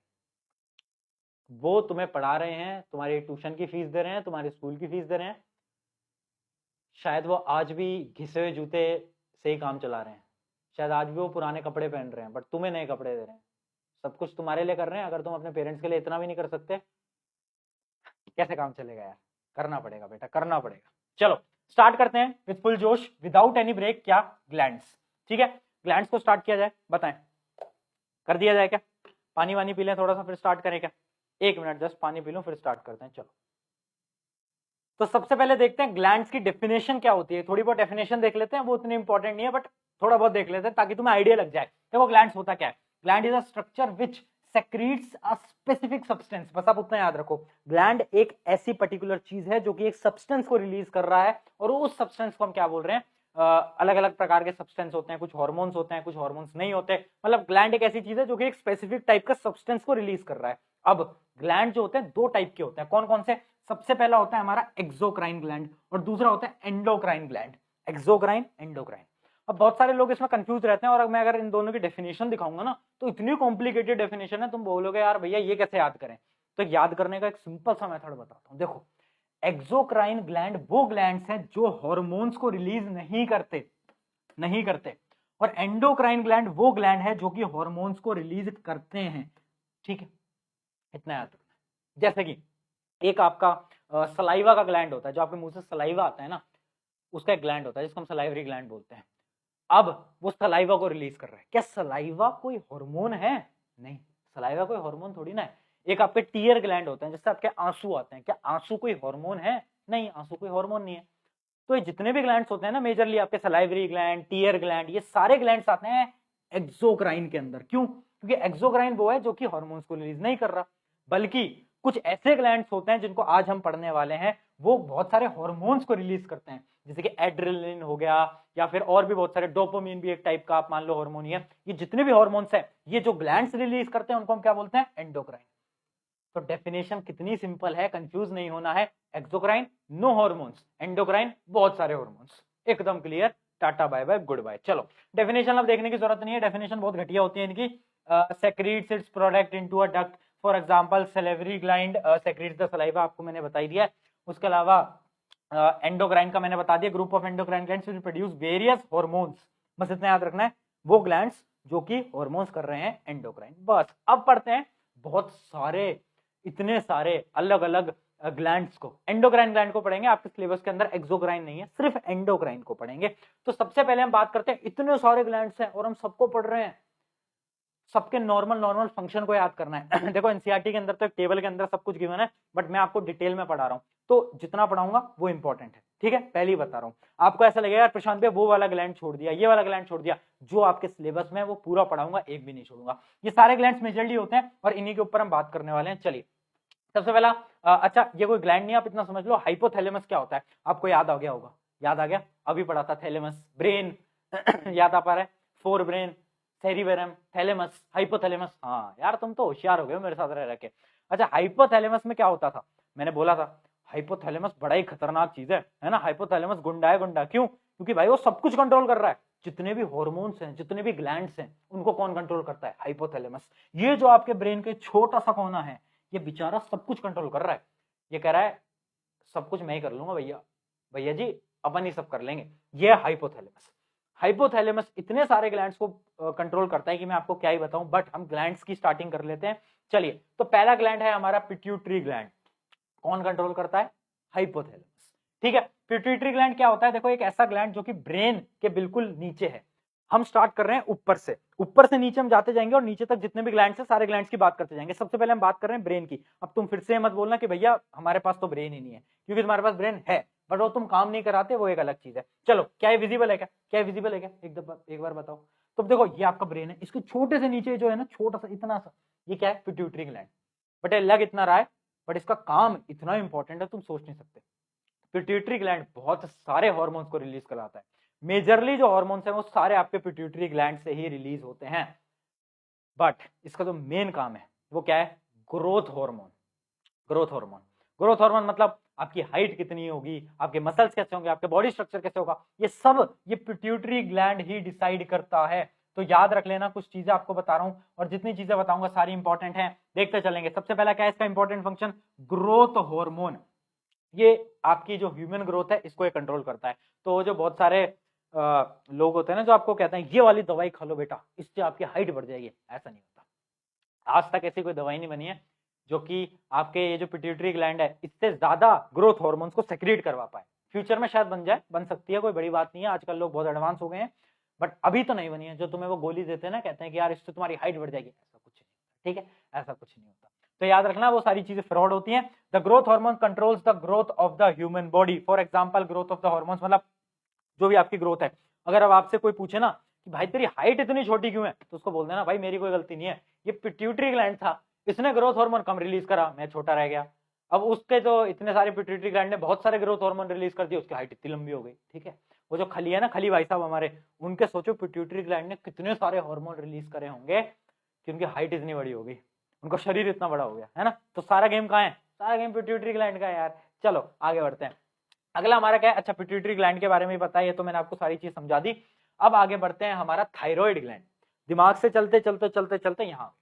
वो तुम्हें पढ़ा रहे हैं, तुम्हारी ट्यूशन की फीस दे रहे हैं, तुम्हारे स्कूल की फीस दे रहे हैं, शायद वो आज भी घिसे हुए जूते से ही काम चला रहे हैं, शायद आज भी वो पुराने कपड़े पहन रहे हैं, बट तुम्हें नए कपड़े दे रहे हैं, सब कुछ तुम्हारे लिए कर रहे हैं। अगर तुम अपने पेरेंट्स के लिए इतना भी नहीं कर सकते, कैसे काम चलेगा यार, करना पड़ेगा बेटा, करना पड़ेगा। चलो स्टार्ट करते हैं विद फुल जोश, विदाउट एनी ब्रेक। क्या, ग्लैंड्स, ठीक है, ग्लैंड्स को स्टार्ट किया जाए, बताएं, कर दिया जाए क्या, पानी वानी पी लें थोड़ा सा, फिर स्टार्ट करें क्या, 1 मिनट जस्ट पानी पी लूं, फिर स्टार्ट करते हैं। चलो, तो सबसे पहले देखते हैं ग्लैंड्स की डेफिनेशन क्या होती है। थोड़ी बहुत डेफिनेशन देख लेते हैं, वो उतनी इंपॉर्टेंट नहीं है, बट थोड़ा बहुत देख लेते हैं ताकि तुम्हें आइडिया लग जाए। देखो ग्लैंड्स होता क्या है, gland is a structure which secretes a specific substance, बस आप उतना याद रखो। ग्लैंड एक ऐसी पर्टिकुलर चीज है जो कि एक सब्सटेंस को रिलीज कर रहा है, और उस सब्सटेंस को हम क्या बोल रहे हैं, अलग अलग प्रकार के सब्सटेंस होते हैं, कुछ हार्मोन्स होते हैं, कुछ हार्मोन्स नहीं होते। मतलब ग्लैंड एक ऐसी चीज है जो कि एक स्पेसिफिक टाइप का सब्सटेंस को रिलीज कर रहा है। अब ग्लैंड जो होते हैं 2 टाइप के होते हैं, कौन कौन से, सबसे पहला होता है हमारा एक्सोक्राइन ग्लैंड, और दूसरा होता है एंडोक्राइन ग्लैंड। Exocrine, endocrine. अब बहुत सारे लोग इसमें कंफ्यूज रहते हैं, और मैं अगर इन दोनों की डेफिनेशन दिखाऊंगा ना, तो इतनी कॉम्प्लिकेटेड डेफिनेशन है, तुम बोलोगे यार भैया ये कैसे याद करें। तो याद करने का एक सिंपल सा मेथड बताता हूं। देखो, एक्सोक्राइन ग्लैंड वो ग्लैंड्स हैं जो हार्मोन्स को रिलीज नहीं करते, और एंडोक्राइन ग्लैंड वो ग्लैंड है जो कि हार्मोन्स को रिलीज करते हैं, ठीक है, इतना याद रखना। जैसे कि एक आपका सलाइवा का ग्लैंड होता है, जो आपके मुंह से सलाइवा आता है ना, उसका एक ग्लैंड होता है जिसको हम सलाइवरी ग्लैंड बोलते हैं। अब वो सलाइवा को रिलीज कर रहा है। क्या सलाइवा कोई हार्मोन है, नहीं, सलाइवा कोई हार्मोन थोड़ी ना है। एक आपके टीयर ग्लैंड होते हैं जिससे आपके आंसू आते हैं, क्या आंसू कोई हार्मोन है, नहीं, आंसू कोई हार्मोन नहीं है। तो ये जितने भी ग्लैंड्स होते हैं ना, मेजरली आपके सलाइवरी ग्लैंड, टीयर ग्लैंड, ये सारे ग्लैंड्स आते हैं एक्सोक्राइन के अंदर। क्यों, क्योंकि एक्सोक्राइन वो है जो कि हार्मोन्स को रिलीज नहीं कर रहा, बल्कि कुछ ऐसे ग्लैंड्स होते हैं जिनको आज हम पढ़ने वाले हैं, वो बहुत सारे हार्मोन्स को रिलीज करते हैं, जैसे कि एड्रेनलिन हो गया, या फिर और भी बहुत सारे, डोपामिन भी एक टाइप का आप मान लो हार्मोन है। ये जितने भी हार्मोन्स हैं, ये जो ग्लैंड्स रिलीज करते हैं उनको हम क्या बोलते हैं, एंडोक्राइन। तो डेफिनेशन कितनी सिंपल है, कंफ्यूज नहीं होना है। एक्सोक्राइन नो हॉर्मोन्स, एंडोक्राइन बहुत सारे हॉर्मोन्स, एकदम क्लियर। टाटा बाय बाय गुड बाय। चलो डेफिनेशन अब देखने की जरूरत नहीं है, डेफिनेशन बहुत घटिया होती है इनकी। Secretes its product into a duct, for example salivary gland secretes the saliva, आपको मैंने बता ही दिया। उसके अलावा एंडोक्राइन का मैंने बता दिया, group of endocrine glands will produce various hormones, बस इतना याद रखना है, वो ग्लैंड्स जो कि हॉर्मोन्स कर रहे हैं एंडोक्राइन। बस अब पढ़ते हैं बहुत सारे, इतने सारे अलग अलग ग्लैंड्स को। एंडोक्राइन ग्लैंड को पढ़ेंगे, आपके सिलेबस के अंदर एक्सोक्राइन नहीं है, सिर्फ एंडोक्राइन को पढ़ेंगे। तो सबसे पहले हम बात करते हैं, इतने सारे ग्लैंड्स हैं और हम सबको पढ़ रहे हैं, सबके नॉर्मल फंक्शन को याद करना है। देखो एनसीईआरटी के अंदर तो एक टेबल के अंदर सब कुछ गिवन है, बट मैं आपको डिटेल में पढ़ा रहा हूं, तो जितना पढ़ाऊंगा वो इंपॉर्टेंट है, ठीक है। पहले ही बता रहा हूं, आपको ऐसा लगेगा यार प्रशांत भाई वो वाला ग्लैंड छोड़ दिया, ये वाला ग्लैंड छोड़ दिया, जो आपके सिलेबस में वो पूरा पढ़ाऊंगा, एक भी नहीं छोड़ूंगा। ये सारे ग्लैंड्स मेजरली होते हैं और इन्हीं के ऊपर हम बात करने वाले हैं। चलिए सबसे पहला, अच्छा ये कोई ग्लैंड नहीं, आप इतना समझ लो, हाइपोथैलेमस क्या होता है, आपको याद आ गया होगा, याद आ गया, अभी पढ़ा था। थैलेमस ब्रेन याद आ पा रहा है, fore brain, cerebrum, thalamus, hypothalamus. हाँ यार तुम तो होशियार हो गए हो मेरे साथ रह के। अच्छा हाइपोथैलेमस में क्या होता था, मैंने बोला था हाइपोथैलेमस बड़ा ही खतरनाक चीज है ना। हाइपोथैलेमस गुंडा है, गुंडा क्यों? क्योंकि भाई वो सब कुछ कंट्रोल कर रहा है, जितने भी हॉर्मोन्स हैं, जितने भी ग्लैंड्स हैं, उनको कौन कंट्रोल करता है? हाइपोथैलेमस। ये जो आपके ब्रेन के छोटा सा कोना है, ये बेचारा सब कुछ कंट्रोल कर रहा है। ये कह रहा है सब कुछ मैं ही कर लूंगा भैया, भैया जी अपन ही सब कर लेंगे। ये हाइपोथैलेमस। हाइपोथैलेमस इतने सारे ग्लैंड्स को कंट्रोल करता है कि मैं आपको क्या ही बताऊं, बट हम ग्लैंड्स की स्टार्टिंग कर लेते हैं। चलिए तो पहला ग्लैंड है हमारा पिट्यूटरी ग्लैंड, कौन कंट्रोल करता है? हाइपोथैलेमस, ठीक है। पिट्यूटरी ग्लैंड क्या होता है? देखो एक ऐसा ग्लैंड जो कि ब्रेन के बिल्कुल नीचे है। हम स्टार्ट कर रहे हैं ऊपर से नीचे हम जाते जाएंगे और नीचे तक जितने भी ग्लैंड्स हैं सारे ग्लैंड्स की बात करते जाएंगे। सबसे पहले हम बात कर रहे हैं ब्रेन की। अब तुम फिर से मत बोलना कि भैया हमारे पास तो ब्रेन ही नहीं है, क्योंकि तुम्हारे पास ब्रेन है बट वो तुम काम नहीं कराते, वो एक अलग चीज है। चलो क्या ये विजिबल है क्या? क्या ये विजिबल है क्या? एक बार बताओ। तो देखो ये आपका ब्रेन है, इसके छोटे से नीचे जो है ना, छोटा सा इतना सा, ये क्या है? Pituitary gland. बट ये लग इतना रहा है, बट इसका काम इतना इंपॉर्टेंट है तुम सोच नहीं सकते। पिट्यूटरी ग्लैंड बहुत सारे हार्मोन्स को रिलीज कराता है। मेजरली जो हार्मोन्स हैं वो सारे आपके पिट्यूटरी ग्लैंड से ही रिलीज होते हैं, बट इसका जो मेन काम है वो क्या है? Growth hormone. Growth hormone, growth hormone मतलब आपकी हाइट कितनी होगी, आपके मसल्स कैसे होंगे, आपके बॉडी स्ट्रक्चर कैसे होगा, ये सब ये पिट्यूटरी ग्लैंड ही डिसाइड करता है। तो याद रख लेना, कुछ चीजें आपको बता रहा हूं और जितनी चीजें बताऊंगा सारी इंपॉर्टेंट हैं, देखते चलेंगे। सबसे पहला क्या है इसका इंपॉर्टेंट फंक्शन? Growth hormone. ये आपकी जो ह्यूमन ग्रोथ है इसको ये कंट्रोल करता है। तो जो बहुत सारे लोग होते हैं ना जो आपको कहते हैं ये वाली दवाई खा लो बेटा, इससे आपकी हाइट बढ़ जाएगी, ऐसा नहीं होता। आज तक ऐसी कोई दवाई नहीं बनी है जो कि आपके ये जो पिट्यूटरी ग्लैंड है इससे ज्यादा ग्रोथ हार्मोन्स को सेक्रेट करवा पाए। फ्यूचर में शायद बन जाए, बन सकती है, कोई बड़ी बात नहीं है, आजकल लोग बहुत एडवांस हो गए हैं, बट अभी तो नहीं बनी है। जो तुम्हें वो गोली देते हैं ना, कहते हैं कि यार इससे तुम्हारी हाइट बढ़ जाएगी, ऐसा कुछ नहीं, ठीक है, ऐसा कुछ नहीं होता। तो याद रखना वो सारी चीजें फ्रॉड होती हैं। The growth hormone controls the growth of the human body. For example growth of the hormones मतलब जो भी आपकी ग्रोथ है। अगर अब आपसे कोई पूछे ना कि भाई तेरी हाइट इतनी छोटी क्यों है, तो उसको बोल देना भाई मेरी कोई गलती नहीं है, ये पिट्यूटरी ग्लैंड था, इसने ग्रोथ हार्मोन कम रिलीज करा, मैं छोटा रह गया। अब उसके जो इतने सारे पिट्यूटरी ग्लैंड ने बहुत सारे ग्रोथ हार्मोन रिलीज कर दिए, उसकी हाइट इतनी लंबी हो गई, ठीक है। वो जो खली है ना, खली भाई साहब हमारे, उनके सोचो पिट्यूटरी ग्लैंड ने कितने सारे हार्मोन रिलीज करे होंगे कि उनकी हाइट इतनी बड़ी हो गई, उनका शरीर इतना बड़ा हो गया, है ना। तो सारा गेम कहाँ है? सारा गेम पिट्यूटरी ग्लैंड का है यार। चलो आगे बढ़ते हैं। अगला हमारा क्या है? अच्छा पिट्यूटरी ग्लैंड के बारे में पता है, ये तो मैंने आपको सारी चीज समझा दी। अब आगे बढ़ते हैं, हमारा थायराइड ग्लैंड। दिमाग से चलते चलते चलते चलते यहाँ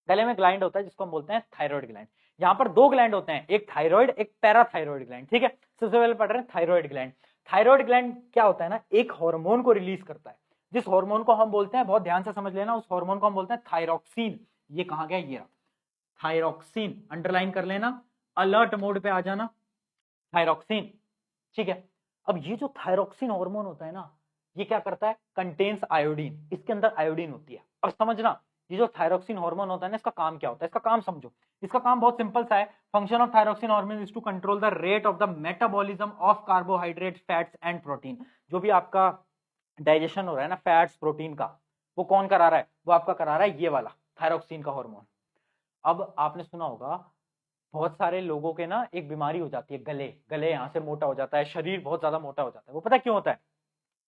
गले में ग्लैंड होता है जिसको हम बोलते हैं थायराइड ग्लैंड। यहाँ पर दो ग्लैंड होते हैं, एक थायराइड एक पैराथायराइड ग्लैंड, ठीक है। सबसे पहले पढ़ रहे हैं थायराइड ग्लैंड। थायराइड ग्लैंड क्या होता है ना, एक हार्मोन को रिलीज करता है, जिस हार्मोन को हम बोलते हैं, बहुत ध्यान से समझ लेना, उस हार्मोन को हम बोलते हैं थायरॉक्सिन। ये कहा गया? ये थायरॉक्सिन, अंडरलाइन कर लेना, अलर्ट मोड पे आ जाना, थायरॉक्सिन, ठीक है। अब ये जो थायरॉक्सिन हार्मोन होता है ना, ये क्या करता है? कंटेन्स आयोडीन, इसके अंदर आयोडीन होती है। अब समझना ये जो थायरॉक्सिन हार्मोन होता है ना, इसका काम क्या होता है? इसका काम समझो, इसका काम बहुत सिंपल सा है। Function of thyroxine hormone is to control the rate of the metabolism of carbohydrate, fats and protein. जो भी आपका डाइजेशन हो रहा है ना फैट्स प्रोटीन का, वो कौन करा रहा है? वो आपका करा रहा है ये वाला थायरॉक्सिन का हार्मोन। अब आपने सुना होगा बहुत सारे लोगों के ना एक बीमारी हो जाती है, गले यहाँ से मोटा हो जाता है, शरीर बहुत ज्यादा मोटा हो जाता है। वो पता क्यों होता है?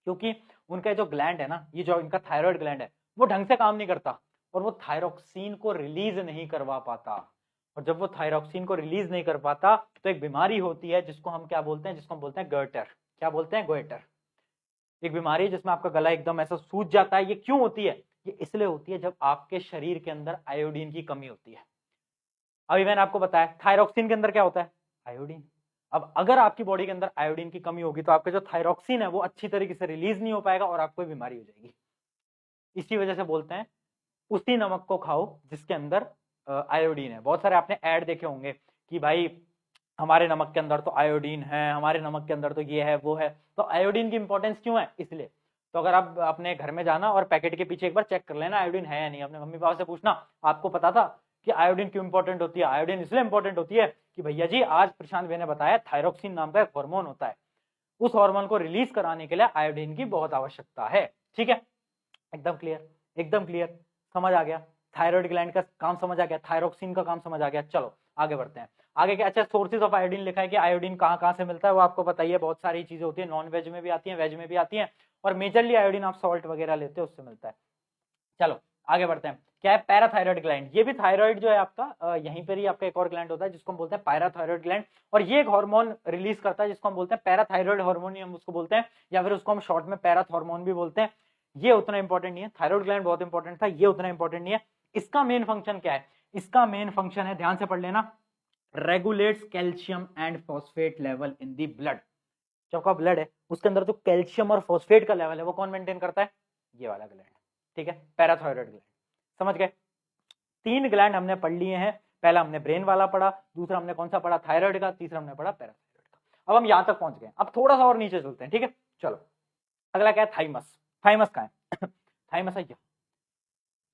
क्योंकि उनका जो ग्लैंड है ना, ये जो इनका थायराइड ग्लैंड है, वो ढंग से काम नहीं करता और वो थायरॉक्सिन को रिलीज नहीं करवा पाता। और जब वो थायरॉक्सिन को रिलीज नहीं कर पाता तो एक बीमारी होती है जिसको हम क्या बोलते हैं, जिसको हम बोलते हैं गोइटर। क्या बोलते हैं? गोइटर। एक बीमारी है जिसमें आपका गला एकदम ऐसा सूज जाता है। ये क्यों होती है? ये इसलिए होती है जब आपके शरीर के अंदर आयोडीन की कमी होती है। अभी मैंने आपको बताया थायरॉक्सिन के अंदर क्या होता है? आयोडीन। अब अगर आपकी बॉडी के अंदर आयोडीन की कमी होगी तो आपका जो थायरॉक्सिन है वो अच्छी तरीके से रिलीज नहीं हो पाएगा और आपको बीमारी हो जाएगी। इसी वजह से बोलते हैं उसी नमक को खाओ जिसके अंदर आयोडीन है। बहुत सारे आपने ऐड देखे होंगे कि भाई हमारे नमक के अंदर तो आयोडीन है, हमारे नमक के अंदर तो ये है वो है। तो आयोडीन की इंपॉर्टेंस क्यों है? इसलिए। तो अगर आप अपने घर में जाना और पैकेट के पीछे एक बार चेक कर लेना आयोडीन है या नहीं, अपने मम्मी पापा से पूछना आपको पता था कि आयोडीन क्यों इंपॉर्टेंट होती है। आयोडीन इसलिए इंपॉर्टेंट होती है कि भैया जी आज प्रशांत भाई ने बताया थायरॉक्सिन नाम का एक हार्मोन होता है, उस हार्मोन को रिलीज कराने के लिए आयोडीन की बहुत आवश्यकता है। ठीक है, एकदम क्लियर, एकदम क्लियर, समझ आ गया। थायराइड ग्लैंड का काम समझ आ गया, थायरॉक्सिन का काम समझ आ गया। चलो आगे बढ़ते हैं। आगे क्या? अच्छा, सोर्सेज ऑफ आयोडीन लिखा है कि आयोडीन कहाँ कहाँ से मिलता है वो आपको बताइए। बहुत सारी चीजें होती है, नॉन वेज में भी आती है, वेज में भी आती है, और मेजरली आयोडीन आप सॉल्ट वगैरह लेते हो उससे मिलता है। चलो आगे बढ़ते हैं। क्या है? Parathyroid gland. ये भी थायराइड जो है आपका यहीं पर ही आपका एक और ग्लैंड होता है जिसको हम बोलते हैं पैराथायराइड ग्लैंड, और ये एक हार्मोन रिलीज करता है जिसको हम बोलते हैं पैराथायराइड हार्मोन, हम उसको बोलते हैं, या फिर उसको हम शॉर्ट में पैराथॉर्मोन भी बोलते हैं। ये उतना इंपॉर्टेंट नहीं है, थायराइड ग्लैंड बहुत इंपॉर्टेंट था, ये उतना इंपॉर्टेंट नहीं है। इसका मेन फंक्शन क्या है? इसका मेन फंक्शन है, ध्यान से पढ़ लेना, regulates calcium and phosphate level in the blood. जो आपका ब्लड है उसके अंदर जो कैल्शियम और फॉस्फेट का लेवल है वो कौन मेंटेन करता है? ये वाला ग्लैंड। ठीक है, पैराथायराइड ग्लैंड। समझ गए? 3 ग्लैंड हमने पढ़ लिए हैं। पहला हमने ब्रेन वाला पढ़ा, दूसरा हमने कौन सा पढ़ा? थायराइड का, तीसरा हमने पढ़ा पैराथायराइड का। अब हम यहां तक पहुंच गए, अब थोड़ा सा और नीचे चलते हैं। ठीक है, चलो अगला क्या है? थाइमस। थाइमस कहां है? थाइमस है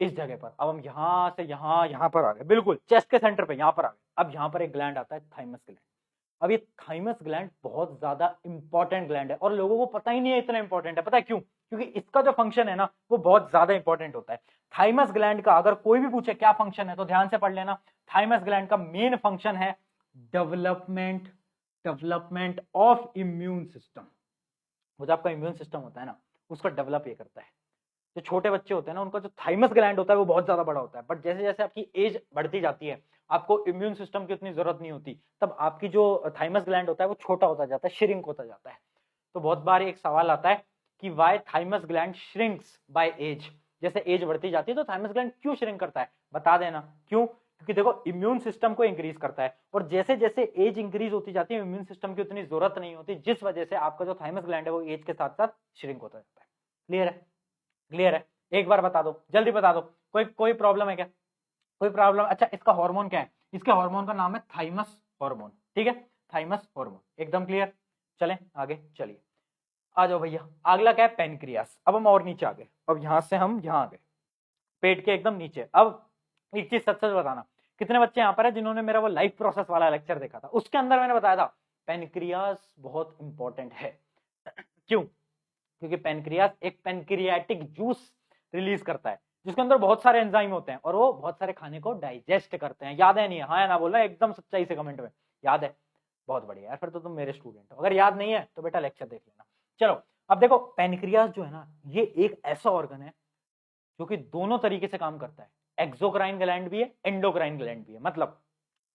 इस जगह पर। अब हम यहां से यहां पर आ गए, बिल्कुल चेस्ट के सेंटर पे यहां पर आ गए। अब यहां पर एक ग्लैंड आता है थाइमस ग्लैंड। अब ये थाइमस ग्लैंड बहुत ज्यादा इंपॉर्टेंट ग्लैंड है और लोगों को पता ही नहीं है इतना इंपॉर्टेंट है। पता है क्यों? क्योंकि इसका जो फंक्शन है ना वो बहुत ज्यादा इंपॉर्टेंट होता है। थाइमस ग्लैंड का अगर कोई भी पूछे क्या फंक्शन है तो ध्यान से पढ़ लेना। थाइमस ग्लैंड का मेन फंक्शन है development, development of immune system. वो जो आपका इम्यून सिस्टम होता है ना उसको डेवलप ये करता है। जो छोटे बच्चे होते हैं ना उनका जो थाइमस ग्लैंड होता है वो बहुत ज्यादा बड़ा होता है, बट जैसे जैसे आपकी एज बढ़ती जाती है आपको इम्यून सिस्टम की उतनी जरूरत नहीं होती, तब आपकी जो थाइमस ग्लैंड होता है वो छोटा होता जाता है, श्रिंक होता जाता है। तो बहुत बार एक सवाल आता है कि why thymus gland shrinks by age. जैसे एज बढ़ती जाती है तो थाइमस ग्लैंड क्यों श्रिंक करता है? बता देना क्यों। क्योंकि देखो इम्यून सिस्टम को इंक्रीज करता है और जैसे जैसे एज इंक्रीज होती जाती है इम्यून सिस्टम की उतनी जरूरत नहीं होती, जिस वजह से आपका जो थाइमस ग्लैंड है वो एज के साथ साथ श्रिंक होता जाता है। क्लियर है? क्लियर है? एक बार बता दो, जल्दी बता दो। कोई कोई प्रॉब्लम है क्या? कोई प्रॉब्लम? अच्छा, इसका हार्मोन क्या है? इसके हार्मोन का नाम है थाइमस हार्मोन। ठीक है, थाइमस हार्मोन, एकदम क्लियर। चलें आगे, चलिए आ जाओ भैया। अगला क्या है? पेनक्रियास। अब हम और नीचे आ गए, अब यहां से हम यहां आ गए, पेट के एकदम नीचे। अब एक चीज सच सच बताना, कितने बच्चे यहाँ पर है जिन्होंने मेरा वो लाइफ प्रोसेस वाला लेक्चर देखा था? उसके अंदर मैंने बताया था पेनक्रियास बहुत इंपॉर्टेंट है। क्यों? क्योंकि पेनक्रियास एक पेनक्रियाटिक जूस रिलीज करता है जिसके अंदर बहुत सारे एंजाइम होते हैं और वो बहुत सारे खाने को डाइजेस्ट करते हैं। याद है नहीं है? हाँ या ना बोलना एकदम सच्चाई से कमेंट में। याद है? बहुत बढ़िया यार, फिर तो तुम मेरे स्टूडेंट हो। अगर याद नहीं है तो बेटा लेक्चर देख लेना। चलो अब देखो, पेनक्रियास जो है ना ये एक ऐसा ऑर्गन है जो कि दोनों तरीके से काम करता है। एक्सोक्राइन ग्लैंड भी है, एंडोक्राइन ग्लैंड भी है। मतलब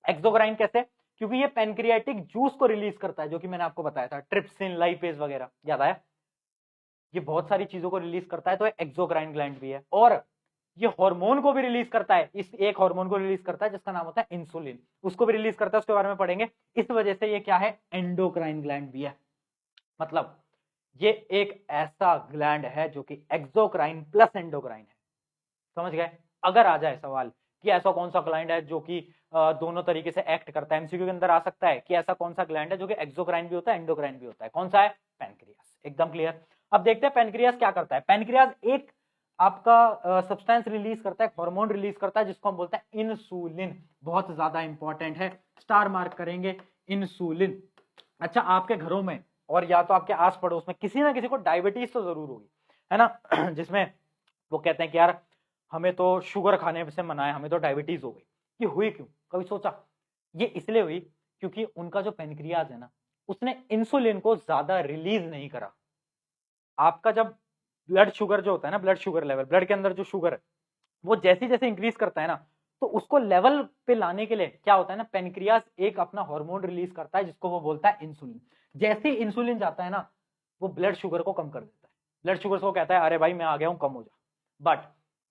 एक्सोक्राइन कैसे? क्योंकि ये पेनक्रियाटिक जूस को रिलीज करता है जो कि मैंने आपको बताया था, ट्रिप्सिन, लाइपेज वगैरह। याद आया? ये बहुत सारी चीजों को रिलीज करता है, तो एक्सोक्राइन ग्लैंड भी है। और ये हार्मोन को भी रिलीज करता है, इस एक हार्मोन को रिलीज करता है जिसका नाम होता है इंसुलिन, उसको भी रिलीज करता है, उसके बारे में पढ़ेंगे। इस वजह से ये क्या है? एंडोक्राइन ग्लैंड भी है। मतलब ये एक ऐसा ग्लैंड है जो कि एक्सोक्राइन प्लस एंडोक्राइन है। समझ गए? अगर आ जाए सवाल कि ऐसा कौन सा ग्लैंड है जो कि दोनों तरीके से एक्ट करता है, एमसीक्यू के अंदर आ सकता है कि ऐसा कौन सा ग्लैंड है जो कि एक्सोक्राइन भी होता है एंडोक्राइन भी होता है। कौन सा है? पेनक्रियास। एकदम क्लियर। अब देखते हैं पेनक्रियास क्या करता है। पेनक्रियास एक आपका सब्सटेंस रिलीज करता है, हार्मोन रिलीज करता है जिसको हम बोलते हैं इंसुलिन। बहुत ज्यादा इंपॉर्टेंट है, स्टार मार्क करेंगे, इंसुलिन। अच्छा, आपके घरों में और या तो आपके आस पड़ोस में किसी ना किसी को डायबिटीज तो जरूर होगी, है ना? जिसमें वो कहते हैं कि यार हमें तो शुगर खाने से मना है, हमें तो डायबिटीज हो गई। ये हुई क्यों? कभी सोचा? ये इसलिए हुई क्योंकि उनका जो पेनक्रियाज है ना उसने इंसुलिन को ज्यादा रिलीज नहीं करा। आपका जब ब्लड शुगर जो होता है ना, ब्लड शुगर लेवल, ब्लड के अंदर जो शुगर है वो जैसे जैसे इंक्रीज करता है ना तो उसको लेवल पे लाने के लिए क्या होता है ना, पेनक्रियास एक अपना हार्मोन रिलीज करता है जिसको वो बोलता है इंसुलिन। जैसे ही इंसुलिन जाता है ना, वो ब्लड शुगर को कम कर देता है। ब्लड शुगर को कहता है अरे भाई मैं आ गया हूं, कम हो जा। बट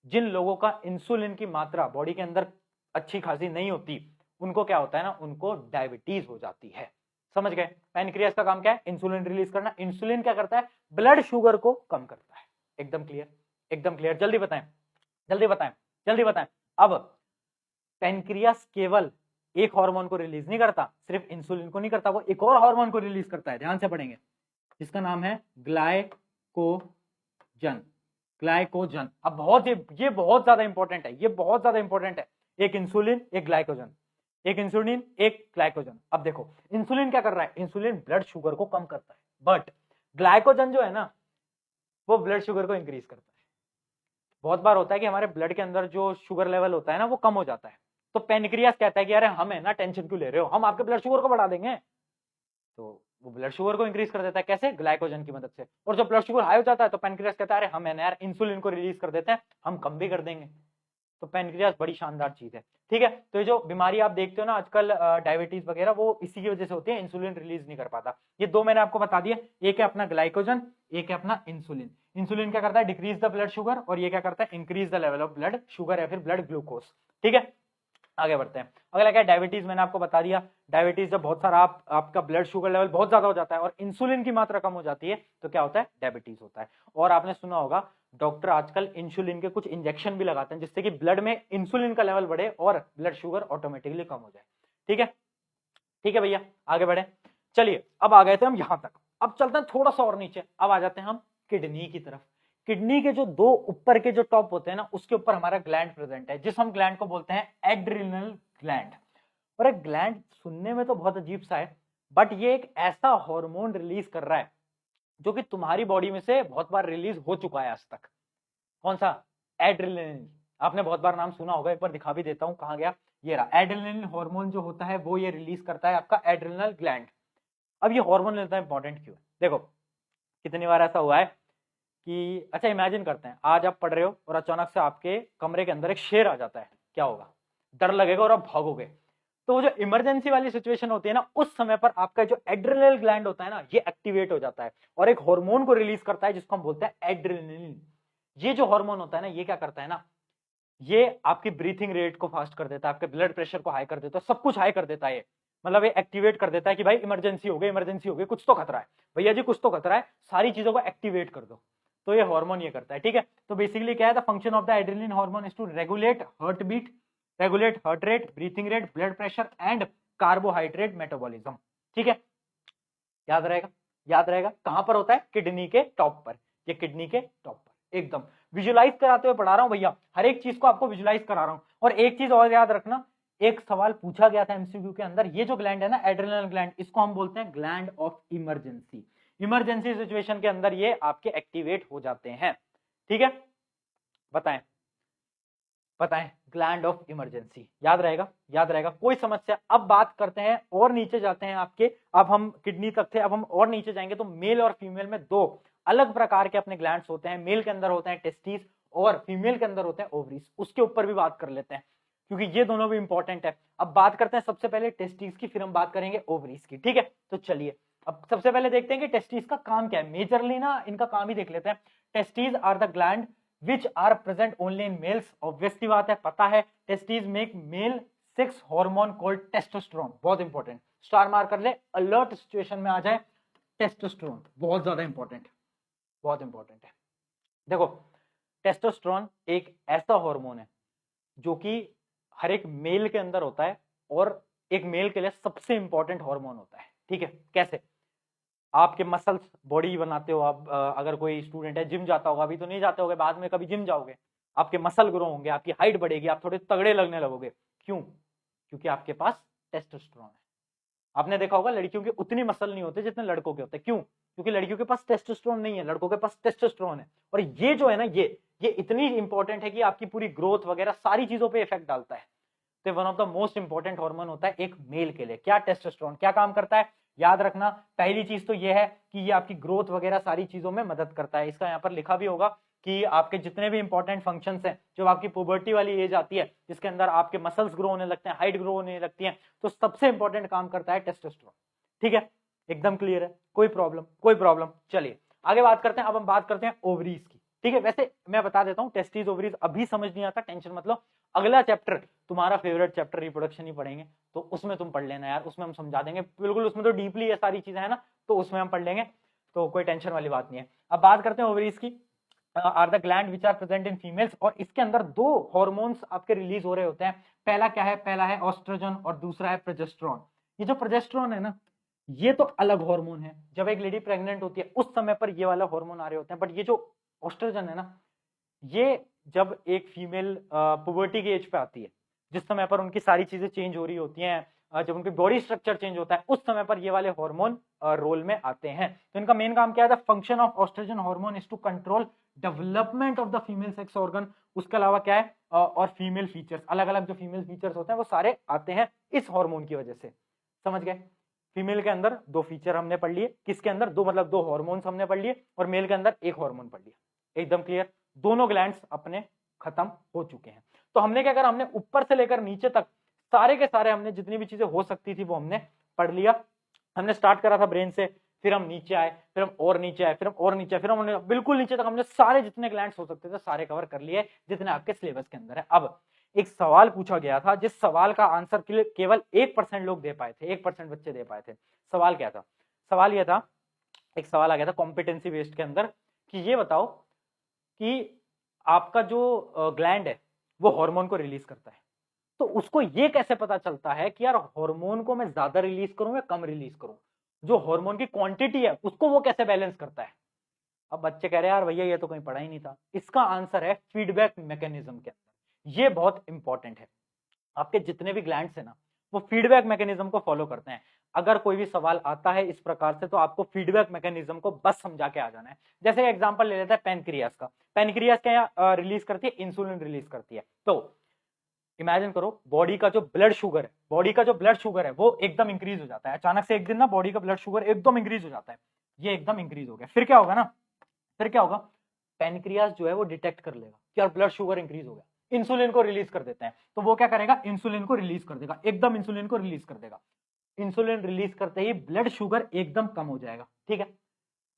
जिन लोगों का इंसुलिन की मात्रा बॉडी के अंदर अच्छी खासी नहीं होती, उनको क्या होता है ना, उनको डायबिटीज हो जाती है। समझ गए? पैनक्रियास का काम क्या है? इंसुलिन रिलीज करना। इंसुलिन क्या करता है? ब्लड शुगर को कम करता है। एकदम क्लियर, एकदम क्लियर। जल्दी बताएं, जल्दी बताएं, जल्दी बताएं। अब पैनक्रियास केवल एक हार्मोन को रिलीज नहीं करता, सिर्फ इंसुलिन को नहीं करता, वो एक और हार्मोन को रिलीज करता है, ध्यान से पढ़ेंगे, जिसका नाम है ग्लाइकोजन। ग्लाइकोजन। अब ये बहुत ज्यादा इंपॉर्टेंट है, ये बहुत ज्यादा इंपॉर्टेंट है। एक इंसुलिन, एक ग्लाइकोजन, एक इंसुलिन, एक ग्लाइकोजन। अब देखो इंसुलिन क्या कर रहा है? इंसुलिन ब्लड शुगर को कम करता है, बट ग्लाइकोजन जो है ना, वो ब्लड शुगर को इंक्रीज करता है। बहुत बार होता है कि हमारे ब्लड के अंदर जो शुगर लेवल होता है ना, वो कम हो जाता है। तो पेनक्रियास कहता है कि अरे हम है ना, टेंशन क्यों ले रहे हो, हम आपके ब्लड शुगर को बढ़ा देंगे। तो वो ब्लड शुगर को इंक्रीज कर देता है, कैसे? ग्लाइकोजन की मदद से। और जब ब्लड शुगर हाई हो जाता है तो पेनक्रियास कहता है अरे हम है ना यार, इंसुलिन को रिलीज कर देते हैं, हम कम भी कर देंगे। तो पेनक्रियास बड़ी शानदार चीज है, ठीक है। तो ये जो बीमारी आप देखते हो ना आजकल, डायबिटीज वगैरह, वो इसी की वजह से होती है, इंसुलिन रिलीज नहीं कर पाता। ये दो मैंने आपको बता दिया, एक है अपना ग्लाइकोजन, एक है अपना इंसुलिन। इंसुलिन क्या करता है? डिक्रीज द ब्लड शुगर, और ये क्या करता है? Increase the level of blood sugar या फिर ब्लड ग्लूकोज, ठीक है। आगे बढ़ते हैं। अगला क्या है? डायबिटीज। मैंने आपको बता दिया, डायबिटीज जब बहुत सारा आपका ब्लड शुगर लेवल बहुत ज्यादा हो जाता है और इंसुलिन की मात्रा कम हो जाती है, तो क्या होता है? डायबिटीज होता है। और आपने सुना होगा डॉक्टर आजकल इंसुलिन के कुछ इंजेक्शन भी लगाते हैं, जिससे कि ब्लड में इंसुलिन का लेवल बढ़े और ब्लड शुगर ऑटोमेटिकली कम हो जाए, ठीक है। ठीक है भैया, आगे बढ़े। चलिए, अब आ गए थे हम यहां तक, अब चलते हैं थोड़ा सा और नीचे। अब आ जाते हैं हम किडनी की तरफ। किडनी के जो दो ऊपर के जो टॉप होते हैं ना, उसके ऊपर हमारा ग्लैंड प्रेजेंट है, जिस हम ग्लैंड को बोलते हैं एड्रिनल ग्लैंड। और एक ग्लैंड सुनने में तो बहुत अजीब सा है, बट ये एक ऐसा हार्मोन रिलीज कर रहा है जो कि तुम्हारी बॉडी में से बहुत बार रिलीज हो चुका है आज तक। कौन सा? एड्रेनलिन। आपने बहुत बार नाम सुना होगा, एक बार दिखा भी देता हूं, कहां गया, ये रहा। एड्रेनलिन हार्मोन जो होता है वो ये रिलीज करता है आपका एड्रिनल ग्लैंड। अब ये हार्मोन लेना इंपॉर्टेंट क्यों है? देखो कितनी बार ऐसा हुआ है कि, अच्छा इमेजिन करते हैं, आज आप पढ़ रहे हो और अचानक से आपके कमरे के अंदर एक शेर आ जाता है, क्या होगा? डर लगेगा और आप भागोगे। तो वो जो इमरजेंसी वाली सिचुएशन होती है ना, उस समय पर आपका जो एड्रिनल ग्लैंड होता है ना, ये एक्टिवेट हो जाता है और एक हार्मोन को रिलीज करता है जिसको हम बोलते हैं एड्रेनलिन। ये जो हार्मोन होता है ना, ये क्या करता है ना, ये आपकी ब्रीथिंग रेट को फास्ट कर देता है, आपके ब्लड प्रेशर को हाई कर देता है, सब कुछ हाई कर देता है। ये मतलब ये एक्टिवेट कर देता है कि भाई इमरजेंसी हो गई, इमरजेंसी हो गई, कुछ तो खतरा है भैया जी, कुछ तो खतरा है, सारी चीजों को एक्टिवेट कर दो। तो ये हार्मोन ये करता है, ठीक है। तो बेसिकली क्या है? The function of the adrenaline hormone is to regulate heart beat, regulate heart rate, breathing rate, blood pressure and carbohydrate metabolism, ठीक है। याद रहेगा, याद रहेगा। कहां पर होता है? किडनी के टॉप पर। ये किडनी के टॉप पर, एकदम विजुलाइज कराते हुए पढ़ा रहा हूं भैया, हर एक चीज को आपको विजुलाइज करा रहा हूं। और एक चीज और याद रखना, एक सवाल पूछा गया था एमसीक्यू के अंदर, ये जो ग्लैंड है ना एड्रिनल ग्लैंड, इसको हम बोलते हैं gland of emergency. Emergency situation के अंदर ये आपके एक्टिवेट हो जाते हैं, ठीक है। बताएं, बताएं, ग्लैंड ऑफ इमरजेंसी, याद रहेगा, याद रहेगा। कोई समस्या? अब बात करते हैं और नीचे जाते हैं आपके, अब हम किडनी तक थे, अब हम और नीचे जाएंगे। तो मेल और फीमेल में दो अलग प्रकार के अपने ग्लैंड्स होते हैं। मेल के अंदर होते हैं टेस्टिस और फीमेल के अंदर होते हैं ओवरीज। उसके ऊपर भी बात कर लेते हैं क्योंकि ये दोनों भी इंपॉर्टेंट है। अब बात करते हैं सबसे पहले टेस्टिस की, फिर हम बात करेंगे ओवरीज की, ठीक है। तो चलिए अब सबसे पहले देखते हैं कि टेस्टिस का काम क्या है। मेजरली ना इनका काम ही देख लेते हैं। Testis are the gland which are present only in males। Obvious सी बात है, पता है। Testis make male sex hormone called testosterone. बहुत इंपॉर्टेंट, स्टार मार कर ले, अलर्ट सिचुएशन में आ जाए। टेस्टोस्टेरोन बहुत ज्यादा इंपॉर्टेंट, बहुत इंपॉर्टेंट है। देखो टेस्टोस्टेरोन एक ऐसा हार्मोन है जो कि हर एक मेल के अंदर होता है और एक मेल के लिए सबसे इंपॉर्टेंट हार्मोन होता है, ठीक है। कैसे? आपके मसल्स, बॉडी बनाते हो आप, अगर कोई स्टूडेंट है जिम जाता होगा, अभी तो नहीं जाते होगे, बाद में कभी जिम जाओगे, आपके मसल ग्रो होंगे, आपकी हाइट बढ़ेगी, आप थोड़े तगड़े लगने लगोगे। क्यों? क्योंकि आपके पास टेस्टोस्टेरोन है। आपने देखा होगा लड़कियों के उतनी मसल नहीं होते जितने लड़कों के होते। क्यों? क्योंकि लड़कियों के पास टेस्टोस्टेरोन नहीं है, लड़कों के पास टेस्टोस्टेरोन है। और ये जो है ना, ये इतनी इंपॉर्टेंट है कि आपकी पूरी ग्रोथ वगैरह सारी चीजों पे इफेक्ट डालता है। तो one of the most important hormone होता है एक मेल के लिए। क्या? टेस्टोस्टेरोन। क्या काम करता है? याद रखना, पहली चीज तो ये है कि ये आपकी ग्रोथ वगैरह सारी चीजों में मदद करता है। इसका यहाँ पर लिखा भी होगा कि आपके जितने भी इंपॉर्टेंट फंक्शंस हैं, जब आपकी पुबर्टी वाली एज आती है जिसके अंदर आपके मसल्स ग्रो होने लगते हैं, हाइट ग्रो होने लगती है, तो सबसे इंपॉर्टेंट काम करता है टेस्टोस्टेरोन। ठीक है, एकदम क्लियर है, कोई प्रॉब्लम। चलिए आगे बात करते हैं। अब हम बात करते हैं ओवरीज की। ठीक है, वैसे मैं बता देता हूँ, टेस्टिस ओवरीज अभी समझ नहीं आता, टेंशन मत लो, अगला चैप्टर तुम्हारा फेवरेट चैप्टर रिप्रोडक्शन ही पढ़ेंगे, तो उसमें तुम पढ़ लेना यार, उसमें हम समझा देंगे बिल्कुल, उसमें तो डीपली ये सारी चीजें है ना, तो उसमें हम पढ़ लेंगे, तो कोई टेंशन वाली बात नहीं है। अब बात करते हैं ओवरीज की। Are the gland which are present in females, और इसके अंदर दो हॉर्मोन्स आपके रिलीज हो रहे होते हैं। पहला क्या है, पहला है ऑस्ट्रोजन और दूसरा है प्रोजेस्टेरोन। ये जो प्रोजेस्टेरोन है ना, ये तो अलग हार्मोन है, जब एक लेडी प्रेग्नेंट होती है उस समय पर ये वाला हार्मोन आ रहे होते हैं, बट ये जो ऑस्ट्रोजन है ना, ये जब एक फीमेल पुबर्टी की एज पे आती है, जिस समय पर उनकी सारी चीजें चेंज हो रही होती हैं, जब उनकी बॉडी स्ट्रक्चर चेंज होता है, उस समय पर ये वाले हार्मोन रोल में आते हैं। तो इनका मेन काम क्या है, the function of oestrogen hormone is to control development of the female sex organ. उसके अलावा क्या है, और फीमेल फीचर्स, अलग अलग जो फीमेल फीचर्स होते हैं वो सारे आते हैं इस हार्मोन की वजह से। समझ गए, फीमेल के अंदर दो फीचर हमने पढ़ लिए, किसके अंदर दो, मतलब दो हार्मोन्स हमने पढ़ लिए, और मेल के अंदर एक हार्मोन पढ़ लिया। एकदम क्लियर, दोनों ग्लैंड्स अपने खत्म हो चुके हैं। तो हमने क्या करा, हमने ऊपर से लेकर नीचे तक सारे के सारे हमने जितनी भी चीजें हो सकती थी वो हमने पढ़ लिया। हमने स्टार्ट करा था ब्रेन से, फिर हम नीचे आए, फिर हम और नीचे आए, फिर हम और नीचे, फिर हमने बिल्कुल नीचे तक हमने सारे जितने ग्लैंड्स हो सकते थे सारे कवर कर लिए, जितने आपके सिलेबस के अंदर है। अब एक सवाल पूछा गया था, जिस सवाल का आंसर केवल 1% लोग दे पाए थे, 1% बच्चे दे पाए थे। सवाल क्या था, सवाल यह था, एक सवाल आ गया था कॉम्पिटेंसी बेस्ड के अंदर, कि ये बताओ कि आपका जो ग्लैंड है वो हार्मोन को रिलीज करता है, तो उसको ये कैसे पता चलता है कि यार हार्मोन को मैं ज्यादा रिलीज करूं या कम रिलीज करूं, जो हार्मोन की क्वांटिटी है उसको वो कैसे बैलेंस करता है। अब बच्चे कह रहे हैं यार भैया ये तो कहीं पढ़ा ही नहीं था। इसका आंसर है फीडबैक मैकेनिज्म के अंदर। ये बहुत इंपॉर्टेंट है, आपके जितने भी ग्लैंड्स है ना वो फीडबैक मैकेनिज्म को फॉलो करते हैं। अगर कोई भी सवाल आता है इस प्रकार से तो आपको फीडबैक मैकेनिज्म को बस समझा के आ जाना है। जैसे एग्जांपल ले लेते हैं पेनक्रियास का। पेनक्रियास क्या रिलीज करती है, इंसुलिन रिलीज करती है। तो इमेजिन करो, बॉडी का जो ब्लड शुगर है, बॉडी का जो ब्लड शुगर है वो एकदम इंक्रीज हो जाता है अचानक से, एक दिन ना बॉडी का ब्लड शुगर एकदम इंक्रीज हो जाता है, ये एकदम इंक्रीज हो गया, फिर क्या होगा ना, फिर क्या होगा, पेनक्रियास जो है वो डिटेक्ट कर लेगा कि यार ब्लड शुगर इंक्रीज हो गया, इंसुलिन को रिलीज कर देते हैं। तो वो क्या करेगा, इंसुलिन को रिलीज कर देगा, एकदम इंसुलिन को रिलीज कर देगा। इंसुलिन रिलीज करते ही ब्लड शुगर एकदम कम हो जाएगा। ठीक है,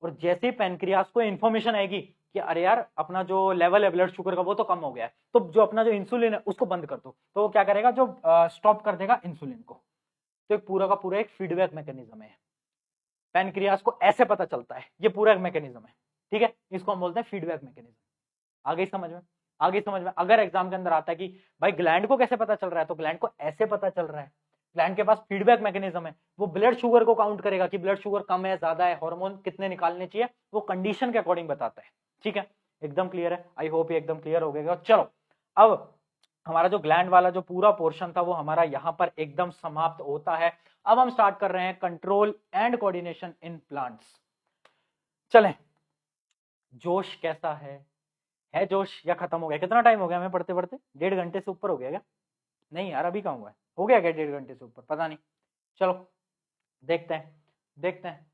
और जैसे ही पेनक्रियास को इंफॉर्मेशन आएगी कि अरे यार अपना जो लेवल है ब्लड शुगर का वो तो कम हो गया है, तो जो अपना जो इंसुलिन है उसको बंद कर दो, तो वो क्या करेगा, जो स्टॉप कर देगा इंसुलिन को। तो एक पूरा का पूरा एक फीडबैक मैकेनिज्म है, पेनक्रियास को ऐसे पता चलता है, ये पूरा एक मैकेनिज्म है। ठीक है, इसको हम बोलते हैं फीडबैक मैकेनिज्म। आगे समझ में, आगे समझ में। अगर एग्जाम के अंदर आता है कि भाई ग्लैंड को कैसे पता चल रहा है, तो ग्लैंड को ऐसे पता चल रहा है, ग्लैंड के पास फीडबैक मैकेनिज्म है, वो ब्लड शुगर को काउंट करेगा कि ब्लड शुगर कम है ज्यादा है, हार्मोन कितने निकालने चाहिए, वो कंडीशन के अकॉर्डिंग बताता है। ठीक है, एकदम क्लियर है, आई होप ये एकदम क्लियर हो गया। चलो अब हमारा जो ग्लैंड वाला जो पूरा पोर्शन था वो हमारा यहाँ पर एकदम समाप्त होता है। अब हम स्टार्ट कर रहे हैं control and coordination in plants. चलें, जोश कैसा है जोश या खत्म हो गया? कितना टाइम हो गया हमें पढ़ते पढ़ते? 1.5 घंटे से ऊपर हो गया क्या? नहीं यार अभी कहाँ हुआ है, हो गया क्या 1.5 घंटे से ऊपर? पता नहीं, चलो देखते हैं देखते हैं।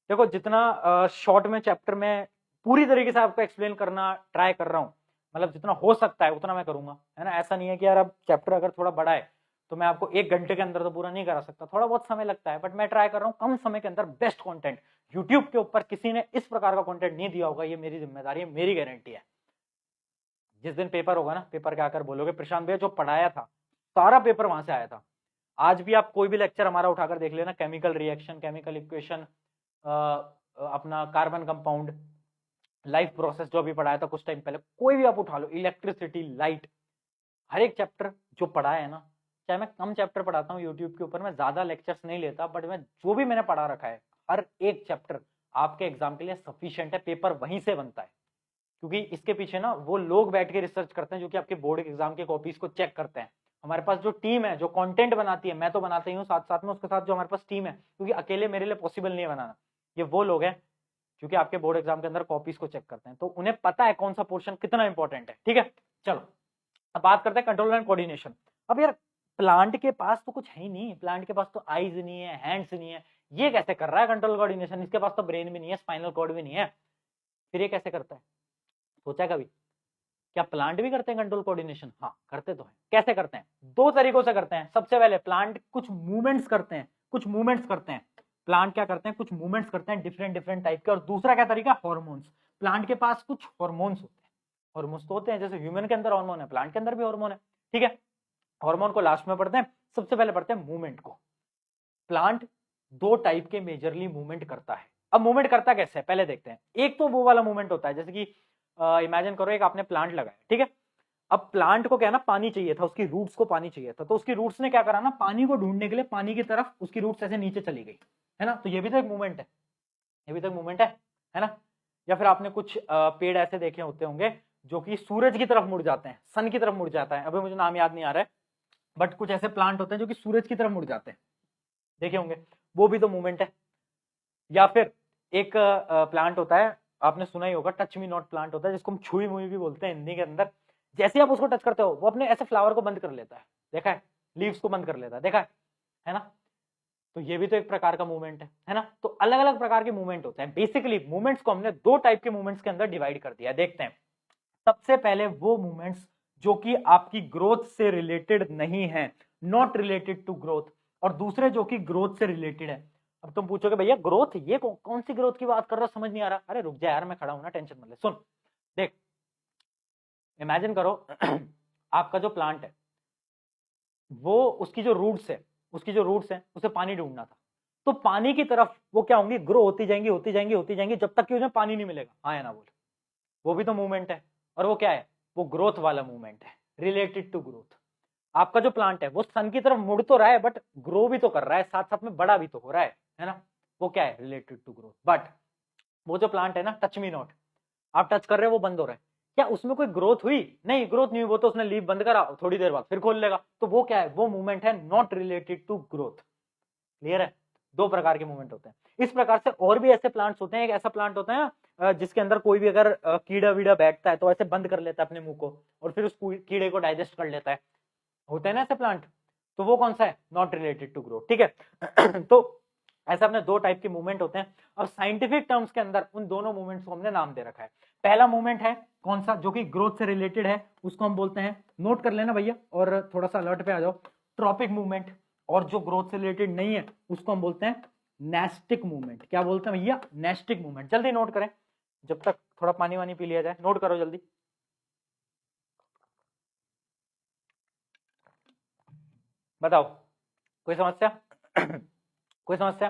देखो जितना शॉर्ट में चैप्टर में पूरी तरीके से आपको एक्सप्लेन करना ट्राई कर रहा हूँ, मतलब जितना हो सकता है उतना मैं करूंगा, है ना। ऐसा नहीं है कि यार अब चैप्टर अगर थोड़ा बड़ा है तो मैं आपको 1 घंटे के अंदर तो पूरा नहीं करा सकता, थोड़ा बहुत समय लगता है, बट मैं ट्राई कर रहा हूँ कम समय के अंदर बेस्ट कंटेंट। यूट्यूब के ऊपर किसी ने इस प्रकार का कंटेंट नहीं दिया होगा, ये मेरी जिम्मेदारी है, मेरी गारंटी है। जिस दिन पेपर होगा ना, पेपर के आकर बोलोगे प्रशांत भैया जो पढ़ाया था सारा पेपर वहां से आया था। आज भी आप कोई भी लेक्चर हमारा उठाकर देख लेना, केमिकल रिएक्शन, केमिकल इक्वेशन, अपना कार्बन कंपाउंड, लाइफ प्रोसेस जो भी पढ़ाया था कुछ टाइम पहले, कोई भी आप उठा लो, इलेक्ट्रिसिटी, लाइट, हर एक चैप्टर जो पढ़ाया है ना, चाहे मैं कम चैप्टर पढ़ाता हूँ यूट्यूब के ऊपर, मैं ज्यादा लेक्चर्स नहीं लेता, बट मैं जो भी मैंने पढ़ा रखा है हर एक चैप्टर आपके एग्जाम के लिए सफिशिएंट है, पेपर वहीं से बनता है। क्योंकि इसके पीछे ना वो लोग बैठ के रिसर्च करते हैं जो कि आपके बोर्ड एग्जाम के कॉपीज को चेक करते हैं। हमारे पास जो टीम है जो कंटेंट बनाती है, मैं तो बनाता ही हूँ साथ साथ में, उसके साथ जो हमारे पास टीम है, क्योंकि अकेले मेरे लिए पॉसिबल नहीं है बनाना, ये वो लोग हैं क्योंकि आपके बोर्ड एग्जाम के अंदर कॉपीज को चेक करते हैं, तो उन्हें पता है कौन सा पोर्शन कितना इंपॉर्टेंट है। ठीक है, चलो अब बात करते हैं कंट्रोल एंड कोऑर्डिनेशन। अब यार प्लांट के पास तो कुछ है ही नहीं, प्लांट के पास तो आईज नहीं है, हैंड्स नहीं है, ये कैसे कर रहा है कंट्रोल कोऑर्डिनेशन? इसके पास तो ब्रेन भी नहीं है, स्पाइनल कॉर्ड भी नहीं है, फिर ये कैसे करता है? सोचा कभी? क्या प्लांट भी करते हैं कंट्रोल कोऑर्डिनेशन? हाँ करते तो हैं। कैसे करते हैं? दो तरीकों से करते हैं। सबसे पहले प्लांट कुछ मूवमेंट्स करते हैं, प्लांट क्या करते हैं, कुछ मूवमेंट्स करते हैं डिफरेंट डिफरेंट टाइप के। और दूसरा क्या तरीका? हॉर्मोन्स। प्लांट के पास कुछ हॉर्मोन्स होते हैं, हॉर्मोन्स तो होते हैं, जैसे ह्यूमन के अंदर हार्मोन है, प्लांट के अंदर भी हार्मोन है, ठीक है। हार्मोन को लास्ट में पढ़ते हैं, सबसे पहले पढ़ते हैं मूवमेंट को। प्लांट दो टाइप के मेजरली मूवमेंट करता है। अब मूवमेंट करता कैसे है पहले देखते हैं। एक तो वो वाला मूवमेंट होता है, जैसे कि इमेजिन करो एक आपने प्लांट लगाया, ठीक है। अब प्लांट को क्या ना पानी चाहिए था, उसकी रूट्स को पानी चाहिए था, तो उसकी रूट्स ने क्या करा ना, पानी को ढूंढने के लिए पानी की तरफ उसकी रूट्स ऐसे नीचे चली गई, है ना। तो ये भी तो एक मूवमेंट है, ये भी तो एक मूवमेंट है ना। या फिर आपने कुछ पेड़ ऐसे देखे होते होंगे जो कि सूरज की तरफ मुड़ जाते हैं, सन की तरफ मुड़ जाता है, अभी मुझे नाम याद नहीं आ रहा है, बट कुछ ऐसे प्लांट होते हैं जो कि सूरज की तरफ मुड़ जाते हैं, देखे होंगे, वो भी तो मूवमेंट है। या फिर एक प्लांट होता है, आपने सुना ही होगा, टच मी नॉट प्लांट होता है, जिसको हम छुई मुई भी बोलते हैं हिंदी के अंदर। जैसे आप उसको टच करते हो वो अपने ऐसे फ्लावर को बंद कर लेता है, देखा है, लीव्स को बंद कर लेता है, देखा है ना। तो ये भी तो एक प्रकार का मूवमेंट है ना। तो अलग अलग प्रकार के मूवमेंट होते हैं। बेसिकली मूवमेंट्स को हमने दो टाइप के मूवमेंट्स के अंदर डिवाइड कर दिया है। देखते हैं, सबसे पहले वो मूवमेंट्स जो कि आपकी ग्रोथ से रिलेटेड नहीं है, नॉट रिलेटेड टू ग्रोथ, और दूसरे जो कि ग्रोथ से रिलेटेड है। अब तुम पूछोगे भैया ग्रोथ, ये कौन सी ग्रोथ की बात कर रहा हो, समझ नहीं आ रहा। अरे रुक जा यार, मैं खड़ा हूं ना, टेंशन मत ले। सुन देख, इमेजिन करो आपका जो प्लांट है वो, उसकी जो रूट्स है, उसे पानी ढूंढना था। तो पानी की तरफ वो क्या होंगी, ग्रो होती जाएंगी, होती जाएंगी, होती जाएंगी, जब तक कि उन्हें पानी नहीं मिलेगा। हाँ या ना बोल, वो भी तो मूवमेंट है। और वो क्या है, वो ग्रोथ वाला मूवमेंट है, रिलेटेड टू ग्रोथ। आपका जो प्लांट है वो सन की तरफ मुड़ तो रहा है, बट ग्रो भी तो कर रहा है, साथ साथ में बड़ा भी तो हो रहा है ना। वो क्या है, रिलेटेड टू ग्रोथ। बट वो जो प्लांट है ना, टच मी नॉट, आप टच कर रहे हो वो बंद हो रहा है, क्या उसमें कोई ग्रोथ हुई? नहीं, ग्रोथ नहीं हुई। वो तो उसने लीव बंद करा, थोड़ी देर बाद फिर खोल लेगा। तो वो क्या है, वो मूवमेंट है not related to growth. Clear है? दो प्रकार के मूवमेंट होते हैं। इस प्रकार से और भी ऐसे प्लांट्स होते हैं। एक ऐसा प्लांट होता है ना जिसके अंदर कोई भी अगर कीड़ा वीड़ा बैठता है तो ऐसे बंद कर लेता है अपने मुंह को, और फिर उस कीड़े को डाइजेस्ट कर लेता है, होते हैं ना ऐसे प्लांट। तो वो कौन सा है, नॉट रिलेटेड टू ग्रोथ, ठीक है। तो ऐसे अपने दो टाइप के मूवमेंट होते हैं। और साइंटिफिक टर्म्स के अंदर उन दोनों मूवमेंट्स को हमने नाम दे रखा है। पहला मूवमेंट है कौन सा, जो कि ग्रोथ से रिलेटेड है, उसको हम बोलते हैं, नोट कर लेना भैया और थोड़ा सा अलर्ट पे आ जाओ, ट्रॉपिक मूवमेंट। और जो ग्रोथ से रिलेटेड नहीं है उसको हम बोलते हैं नेस्टिक मूवमेंट। क्या बोलते हैं भैया, नेस्टिक मूवमेंट। जल्दी नोट करें, जब तक थोड़ा पानी वानी पी लिया जाए, नोट करो जल्दी। बताओ, कोई समस्या? कोई समस्या?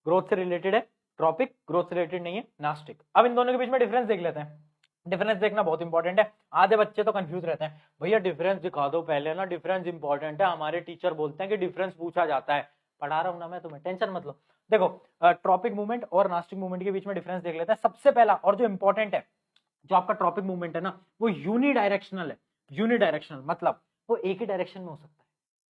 ग्रोथ से रिलेटेड है ट्रॉपिक, ग्रोथ से रिलेटेड नहीं है नास्टिक। अब इन दोनों के बीच में डिफरेंस देख लेते हैं। डिफरेंस देखना बहुत इंपॉर्टेंट है। आधे बच्चे तो कंफ्यूज रहते हैं, भैया डिफरेंस दिखा दो पहले ना, डिफरेंस इंपॉर्टेंट है, हमारे टीचर बोलते हैं कि डिफरेंस पूछा जाता है। पढ़ा रहा हूं ना मैं तुम्हें, टेंशन मत लो। देखो, ट्रॉपिक मूवमेंट और नास्टिक मूवमेंट के बीच में डिफरेंस देख लेते हैं। सबसे पहला और जो इंपॉर्टेंट है, जो आपका ट्रॉपिक मूवमेंट है ना, वो यूनिडायरेक्शनल है। यूनिडायरेक्शनल मतलब वो एक ही डायरेक्शन में हो सकता है।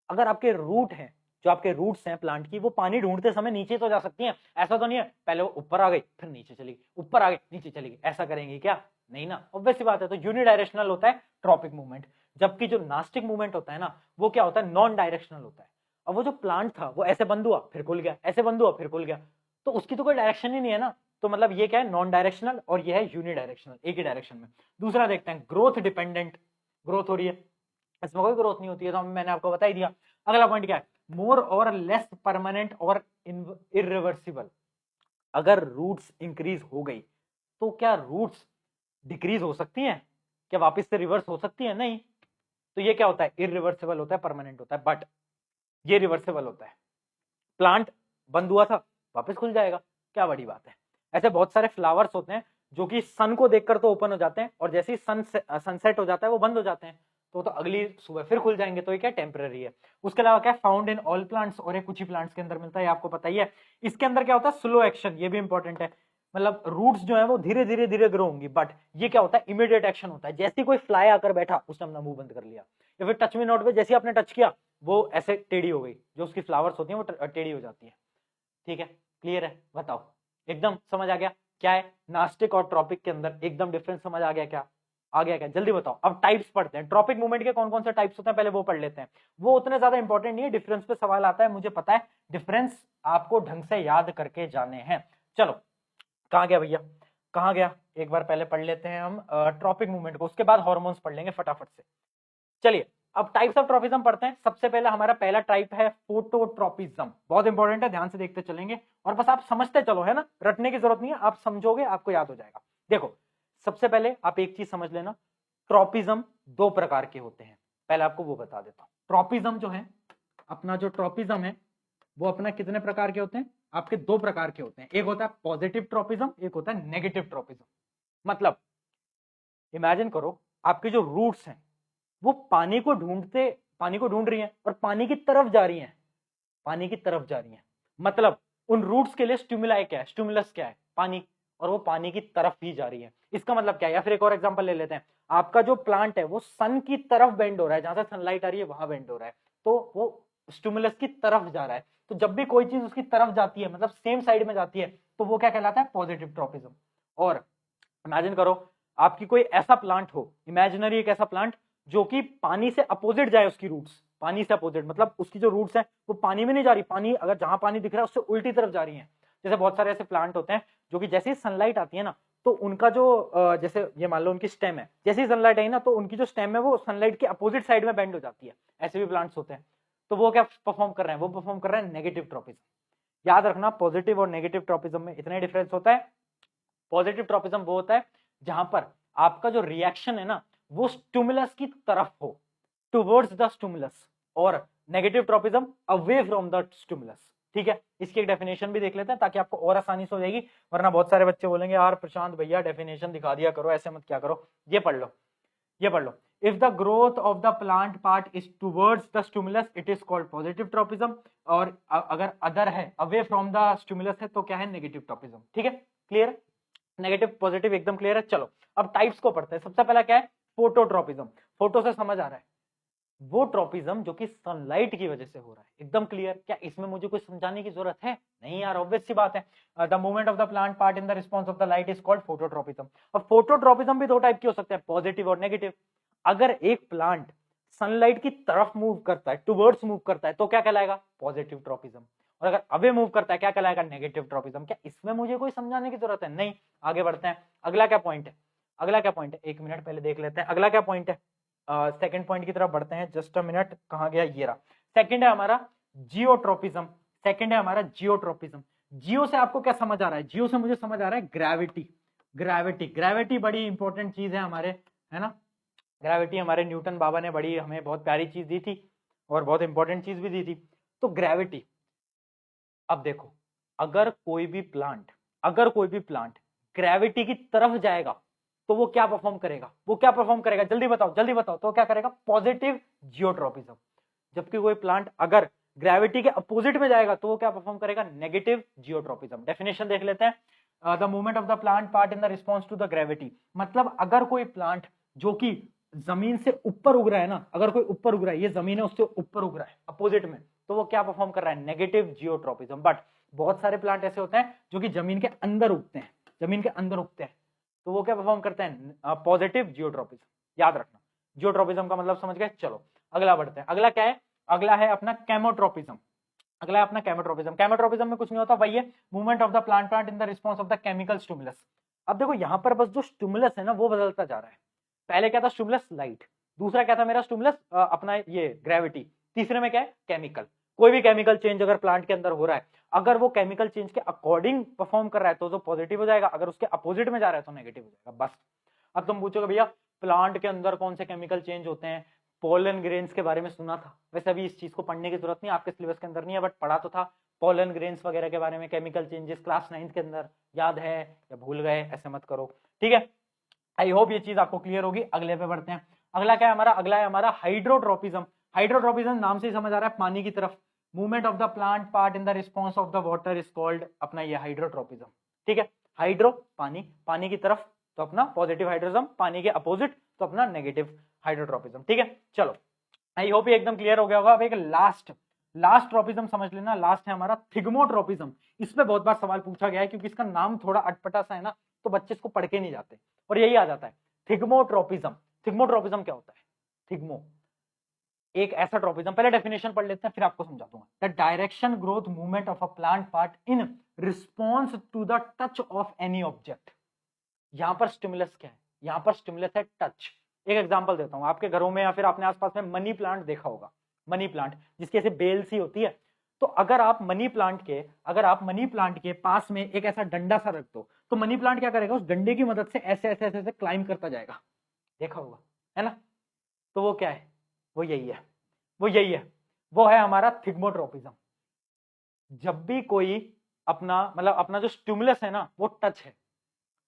अगर आपके रूट है, जो आपके रूट्स हैं प्लांट की, वो पानी ढूंढते समय नीचे तो जा सकती हैं, ऐसा तो नहीं है पहले वो ऊपर आ गई फिर नीचे चली गई, ऊपर आ गई नीचे चली गई, ऐसा करेंगे क्या? नहीं ना, ऑब्वियस सी बात है। तो यूनिडायरेक्शनल होता है ट्रॉपिक मूवमेंट। जबकि जो नास्टिक मूवमेंट होता है ना, वो क्या होता है, नॉन डायरेक्शनल होता है। अब वो जो प्लांट था वो ऐसे बंद हुआ फिर खुल गया, ऐसे बंद हुआ फिर खुल गया, तो उसकी तो कोई डायरेक्शन ही नहीं है ना। तो मतलब ये क्या है, नॉन डायरेक्शनल, और ये है यूनिडायरेक्शनल, एक ही डायरेक्शन में। दूसरा देखते हैं, ग्रोथ डिपेंडेंट। ग्रोथ हो रही है, इसमें कोई ग्रोथ नहीं होती है, तो मैंने आपको बता ही दिया। अगला पॉइंट क्या है, मोर और लेस परमानेंट और इरिवर्सिबल। अगर रूट्स इंक्रीज हो गई तो क्या रूट्स डिक्रीज हो सकती हैं? क्या वापस से रिवर्स हो सकती है? नहीं। तो ये क्या होता है, इरिवर्सिबल होता है, परमानेंट होता है। बट ये रिवर्सिबल होता है। प्लांट बंद हुआ था वापस खुल जाएगा, क्या बड़ी बात है। ऐसे बहुत सारे फ्लावर्स होते हैं जो कि सन को देखकर तो ओपन हो जाते हैं, और जैसे ही सनसेट हो जाता है वो बंद हो जाते हैं, तो अगली सुबह फिर खुल जाएंगे। तो ये क्या टेम्पररी है। उसके अलावा क्या, फाउंड इन ऑल प्लांट्स, और कुछ ही प्लांट्स के अंदर मिलता है, आपको पता ही है। इसके अंदर क्या होता है, स्लो एक्शन, ये भी इंपॉर्टेंट है। मतलब रूट्स जो है वो धीरे धीरे धीरे ग्रो होंगी, बट ये क्या होता है, इमीडिएट एक्शन होता है। जैसे कोई फ्लाई आकर बैठा उसने अपना मुंह बंद कर लिया, या फिर टच मी नॉट पे जैसे आपने टच किया वो ऐसे टेढ़ी हो गई, जो उसकी फ्लावर्स होती है वो टेढ़ी हो जाती है। ठीक है, क्लियर है? बताओ, एकदम समझ आ गया क्या है नास्टिक और ट्रॉपिक के अंदर, एकदम डिफरेंस समझ आ गया क्या? आ गया क्या? जल्दी बताओ। अब टाइप्स पढ़ते हैं, ट्रॉपिक मूवमेंट के कौन कौन से टाइप्स होते हैं पहले वो पढ़ लेते हैं। वो उतने ज्यादा इंपॉर्टेंट नहीं है, डिफरेंस पे सवाल आता है मुझे पता है, डिफरेंस आपको ढंग से याद करके जाने हैं। चलो, कहां गया भैया, कहां गया, एक बार पहले पढ़ लेते हैं हम ट्रॉपिक मूवमेंट को, उसके बाद हॉर्मोन्स पढ़ लेंगे फटाफट से। चलिए अब टाइप्स ऑफ ट्रॉपिज्म पढ़ते हैं। सबसे पहले हमारा पहला टाइप है फोटोट्रॉपिज्म, बहुत इंपॉर्टेंट है, ध्यान से देखते चलेंगे और बस आप समझते चलो, है ना, रटने की जरूरत नहीं है, आप समझोगे आपको याद हो जाएगा। देखो सबसे पहले आप एक चीज समझ लेना, ट्रॉपिज्म दो प्रकार के होते हैं, पहले आपको वो बता देता हूं। ट्रॉपिज्म जो है अपना, जो ट्रॉपिज्म है वो अपना कितने प्रकार के होते हैं, आपके दो प्रकार के होते हैं, एक होता है पॉजिटिव ट्रॉपिज्म, एक होता है नेगेटिव ट्रॉपिज्म। मतलब इमेजिन करो आपके जो रूट्स हैं वो पानी को ढूंढ रही हैं और पानी की तरफ जा रही हैं, पानी की तरफ जा रही हैं। मतलब उन रूट्स के लिए स्टिमुलाई क्या है, स्टिमुलस क्या है, पानी, और वो पानी की तरफ ही जा रही है। इसका मतलब क्या है, या फिर एक और एग्जांपल ले लेते हैं, आपका जो प्लांट है वो सन की तरफ बेंड हो रहा है, जहां से सनलाइट आ रही है वहां बेंड हो रहा है, तो वो स्टिमुलस की तरफ जा रहा है। तो जब भी कोई चीज उसकी तरफ जाती है, मतलब सेम साइड में जाती है, तो वो क्या कहलाता है, पॉजिटिव ट्रॉपिज्म। और इमेजिन करो आपकी कोई ऐसा प्लांट हो, इमेजिनरी एक ऐसा प्लांट जो कि पानी से अपोजिट जाए, उसकी रूट्स पानी से अपोजिट, मतलब उसकी जो रूट्स है वो पानी में नहीं जा रही, पानी अगर जहां पानी दिख रहा है उससे उल्टी तरफ जा रही है। जैसे बहुत सारे ऐसे प्लांट होते हैं जो कि जैसे ही सनलाइट आती है ना, तो उनका जो जैसे ये मान लो उनकी स्टेम है, जैसे ही सनलाइट आई ना तो उनकी जो स्टेम है वो सनलाइट के अपोजिट साइड में बेंड हो जाती है। ऐसे भी प्लांट्स होते हैं। तो वो क्या परफॉर्म कर रहे हैं, वो परफॉर्म कर रहे हैं नेगेटिव ट्रॉपिज्म। याद रखना पॉजिटिव और नेगेटिव ट्रॉपिज्म में इतना डिफरेंस होता है। पॉजिटिव ट्रॉपिज्म वो होता है जहां पर आपका जो रिएक्शन है ना वो स्टिमुलस की तरफ हो, टुवर्ड्स द स्टिमुलस, और negative tropism away from the stimulus. ठीक है, इसकी एक डेफिनेशन भी देख लेते हैं ताकि आपको और आसानी से हो जाएगी, वरना बहुत सारे बच्चे बोलेंगे यार प्रशांत भैया डेफिनेशन दिखा दिया करो, ऐसे मत क्या करो। ये पढ़ लो, ये पढ़ लो, if the growth of the plant part is towards the stimulus it is called positive tropism, और अगर अदर है, अवे फ्रॉम द स्टिमुलस है, तो क्या है, नेगेटिव ट्रॉपिज्म। ठीक है, क्लियर, नेगेटिव पॉजिटिव एकदम क्लियर है। चलो अब टाइप्स को पढ़ते हैं। सबसे पहला क्या है, फोटोट्रॉपिज्म। फोटो से समझ आ रहा है, वो ट्रॉपिज्म जो कि सनलाइट की वजह से हो रहा है, एकदम क्लियर। क्या इसमें मुझे कुछ समझाने की जरूरत है, नहीं यार, ऑब्वियस सी बात है। The movement of the plant part in the response of the light is called phototropism. और फोटोट्रॉपिज्म भी दो टाइप की हो सकते हैं, पॉजिटिव और नेगेटिव। अगर एक प्लांट सनलाइट की तरफ मूव करता है, टुवर्ड्स मूव करता है, तो क्या कहलाएगा, पॉजिटिव ट्रॉपिज्म। और अगर अवे मूव करता है, क्या कहलाएगा, नेगेटिव ट्रॉपिज्म। क्या इसमें मुझे कोई समझाने की जरूरत है, नहीं। आगे बढ़ते हैं, अगला क्या पॉइंट है, अगला क्या पॉइंट है, एक मिनट पहले देख लेते हैं अगला क्या पॉइंट है। सेकंड पॉइंट की तरफ बढ़ते हैं, जस्ट अ मिनट, कहां गया, ये रहा। सेकंड है हमारा जियोट्रोपिज्म। सेकंड है हमारा जियोट्रोपिज्म। जियो से आपको क्या समझ आ रहा है, जियो से मुझे समझ आ रहा है ग्रेविटी। ग्रेविटी, ग्रेविटी बड़ी इंपॉर्टेंट चीज है हमारे, है ना। ग्रेविटी हमारे न्यूटन बाबा ने बड़ी हमें बहुत प्यारी चीज दी थी और बहुत इंपॉर्टेंट चीज भी दी थी। तो ग्रेविटी, अब देखो अगर कोई भी प्लांट ग्रेविटी की तरफ जाएगा तो वो क्या परफॉर्म करेगा, वो क्या परफॉर्म करेगा, जल्दी बताओ जल्दी बताओ, तो क्या करेगा, पॉजिटिव जियोट्रोपिज्म। जबकि कोई प्लांट अगर ग्रेविटी के अपोजिट में जाएगा तो वो क्या परफॉर्म करेगा, नेगेटिव जियोट्रोपिज्म। डेफिनेशन देख लेते हैं, the movement of the plant part in the response to the gravity. मतलब अगर कोई प्लांट जो कि जमीन से ऊपर उग रहा है ना, अगर कोई ऊपर उग रहा है, ये जमीन है उससे ऊपर उग रहा है अपोजिट में, तो वो क्या परफॉर्म कर रहा है, नेगेटिव जियोट्रोपिज्म। बट बहुत सारे प्लांट ऐसे होते हैं जो कि जमीन के अंदर उगते हैं, जमीन के अंदर उगते हैं, तो वो क्या परफॉर्म करते हैं, पॉजिटिव जियोट्रोपिज्म। याद रखना, जियोट्रोपिज्म का मतलब समझ गए। चलो अगला बढ़ते हैं, अगला क्या है, अगला है अपना केमोट्रोपिज्म। अगला है अपना केमोट्रोपिज्म। केमोट्रोपिज्म में कुछ नहीं होता, वही है movement of the plant part in the response of the chemical stimulus. अब देखो यहाँ पर बस जो स्टिमुलस है ना वो बदलता जा रहा है। पहले क्या था, स्टिमुलस लाइट, दूसरा क्या था मेरा स्टिमुलस अपना ये ग्रेविटी, तीसरे में क्या है, केमिकल। कोई भी केमिकल चेंज अगर प्लांट के अंदर हो रहा है, अगर वो केमिकल चेंज के अकॉर्डिंग परफॉर्म कर रहा है तो पॉजिटिव हो जाएगा, अगर उसके अपोजिट में जा रहा है तो नेगेटिव हो जाएगा, बस। अब तुम पूछोगे भैया प्लांट के अंदर कौन से केमिकल चेंज होते हैं, पोलन ग्रेन्स के बारे में सुना था, वैसे अभी इस चीज को पढ़ने की जरूरत नहीं, आपके सिलेबस के अंदर नहीं है, बट पढ़ा तो था पोलन ग्रेन्स वगैरह के बारे में, केमिकल चेंजेस क्लास 9 के अंदर। याद है या भूल गए, ऐसे मत करो, ठीक है। आई होप ये चीज आपको क्लियर होगी। अगले पे बढ़ते हैं, अगला क्या है हमारा, अगला है हमारा हाइड्रोट्रोपिज्म। हाइड्रोट्रोपिज्म नाम से ही समझ आ रहा है पानी की तरफ, movement of the plant part in the response of the water is called अपना ये हाइड्रोट्रोपिज्म। ठीक है, हाइड्रो पानी, पानी की तरफ तो अपना पॉजिटिव हाइड्रोजम, पानी के अपोजिट तो अपना नेगेटिव हाइड्रोट्रोपिज्म। ठीक है, चलो आई होप ये एकदम क्लियर हो गया होगा। अब एक लास्ट ट्रोपिज्म समझ लेना, लास्ट है हमारा थिग्मोट्रोपिज्म। इसमें बहुत बार सवाल पूछा गया है क्योंकि इसका नाम थोड़ा अटपटा सा है ना, तो बच्चे इसको पढ़ के नहीं जाते और यही आ जाता है थिग्मोट्रोपिज्म। थिग्मोट्रोपिज्म क्या होता है, थिग्मो एक ऐसा ट्रोपिज्म, पहले डेफिनेशन पढ़ लेते हैं फिर आपको समझा दूंगा। The direction growth movement of a plant part in response to the touch of any object. यहाँ पर स्टिमुलस क्या है, यहाँ पर स्टिमुलस है टच। एक एग्जांपल देता हूँ, आपके घरों में या फिर आपने आसपास में मनी प्लांट देखा होगा, मनी प्लांट जिसकी ऐसे बेल सी होती है। तो अगर आप मनी प्लांट के पास में एक ऐसा डंडा सा रख दो, तो मनी प्लांट क्या करेगा, उस डंडे की मदद से ऐसे ऐसे ऐसे, ऐसे क्लाइंब करता जाएगा, देखा होगा, है ना। तो वो क्या है, वो यही है, वो यही है, वो है हमारा थिग्मोट्रोपिज्म। जब भी कोई अपना जो स्टिमुलस है ना वो टच है,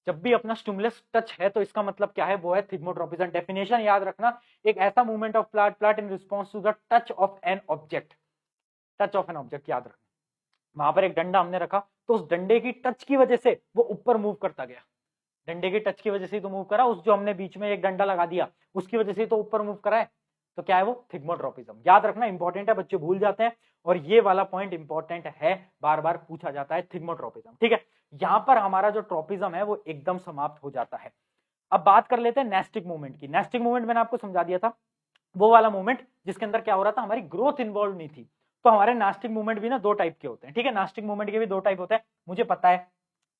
जब भी अपना स्टिमुलस टच है, तो इसका मतलब क्या है, वो है थिग्मोट्रोपिज्म। डेफिनेशन याद रखना, एक ऐसा movement of plant in response to the touch of an object. Touch of an object याद रखना, वहां पर एक डंडा हमने रखा, तो उस डंडे की टच की वजह से वो ऊपर मूव करता गया, डंडे की टच की वजह से तो मूव करा, उस जो हमने बीच में एक डंडा लगा दिया उसकी वजह से तो ऊपर मूव करा है। तो क्या है वो, थिग्मोट्रोपिज्म। याद रखना, इंपॉर्टेंट है, बच्चे भूल जाते हैं, और ये वाला पॉइंट इंपॉर्टेंट है, बार बार पूछा जाता है, थिग्मोट्रोपिज्म। ठीक है, यहां पर हमारा जो ट्रोपिज्म है वो एकदम समाप्त हो जाता है। अब बात कर लेते हैं नेस्टिक मूवमेंट की। नेस्टिक मूवमेंट मैंने आपको समझा दिया था, वो वाला मूवमेंट जिसके अंदर क्या हो रहा था, हमारी ग्रोथ इन्वॉल्व नहीं थी। तो हमारे नास्टिक मूवमेंट भी ना दो टाइप के होते हैं। ठीक है, नास्टिक मूवमेंट के भी दो टाइप होते हैं। मुझे पता है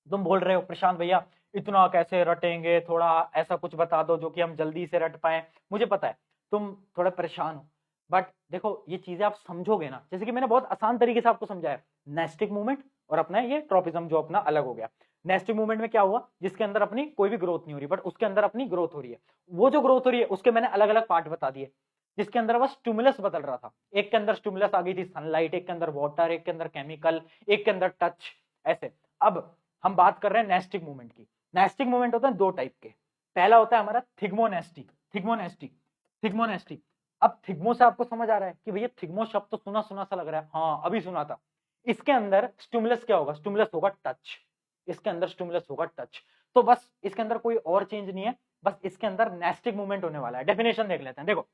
तुम बोल रहे हो प्रशांत भैया इतना कैसे रटेंगे, थोड़ा ऐसा कुछ बता दो जो कि हम जल्दी से रट पाए। मुझे पता है तुम थोड़ा परेशान हो, बट देखो ये चीजें आप समझोगे ना, जैसे कि मैंने बहुत आसान तरीके से आपको समझाया, नेस्टिक मूवमेंट और अपना ये ट्रोपिज्म जो अपना अलग हो गया। नेस्टिक मूवमेंट में क्या हुआ, जिसके अंदर अपनी कोई भी ग्रोथ नहीं हो रही, बट उसके अंदर अपनी ग्रोथ हो रही है। वो जो ग्रोथ हो रही है उसके मैंने अलग अलग पार्ट बता दिए, जिसके अंदर बस स्टिमुलस बदल रहा था। एक के अंदर स्टिमुलस आ गई थी सनलाइट, एक के अंदर वाटर, एक के अंदर केमिकल, एक के अंदर टच, ऐसे। अब हम बात कर रहे हैं नेस्टिक मूवमेंट की। नेस्टिक मूवमेंट होता है दो टाइप के। पहला होता है हमारा थिग्मोनेस्टिक, थिग्मोनेस्टिक, थिग्मोनेस्टिक। अब थिग्मो से आपको समझ आ रहा है कि भैया थिग्मो शब्द तो सुना सुना सा लग रहा है, हाँ अभी सुना था। इसके अंदर स्टिमुलस क्या होगा, स्टिमुलस होगा टच, इसके अंदर स्टिमुलस होगा टच। तो बस इसके अंदर कोई और चेंज नहीं है, बस इसके अंदर नेस्टिक मूवमेंट होने वाला है। डेफिनेशन देख लेते हैं, देखो,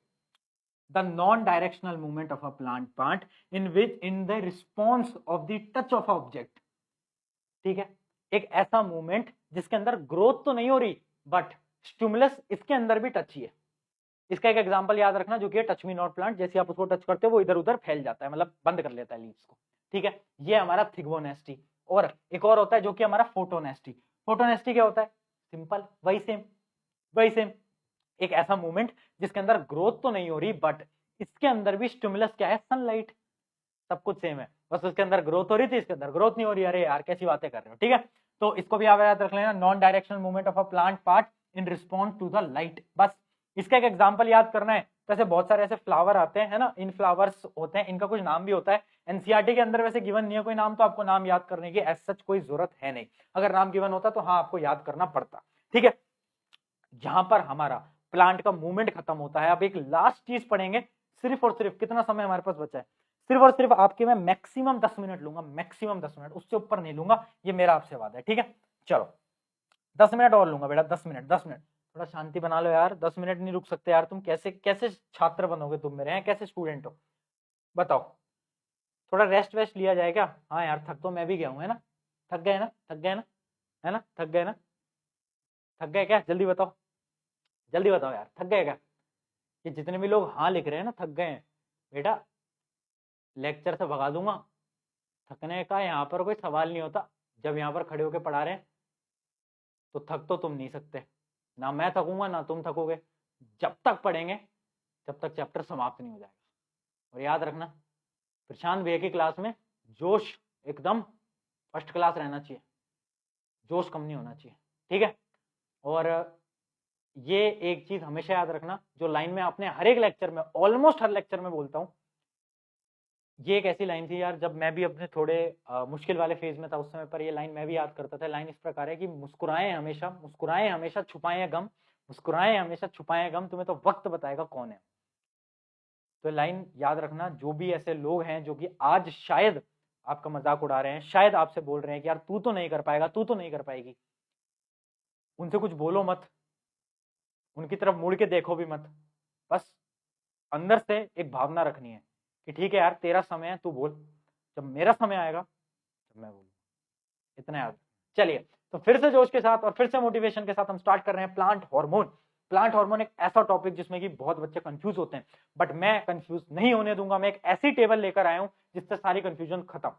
the non-directional movement of a plant part in which in the response of the touch of object। ठीक है, एक ऐसा मूवमेंट जिसके अंदर ग्रोथ तो नहीं हो रही, बट स्टिमुलस इसके अंदर भी टच ही है। इसका एक एग्जांपल याद रखना, जो कि है टच मी नॉट प्लांट। जैसे आप उसको टच करते हो वो इधर उधर फैल जाता है, मतलब बंद कर लेता है लीव्स को। ठीक है, ये हमारा थिग्मोनेस्टी। और एक और होता है जो कि हमारा फोटोनेस्टी। फोटोनेस्टी क्या होता है, सिंपल, वही सेम, वही सेम। एक ऐसा मूवमेंट जिसके अंदर ग्रोथ तो नहीं हो रही, बट इसके अंदर भी स्टिमुलस क्या है, सनलाइट। सब कुछ सेम है, बस उसके अंदर ग्रोथ हो रही थी, इसके अंदर ग्रोथ नहीं हो रही। अरे यार कैसी बातें कर रहे हो। ठीक है, तो इसको भी आप याद रख लेना, non directional movement of a plant part in response to the light. बस इसका एक एग्जांपल याद करना है। जैसे बहुत सारे ऐसे फ्लावर आते हैं, है ना, इन फ्लावर्स होते हैं, इनका कुछ नाम भी होता है। एनसीईआरटी के अंदर वैसे गिवन नहीं है कोई नाम, तो आपको नाम याद करने की एज सच कोई जरूरत है नहीं। अगर नाम गिवन होता तो हाँ आपको याद करना पड़ता। ठीक है, यहां पर हमारा प्लांट का मूवमेंट खत्म होता है। अब एक लास्ट चीज पढ़ेंगे, सिर्फ और सिर्फ, कितना समय हमारे पास बचा है, सिर्फ और सिर्फ आपके मैं मैक्सिमम 10 मिनट लूंगा, मैक्सिमम 10 मिनट, उससे ऊपर नहीं लूंगा, ये मेरा आपसे वादा है। ठीक है, चलो 10 मिनट और लूंगा बेटा, 10 मिनट, 10 मिनट। थोड़ा शांति बना लो यार, 10 मिनट नहीं रुक सकते यार, तुम कैसे कैसे छात्र बनोगे तुम मेरे, हैं कैसे स्टूडेंट हो बताओ। थोड़ा रेस्ट वेस्ट लिया जाए क्या, हाँ यार थक तो मैं भी गया हूँ, है ना, थक गए ना, थक गए ना, है ना, थक गए ना, थक गए क्या, जल्दी बताओ, जल्दी बताओ यार, थक गए क्या। ये जितने भी लोग हाँ लिख रहे हैं ना, थक गए हैं बेटा, लेक्चर से भगा दूंगा। थकने का यहाँ पर कोई सवाल नहीं होता, जब यहाँ पर खड़े होकर पढ़ा रहे हैं तो थक तो तुम नहीं सकते, ना मैं थकूंगा ना तुम थकोगे, जब तक पढ़ेंगे जब तक चैप्टर समाप्त नहीं हो जाएगा। और याद रखना, प्रशांत भैया की क्लास में जोश एकदम फर्स्ट क्लास रहना चाहिए, जोश कम नहीं होना चाहिए। ठीक है, और ये एक चीज हमेशा याद रखना, जो लाइन में अपने हर एक लेक्चर में, ऑलमोस्ट हर लेक्चर में बोलता हूं, ये एक ऐसी लाइन थी यार, जब मैं भी अपने थोड़े मुश्किल वाले फेज में था उस समय पर, ये लाइन मैं भी याद करता था। लाइन इस प्रकार है कि मुस्कुराएं हमेशा, मुस्कुराएं हमेशा, छुपाएं गम, मुस्कुराएं हमेशा, छुपाएं गम, तुम्हें तो वक्त बताएगा कौन है। तो लाइन याद रखना, जो भी ऐसे लोग हैं जो कि आज शायद आपका मजाक उड़ा रहे हैं, शायद आपसे बोल रहे हैं कि यार तू तो नहीं कर पाएगा, तू तो नहीं कर पाएगी, उनसे कुछ बोलो मत, उनकी तरफ मुड़ के देखो भी मत, बस अंदर से एक भावना रखनी है कि ठीक है यार तेरा समय है, तू बोल, जब मेरा समय आएगा तब मैं बोलूँ, इतना याद। चलिए, तो फिर से जोश के साथ और फिर से मोटिवेशन के साथ हम स्टार्ट कर रहे हैं प्लांट हार्मोन। प्लांट हार्मोन एक ऐसा टॉपिक जिसमें कि बहुत बच्चे कंफ्यूज होते हैं, बट मैं कंफ्यूज नहीं होने दूंगा। मैं एक ऐसी टेबल लेकर आया हूं जिससे सारी कंफ्यूजन खत्म।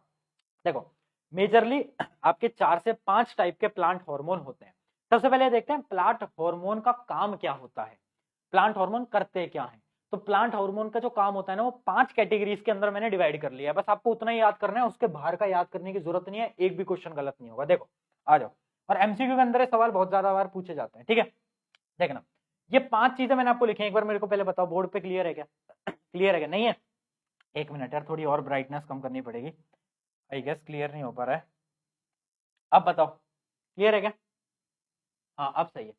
देखो, मेजरली आपके 4 से 5 टाइप के प्लांट हार्मोन होते हैं, सबसे पहले देखते हैं प्लांट हार्मोन का काम क्या होता है, प्लांट हार्मोन करते क्या है। तो प्लांट हार्मोन का जो काम होता है ना वो 5 कैटेगरीज के अंदर मैंने डिवाइड कर लिया है, बस आपको उतना ही याद करना है, उसके बाहर का याद करने की जरूरत नहीं है, एक भी क्वेश्चन गलत नहीं होगा। देखो आ जाओ, और एमसीक्यू के अंदर ये सवाल बहुत ज्यादा बार पूछे जाते हैं, ठीक है। देखना ये 5 चीजें मैंने आपको लिखी है, एक बार मेरे को पहले बताओ बोर्ड पे क्लियर है क्या? क्लियर है क्या? नहीं है? एक मिनट यार, थोड़ी और ब्राइटनेस कम करनी पड़ेगी, आई गेस क्लियर नहीं हो पा रहा है। अब बताओ क्लियर है क्या? हाँ अब सही है।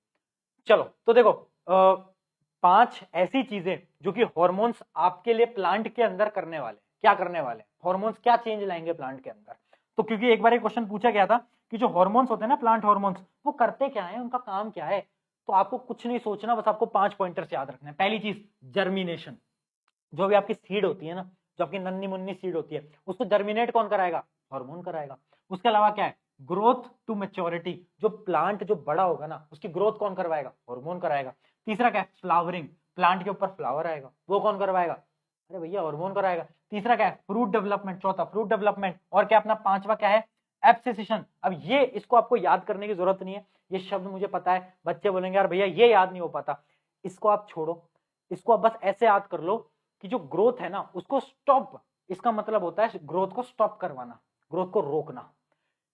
चलो तो देखो 5 ऐसी चीजें जो कि हॉर्मोन्स आपके लिए प्लांट के अंदर करने वाले, क्या करने वाले हॉर्मोन्स, क्या चेंज लाएंगे प्लांट के अंदर। तो क्योंकि एक बार एक क्वेश्चन पूछा गया था कि जो हॉर्मोन्स होते हैं ना प्लांट हॉर्मोन्स, वो करते क्या है, उनका काम क्या है। तो आपको कुछ नहीं सोचना, बस आपको 5 पॉइंटर्स याद रखना है। पहली चीज जर्मिनेशन, जो भी आपकी सीड होती है ना, जो आपकी नन्ही मुन्नी सीड होती है, उसको जर्मिनेट कौन कराएगा? हार्मोन कराएगा। उसके अलावा क्या है? ग्रोथ टू मेच्योरिटी, जो प्लांट जो बड़ा होगा ना उसकी ग्रोथ कौन करवाएगा? हार्मोन कराएगा। तीसरा क्या है? फ्लावरिंग, प्लांट के ऊपर फ्लावर आएगा, वो कौन करवाएगा? अरे भैया हार्मोन कराएगा। तीसरा क्या है? फ्रूट डेवलपमेंट, चौथा फ्रूट डेवलपमेंट। और क्या अपना पांचवा क्या है? एब्सिशन। अब ये इसको आपको याद करने की जरूरत नहीं है, ये शब्द मुझे पता है, बच्चे बोलेंगे यार भैया ये याद नहीं हो पाता, इसको आप छोड़ो, इसको आप बस ऐसे याद कर लो कि जो ग्रोथ है ना उसको स्टॉप, इसका मतलब होता है ग्रोथ को स्टॉप करवाना, ग्रोथ को रोकना।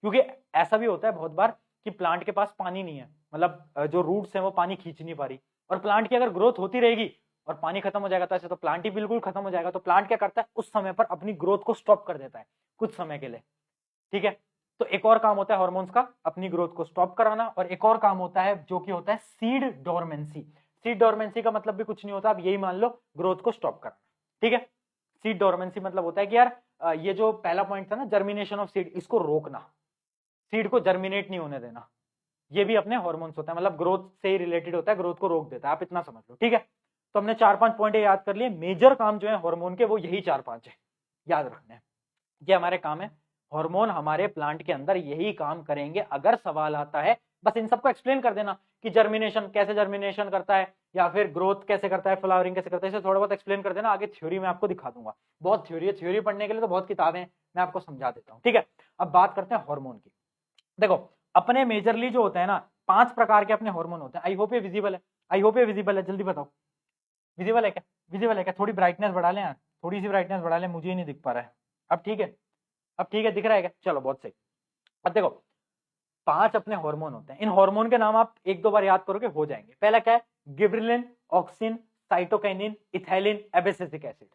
क्योंकि ऐसा भी होता है बहुत बार कि प्लांट के पास पानी नहीं है, मतलब जो रूट्स है वो पानी खींच नहीं पा रही, और प्लांट की अगर ग्रोथ होती रहेगी और पानी खत्म हो जाएगा तो ऐसे तो प्लांट ही बिल्कुल खत्म हो जाएगा। तो प्लांट क्या करता है उस समय पर अपनी ग्रोथ को स्टॉप कर देता है कुछ समय के लिए, ठीक है। तो एक और काम होता है हॉर्मोन्स का अपनी ग्रोथ को स्टॉप कराना, और एक और काम होता है जो कि होता है सीड डोरमेंसी। सीड डोरमेंसी का मतलब भी कुछ नहीं होता, आप यही मान लो ग्रोथ को स्टॉप करना, ठीक है। सीड डोरमेंसी मतलब होता है कि यार ये जो पहला पॉइंट था ना जर्मिनेशन ऑफ सीड, इसको रोकना, सीड को जर्मिनेट नहीं होने देना, ये भी अपने हॉर्मोन्स होता है, मतलब ग्रोथ से ही रिलेटेड होता है, ग्रोथ को रोक देता है, आप इतना समझ लो, ठीक है। तो हमने 4-5 पॉइंट याद कर लिए, मेजर काम जो है हार्मोन के वो यही 4-5 है, याद रखने हैं, ये हमारे काम है। हार्मोन हमारे प्लांट के अंदर यही काम करेंगे। अगर सवाल आता है बस इन सबको एक्सप्लेन कर देना कि जर्मिनेशन कैसे जर्मिनेशन करता है, या फिर ग्रोथ कैसे करता है, फ्लावरिंग कैसे करता है, इसे थोड़ा बहुत एक्सप्लेन कर देना, आगे थ्योरी में आपको दिखा दूंगा। बहुत थ्योरी है, थ्योरी पढ़ने के लिए तो बहुत किताबें हैं, मैं आपको समझा देता हूँ, ठीक है। अब बात करते हैं हार्मोन की। देखो अपने मेजरली जो होता है ना 5 प्रकार के अपने हार्मोन होते हैं। आई होप ये विजिबल है, आई होप ये विजिबल है, जल्दी बताओ विजिबल है क्या? विजिबल है क्या? थोड़ी ब्राइटनेस बढ़ा लें यार, थोड़ी सी ब्राइटनेस बढ़ा लें, मुझे ही नहीं दिख पा रहा है। अब ठीक है, अब ठीक है, दिख रहा है क्या? चलो बहुत सही। अब देखो 5 अपने हार्मोन होते हैं, इन हार्मोन के नाम आप 1-2 बार याद करोगे हो जाएंगे। पहला क्या है? Gibberellin, auxin, cytokinin, ethylene, abscisic acid.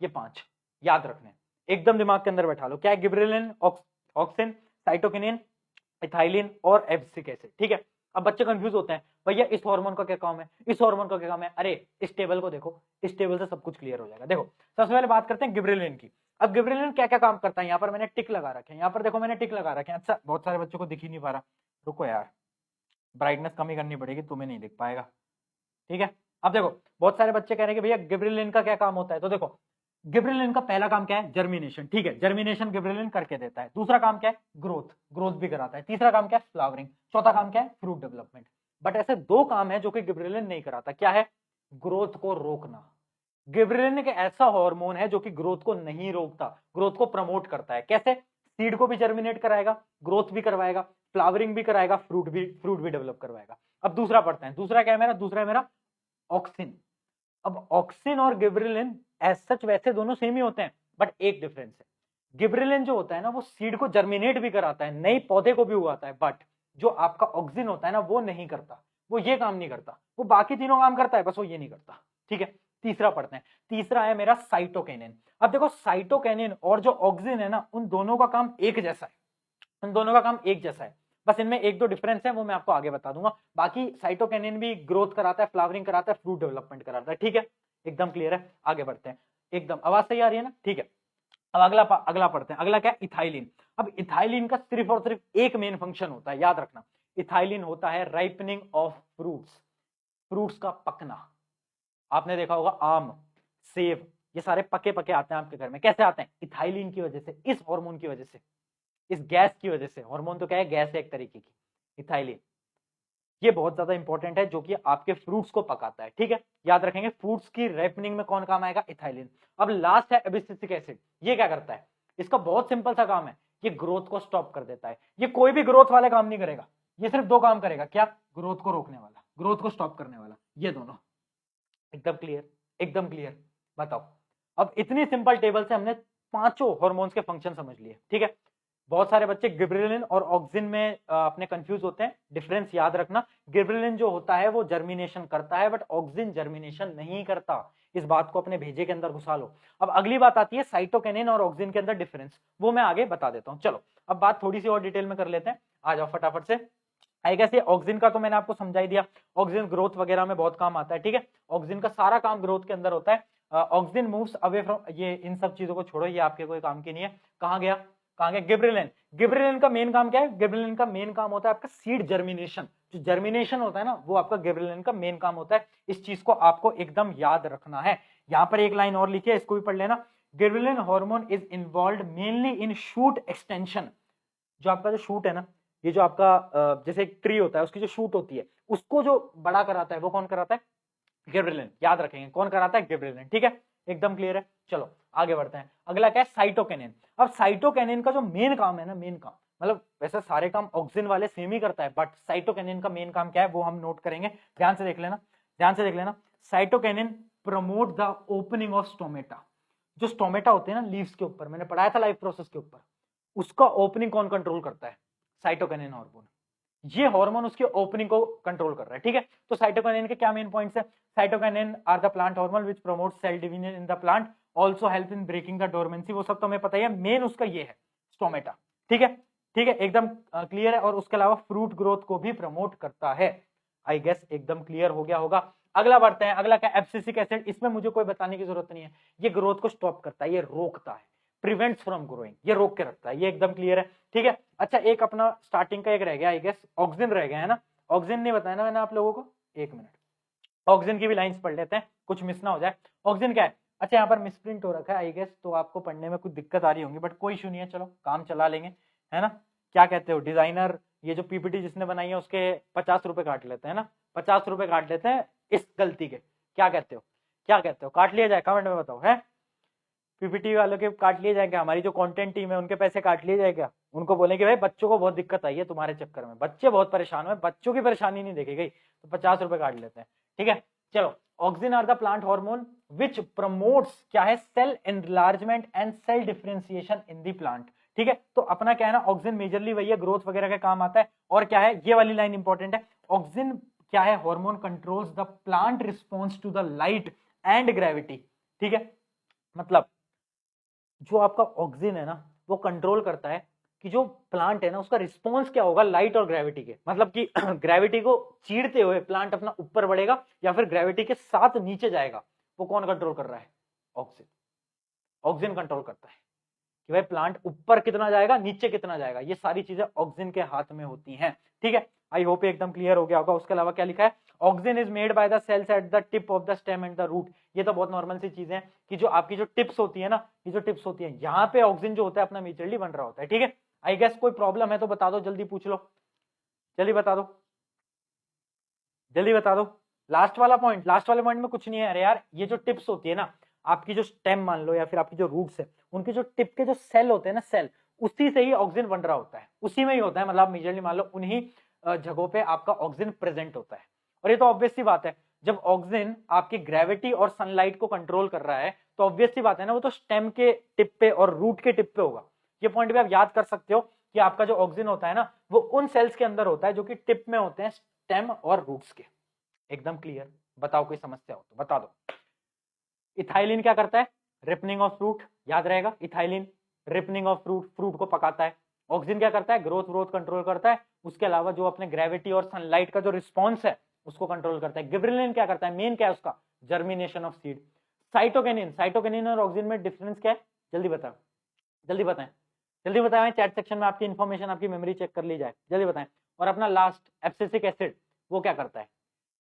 ये 5 याद रखने, एकदम दिमाग के अंदर बैठा लो। क्या है? गिबरेलिन, ऑक्सिन, साइटोकिनिन, इथाइलिन और एब्सिसिक एसिड, ठीक है। अब बच्चे कंफ्यूज होते हैं भैया इस हार्मोन का क्या काम है, इस हार्मोन का क्या काम है। अरे इस टेबल को देखो, इस टेबल से सब कुछ क्लियर हो जाएगा। देखो सबसे पहले बात करते हैं गिबरेलिन की। अब गिबरेलिन क्या क्या काम करता है, यहाँ पर मैंने टिक लगा रखे हैं, यहाँ पर देखो मैंने टिक लगा रखे हैं। अच्छा बहुत सारे बच्चों को दिख ही नहीं पा रहा, रुको यार ब्राइटनेस कमी करनी पड़ेगी, तुम्हें नहीं दिख पाएगा, ठीक है। अब देखो बहुत सारे बच्चे कह रहे हैं कि भैया गिबरेलिन का क्या काम होता है, तो देखो गिबरेलिन का पहला काम क्या है? जर्मिनेशन, ठीक है, जर्मिनेशन गिबरेलिन करके देता है। दूसरा काम क्या है? ग्रोथ, ग्रोथ भी कराता है। तीसरा काम क्या है? फ्लावरिंग। चौथा काम क्या है? Fruit development. बट ऐसे 2 काम है जो कि गिबरेलिन नहीं कराता। क्या है? ग्रोथ को रोकना। गिबरेलिन एक ऐसा हार्मोन है जो कि ग्रोथ को नहीं रोकता, ग्रोथ को प्रमोट करता है। कैसे? सीड को भी जर्मिनेट कराएगा, ग्रोथ भी करवाएगा, फ्लावरिंग भी कराएगा, फ्रूट भी डेवलप करवाएगा। अब दूसरा पढ़ते हैं, दूसरा क्या है मेरा? दूसरा है मेरा ऑक्सिन। अब ऑक्सिन और गिबरेलिन एज सच वैसे दोनों सेम ही होते हैं, बट एक डिफरेंस है। गिबरेलिन जो होता है ना वो सीड को जर्मिनेट भी कराता है, नए पौधे को भी उगाता है, बट जो आपका ऑक्सिन होता है ना वो नहीं करता, वो ये काम नहीं करता, वो बाकी तीनों काम करता है बस वो ये नहीं करता, ठीक है। तीसरा पढ़ते हैं, तीसरा है मेरा साइटोकिनिन। अब देखो साइटोकिनिन और जो ऑक्सिन है ना उन दोनों का काम एक जैसा है, उन दोनों का काम एक जैसा है, बस इनमें 1-2 डिफरेंस है, वो मैं आपको आगे बता दूंगा। बाकी साइटोकिनिन भी ग्रोथ कराता है, फ्लावरिंग कराता है, फ्रूट डेवलपमेंट कराता है, ठीक है, एकदम क्लियर है। आगे बढ़ते हैं, एकदम आवाज सही आ रही है ना, ठीक है। अब अगला पढ़ते हैं, अगला क्या है? इथाइलिन। अब इथाइलिन का सिर्फ और सिर्फ एक मेन फंक्शन होता है, याद रखना, इथाइलिन होता है राइपनिंग ऑफ फ्रूट्स, फ्रूट्स का पकना। आपने देखा होगा आम, सेब, ये सारे पके पके आते हैं आपके घर में, कैसे आते हैं? इथाइलिन की वजह से, इस हार्मोन की वजह से, इस गैस की वजह से। हार्मोन तो क्या है? गैस है एक तरीके की, इथाइलिन। ये बहुत ज्यादा इंपॉर्टेंट है जो कि आपके फ्रूट्स को पकाता है, ठीक है, याद रखेंगे। फ्रूट्स की रिपनिंग में कौन काम आएगा? इथाइलिन। अब लास्ट है एब्सिसिक एसिड, ये क्या करता है? इसका बहुत सिंपल सा काम है, ये ग्रोथ को स्टॉप कर देता है, ये कोई भी ग्रोथ वाले काम नहीं करेगा, ये सिर्फ दो काम करेगा, क्या? ग्रोथ को रोकने वाला, ग्रोथ को स्टॉप करने वाला, ये दोनों। एकदम क्लियर, एकदम क्लियर। बताओ, अब इतनी सिंपल टेबल से हमने पांचों हार्मोन्स के फंक्शन समझ लिए, ठीक है। बहुत सारे बच्चे गिबरेलिन और ऑक्सिन में अपने कंफ्यूज होते हैं। डिफरेंस याद रखना, गिबरेलिन जो होता है वो जर्मिनेशन करता है, बट ऑक्सिन जर्मिनेशन नहीं करता। इस बात को अपने भेजे के अंदर घुसा लो। अब अगली बात आती है साइटोकिनिन और ऑक्सिन के अंदर डिफरेंस, वो मैं आगे बता देता हूं। चलो अब बात थोड़ी सी और डिटेल में कर लेते हैं, आ जाओ फटाफट से। आई गेस ये ऑक्सिन का तो मैंने आपको समझा ही दिया, ऑक्सिन ग्रोथ वगैरह में बहुत काम आता है, ठीक है। ऑक्सिन का सारा काम ग्रोथ के अंदर होता है। ऑक्सिन मूव्स अवे फ्रॉम, ये इन सब चीजों को छोड़ो, ये आपके कोई काम की नहीं है। कहां गया, कहां गया? गिबरेलिन। गिबरेलिन का मेन काम क्या है? गिबरेलिन का मेन काम होता है आपका सीड जर्मिनेशन। जो जर्मिनेशन होता है ना, वो आपका गिबरेलिन का मेन काम होता है। इस चीज को आपको एकदम याद रखना है। यहां पर एक लाइन और लिखी है, इसको भी पढ़ लेना। Gibberellin hormone is involve mainly in shoot extension. जो आपका जो शूट है ना, ये जो आपका जैसे एक ट्री होता है, उसकी जो शूट होती है, उसको जो बड़ा कराता है वो कौन कराता है? गिबरेलिन। याद रखेंगे कौन कराता है? गिबरेलिन, ठीक है। एकदम क्लियर है। चलो आगे बढ़ते हैं। अगला क्या है? साइटोकिनिन। अब साइटोकिनिन का जो मेन काम है ना, मेन काम मतलब वैसे सारे काम ऑक्सिन वाले सेम ही करता है, बट साइटोकिनिन का मेन काम क्या है वो हम नोट करेंगे। ध्यान से देख लेना, ध्यान से देख लेना। Cytokinin promote the opening of stomata. जो स्टोमेटा होते हैं ना लीव्स के ऊपर, मैंने पढ़ाया था लाइफ प्रोसेस के ऊपर, उसका ओपनिंग कौन कंट्रोल करता है? Cytokinin hormone. ये हार्मोन उसके ओपनिंग को कंट्रोल कर रहा है, ठीक है। तो साइटोकिनिन के क्या मेन पॉइंट्स है? Cytokinin are the plant hormone which promotes cell division in the plant, also help in breaking the dormancy. वो सब तो हमें पता ही है, मेन उसका ये है स्टोमेटा, ठीक है। ठीक है, एकदम क्लियर है। और उसके अलावा फ्रूट ग्रोथ को भी प्रमोट करता है। आई गेस एकदम क्लियर हो गया होगा। अगला बढ़ते हैं। अगला क्या? Abscisic acid. इसमें मुझे कोई बताने की जरूरत नहीं है, ये ग्रोथ को स्टॉप करता है, ये रोकता है, प्रिवेंट्स फ्रॉम ग्रोइंग, ये रोक के रखता है, ये एकदम क्लियर है, ठीक है। अच्छा एक अपना स्टार्टिंग का एक रह गया, आई गेस ऑक्सिन रह गया है ना। ऑक्सिन नहीं बताया ना मैंने आप लोगों को, एक मिनट, ऑक्सिन की भी लाइंस पढ़ लेते हैं, कुछ मिस ना हो जाए। ऑक्सिन क्या है? अच्छा यहाँ पर मिसप्रिंट हो रखा है आई गेस, तो आपको पढ़ने में कुछ दिक्कत आ रही होंगी, बट कोई इशू नहीं है, चलो काम चला लेंगे, है ना। क्या कहते हो डिजाइनर, ये जो पीपीटी जिसने बनाई है उसके 50 रुपए काट लेते हैं ना, 50 रुपए काट लेते हैं इस गलती के। क्या कहते हो, क्या कहते हो? काट लिया जाए? कमेंट में बताओ, है पीपीटी वालों के काट लिए जाएंगे, हमारी जो कंटेंट टीम है उनके पैसे काट लिए जाएगा। उनको बोलेंगे भाई बच्चों को बहुत दिक्कत आई है तुम्हारे चक्कर में, बच्चे बहुत परेशान हुए, बच्चों की परेशानी नहीं देखी गई, तो 50 रुपए काट लेते हैं, ठीक है। चलो auxin are the plant hormone which promotes क्या है? Cell enlargement and cell differentiation in the plant, ठीक है। तो अपना क्या है ना, ऑक्सिन मेजरली वही है, ग्रोथ वगैरह का काम आता है। और क्या है, ये वाली लाइन इंपॉर्टेंट है, ऑक्सिन क्या है? Hormone controls the plant response to the light and gravity, ठीक है। मतलब जो आपका ऑक्सिन है ना, वो कंट्रोल करता है कि जो प्लांट है ना उसका रिस्पॉन्स क्या होगा लाइट और ग्रेविटी के, मतलब कि ग्रेविटी को चीरते हुए प्लांट अपना ऊपर बढ़ेगा या फिर ग्रेविटी के साथ नीचे जाएगा, वो कौन कंट्रोल कर रहा है? ऑक्सिन। ऑक्सिन कंट्रोल करता है कि भाई प्लांट ऊपर कितना जाएगा, नीचे कितना जाएगा, ये सारी चीजें ऑक्सिन के हाथ में होती हैं, ठीक है। आई होप एकदम क्लियर हो गया होगा। उसके अलावा क्या लिखा है? Auxin is made by the cells at the tip of the stem and the root. ये तो बहुत नॉर्मल सी चीजें हैं कि जो आपकी जो टिप्स होती है ना, ये जो टिप्स होती है यहाँ पे ऑक्सिन जो होता है अपना मेजरली बन रहा होता है, ठीक है। आई गेस कोई प्रॉब्लम है तो बता दो, जल्दी पूछ लो, जल्दी बता दो, जल्दी बता दो। लास्ट वाला पॉइंट, लास्ट वाले पॉइंट में कुछ नहीं है। अरे यार ये जो टिप्स होती है ना, आपकी जो स्टेम मान लो या फिर आपकी जो रूट्स है, उनके जो टिप के जो सेल होते हैं ना, सेल, उसी से ही ऑक्सिन बन रहा होता है, उसी में ही होता है, मतलब मेजरली मान लो उन्हीं जगहों पे आपका ऑक्सिन प्रेजेंट होता है। और ये तो ऑब्वियस सी बात है, जब ऑक्सिन आपकी ग्रेविटी और सनलाइट को कंट्रोल कर रहा है तो ऑब्वियस सी बात है ना, वो तो स्टेम के टिप पे और रूट के टिप पे होगा। ये पॉइंट भी आप याद कर सकते हो कि आपका जो ऑक्सिन होता है ना, वो उन सेल्स के अंदर होता है जो कि टिप में होते हैं, स्टेम और रूट्स के। एकदम क्लियर? बताओ कोई समस्या हो तो बता दो। इथाइलिन क्या करता है? रिपनिंग ऑफ फ्रूट, याद रहेगा, ethylene ripening of fruit, fruit को पकाता है। ऑक्सिन क्या करता है? ग्रोथ ग्रोथ कंट्रोल करता है। उसके अलावा जो अपने ग्रेविटी और सनलाइट का जो रिस्पॉन्स है उसको कंट्रोल करता है। गिबरेलिन क्या करता है? मेन क्या है उसका? Germination of seed. Cytokinin, cytokinin और ऑक्सिन में डिफरेंस क्या है? जल्दी बताओ, जल्दी बताएं, जल्दी बताएं, चैट सेक्शन में आपकी इंफॉर्मेशन, आपकी मेमोरी चेक कर ली जाए, जल्दी बताएं। और अपना लास्ट एब्सिसिक एसिड, वो क्या करता है?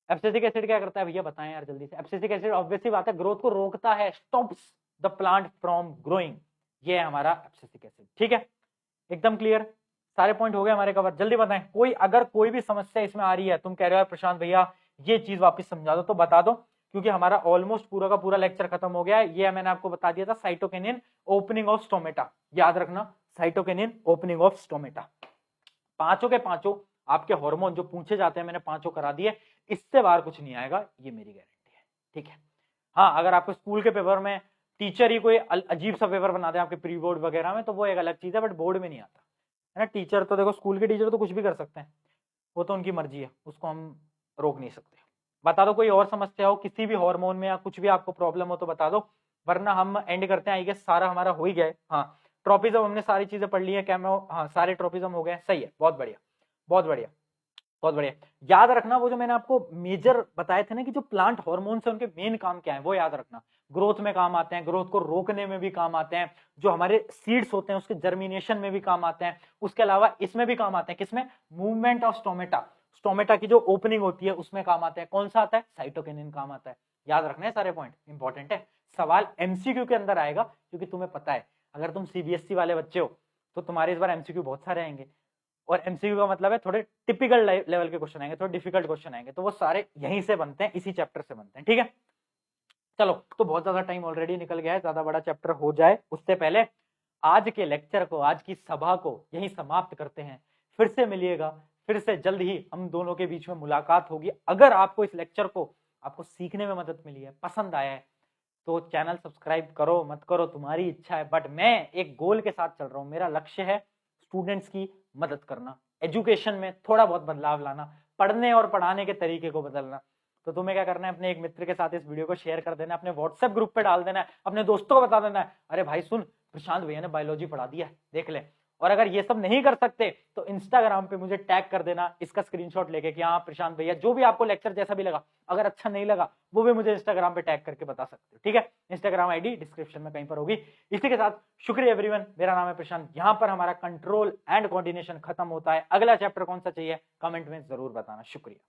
एब्सिसिक एसिड क्या करता है भैया बताएं यार जल्दी से। एब्सिसिक एसिड ऑब्वियसली बात है ग्रोथ को रोकता है, stops the plant from growing, ये है हमारा एब्सिसिक एसिड, ठीक है। एकदम क्लियर? सारे पॉइंट हो गए हमारे कवर, जल्दी बताएं। कोई अगर कोई भी समस्या इसमें आ रही है, तुम कह रहे हो प्रशांत भैया ये चीज वापस समझा दो, तो बता दो, क्योंकि हमारा ऑलमोस्ट पूरा का पूरा लेक्चर खत्म हो गया है। ये मैंने आपको बता दिया था, साइटोकिनिन ओपनिंग ऑफ स्टोमेटा, याद रखना, साइटोकिनिन ओपनिंग ऑफ स्टोमेटा। पांचों के पांचों आपके हार्मोन जो पूछे जाते हैं मैंने 5 करा दिए, इससे बाहर कुछ नहीं आएगा, ये मेरी गारंटी है। ठीक है, हाँ अगर आपको स्कूल के पेपर में टीचर ही कोई अजीब सा पेपर बना दे आपके प्री बोर्ड वगैरह में, तो वो एक अलग चीज है, बट बोर्ड में नहीं आता है ना। टीचर तो देखो, स्कूल के टीचर तो कुछ भी कर सकते हैं, वो तो उनकी मर्जी है, उसको हम रोक नहीं सकते। बता दो कोई और समस्या हो किसी भी हार्मोन में या कुछ भी आपको प्रॉब्लम हो तो बता दो, वरना हम एंड करते हैं। आई गेस सारा हमारा हो ही गया है। हाँ ट्रॉपिज्म हमने सारी चीजें पढ़ ली है, कैमो हाँ सारे ट्रॉपिज्म हो गए, सही है, बहुत बढ़िया बहुत बढ़िया बहुत बढ़िया। याद रखना वो जो मैंने आपको मेजर बताए थे ना कि जो प्लांट हार्मोन है उनके मेन काम क्या है, वो याद रखना। ग्रोथ में काम आते हैं, ग्रोथ को रोकने में भी काम आते हैं, जो हमारे सीड्स होते हैं उसके जर्मिनेशन में भी काम आते हैं, उसके अलावा इसमें भी काम आते हैं। किसमें? मूवमेंट ऑफ स्टोमेटा, स्टोमेटा की जो ओपनिंग होती है उसमें काम आता है। कौन सा आता है? साइटोकिनिन काम आता है। याद रखना है सारे पॉइंट, इंपॉर्टेंट है। सवाल एमसीक्यू के अंदर आएगा, क्योंकि तुम्हें पता है अगर तुम सीबीएसई वाले बच्चे हो तो तुम्हारे इस बार एमसीक्यू बहुत सारे आएंगे, और एमसीक्यू का मतलब है थोड़े टिपिकल लेवल के क्वेश्चन आएंगे, थोड़े डिफिकल्ट क्वेश्चन आएंगे, तो वो सारे यहीं से बनते हैं, इसी चैप्टर से बनते हैं। ठीक है, चलो तो बहुत ज्यादा टाइम ऑलरेडी निकल गया है, ज्यादा बड़ा चैप्टर हो जाए उससे पहले आज के लेक्चर को, आज की सभा को यहीं समाप्त करते हैं। फिर से मिलिएगा, फिर से जल्द ही हम दोनों के बीच में मुलाकात होगी। अगर आपको इस लेक्चर को आपको सीखने में मदद मिली है, पसंद आया है, तो चैनल सब्सक्राइब करो मत करो तुम्हारी इच्छा है, बट मैं एक गोल के साथ चल रहा हूं। मेरा लक्ष्य है स्टूडेंट्स की मदद करना, एजुकेशन में थोड़ा बहुत बदलाव लाना, पढ़ने और पढ़ाने के तरीके को बदलना। तो तुम्हें क्या करना है, अपने एक मित्र के साथ इस वीडियो को शेयर कर देना, अपने व्हाट्सएप ग्रुप पे डाल देना है, अपने दोस्तों को बता देना है, अरे भाई सुन प्रशांत भैया ने बायोलॉजी पढ़ा दिया है, देख ले। और अगर ये सब नहीं कर सकते तो इंस्टाग्राम पे मुझे टैग कर देना इसका स्क्रीनशॉट लेके कि हाँ प्रशांत भैया, जो भी आपको लेक्चर जैसा भी लगा, अगर अच्छा नहीं लगा वो भी मुझे इंस्टाग्राम पे टैग करके बता सकते हो। ठीक है, इंस्टाग्राम आईडी डिस्क्रिप्शन में कहीं पर होगी। इसी के साथ शुक्रिया एवरीवन, मेरा नाम है प्रशांत। यहाँ पर हमारा कंट्रोल एंड कोऑर्डिनेशन खत्म होता है। अगला चैप्टर कौन सा चाहिए कमेंट में जरूर बताना। शुक्रिया।